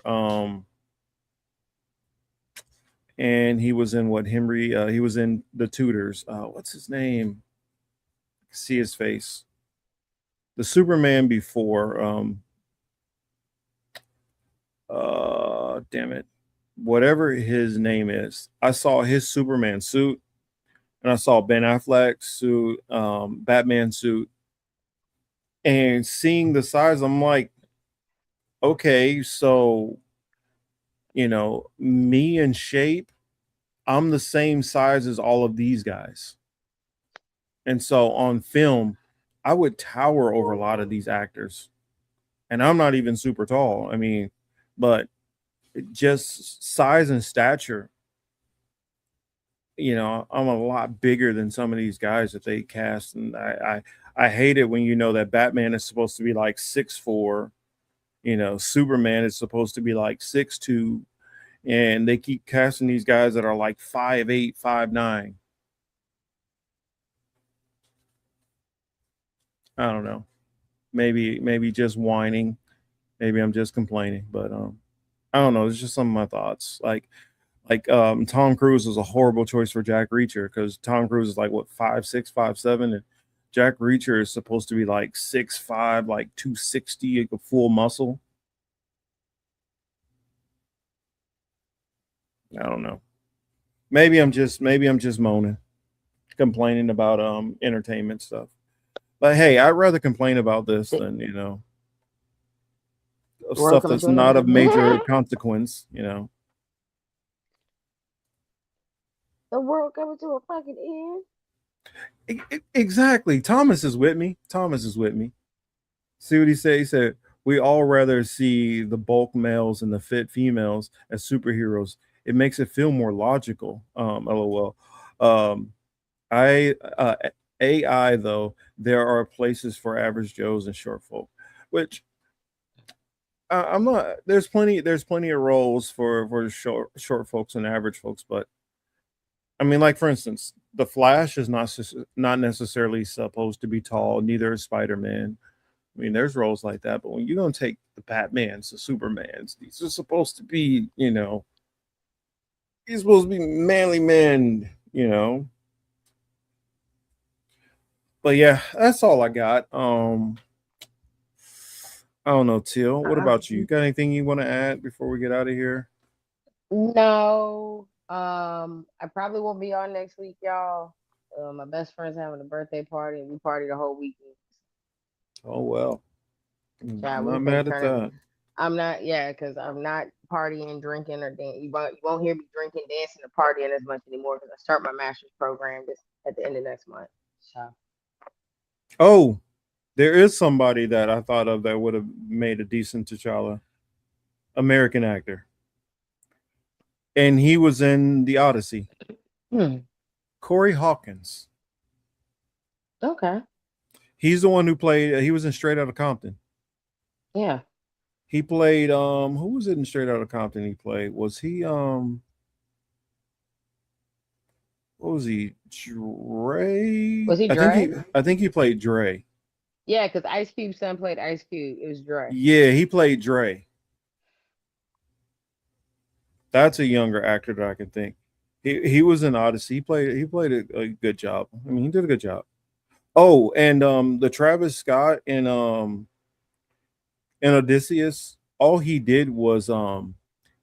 And he was in what Henry? He was in The Tudors. What's his name? See his face. The Superman before. Damn it, whatever his name is. I saw his Superman suit, and I saw Ben Affleck's suit, Batman suit, and seeing the size, I'm like, okay, so me in shape, I'm the same size as all of these guys. And so on film, I would tower over a lot of these actors. And I'm not even super tall. I mean, but just size and stature, I'm a lot bigger than some of these guys that they cast. And I hate it when that Batman is supposed to be like 6'4", Superman is supposed to be like 6'2", and they keep casting these guys that are like 5'8", 5'9". I don't know. Maybe just whining. Maybe I'm just complaining, but I don't know. It's just some of my thoughts. Like Tom Cruise is a horrible choice for Jack Reacher, because Tom Cruise is like what, 5'6", 5'7", and Jack Reacher is supposed to be like 6'5", like 260, like a full muscle. I don't know. Maybe I'm just moaning, complaining about entertainment stuff. But hey, I'd rather complain about this than stuff that's not of major consequence.
The world coming to a fucking end.
Exactly. Thomas is with me. See what he said? He said, we all rather see the bulk males and the fit females as superheroes. It makes it feel more logical. LOL. AI though, there are places for average Joes and short folk, which I'm not. There's plenty of roles for short folks and average folks, but I mean, like for instance, the Flash is not necessarily supposed to be tall. Neither is Spider-Man. I mean, there's roles like that, but when you're gonna take the Batmans, the Supermans, these are supposed to be, he's supposed to be manly men, But yeah, that's all I got. I don't know, Teal. What about you? You got anything you want to add before we get out of here?
No. I probably won't be on next week, y'all. My best friend's having a birthday party, and we party the whole weekend.
Oh well.
Yeah,
I'm not mad at that.
I'm not, because I'm not partying, drinking, or dancing. You won't hear me drinking, dancing, or partying as much anymore, because I start my master's program at the end of next month. So.
Oh, there is somebody that I thought of that would have made a decent T'Challa. American actor. And he was in The Odyssey. Corey Hawkins.
Okay.
He's the one who played, he was in Straight Outta Compton.
Yeah.
He played, who was it in Straight Outta Compton he played? Was he, what was he? Dre?
Was he Dre?
I think he played Dre.
Yeah, because Ice Cube's son played Ice Cube. It was Dre.
Yeah, he played Dre. That's a younger actor that I can think. He was in Odyssey. He played a good job. I mean, he did a good job. Oh, and the Travis Scott and Odysseus, all he did was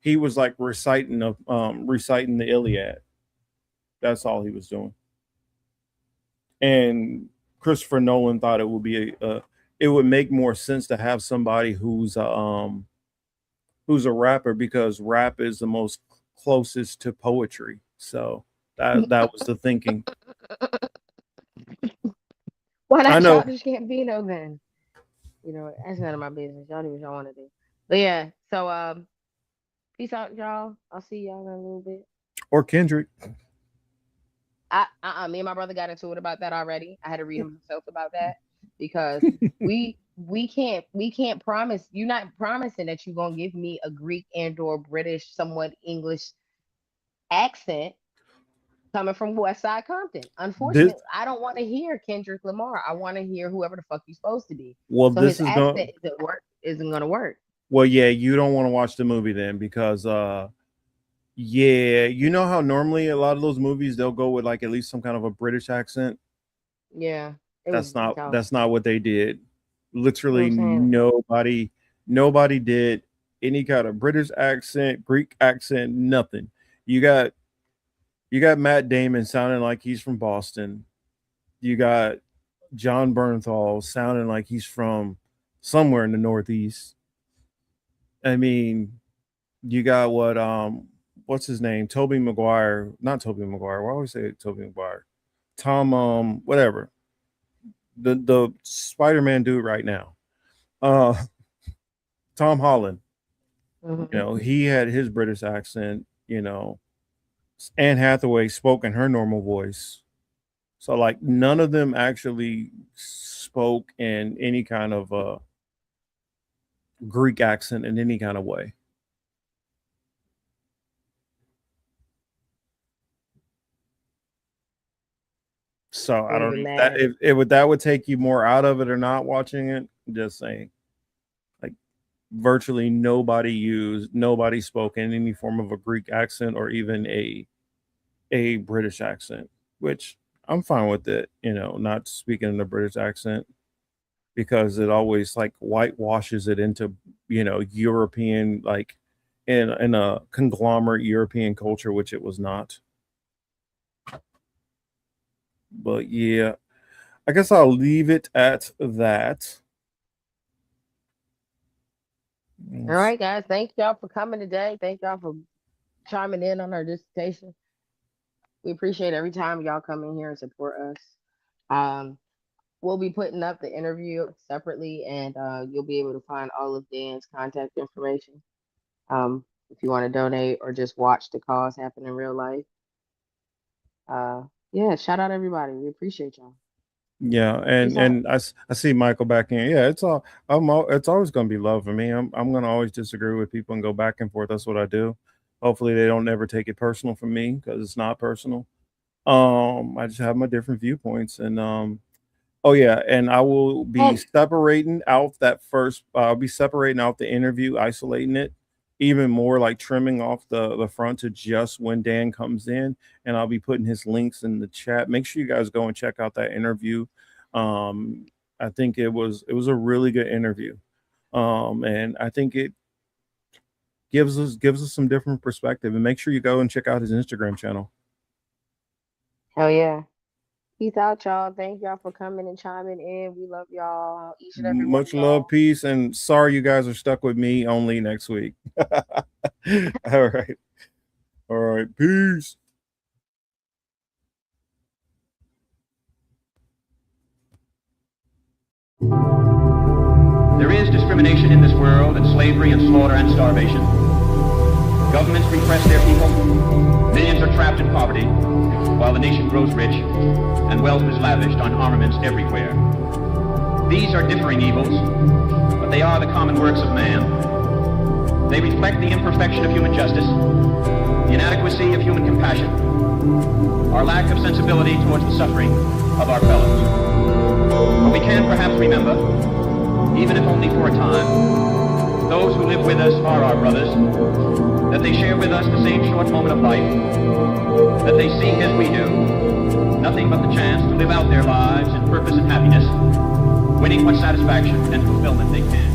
he was like reciting the Iliad. That's all he was doing. And Christopher Nolan thought it would be it would make more sense to have somebody who's a rapper, because rap is the most closest to poetry. So that was the thinking.
Why
I
not
know.
Childish Gambino then? You know, that's none of my business. Y'all do what y'all want to do. But yeah, so peace out, y'all. I'll see y'all in a little bit.
Or Kendrick.
Me and my brother got into it about that already. I had to read him myself about that because we can't promise. You're not promising that you're gonna give me a Greek and or British, somewhat English accent coming from West Side Compton. Unfortunately, I don't want to hear Kendrick Lamar. I want to hear whoever the fuck he's supposed to be.
Well,
so
this
his accent isn't gonna work.
Well, yeah, you don't want to watch the movie then, because yeah, you know how normally a lot of those movies they'll go with like at least some kind of a British accent.
Yeah,
that's not what they did. Literally nobody did any kind of British accent, Greek accent, nothing. You got Matt Damon sounding like he's from Boston. You got John Bernthal sounding like he's from somewhere in the Northeast. I mean, you got what's his name? Tobey Maguire. Not Tobey Maguire. Why always say Tobey Maguire? Tom whatever. The Spider-Man dude right now. Tom Holland.
Mm-hmm.
You know, he had his British accent, you know. Anne Hathaway spoke in her normal voice. So like none of them actually spoke in any kind of Greek accent in any kind of way. So I don't know if that would take you more out of it or not watching it. Just saying, like virtually nobody spoke in any form of a Greek accent or even a British accent, which I'm fine with it. You know, not speaking in a British accent because it always like whitewashes it into, you know, European, like in a conglomerate European culture, which it was not. But yeah, I guess I'll leave it at that.
All right, guys. Thank y'all for coming today. Thank y'all for chiming in on our dissertation. We appreciate every time y'all come in here and support us. We'll be putting up the interview separately, and you'll be able to find all of Dan's contact information if you want to donate or just watch the cause happen in real life. Yeah, shout out everybody. We appreciate y'all.
Yeah, and I see Michael back in. Yeah, it's always going to be love for me. I'm going to always disagree with people and go back and forth. That's what I do. Hopefully they don't never take it personal from me, because it's not personal. I just have my different viewpoints, and oh yeah, and I will be separating out that first. I'll be separating out the interview, isolating it even more, like trimming off the front to just when Dan comes in, and I'll be putting his links in the chat. Make sure you guys go and check out that interview. I think it was a really good interview, and I think it gives us some different perspective. And make sure you go and check out his Instagram channel.
Hell yeah. Peace out, y'all. Thank y'all for coming and chiming in. We love y'all. Each and every
Much love, peace, and sorry you guys are stuck with me only next week. All right, peace.
There is discrimination in this world, and slavery and slaughter and starvation. Governments repress their people. Millions are trapped in poverty, while the nation grows rich, and wealth is lavished on armaments everywhere. These are differing evils, but they are the common works of man. They reflect the imperfection of human justice, the inadequacy of human compassion, our lack of sensibility towards the suffering of our fellows. But we can perhaps remember, even if only for a time, those who live with us are our brothers, that they share with us the same short moment of life, that they seek as we do, nothing but the chance to live out their lives in purpose and happiness, winning what satisfaction and fulfillment they can.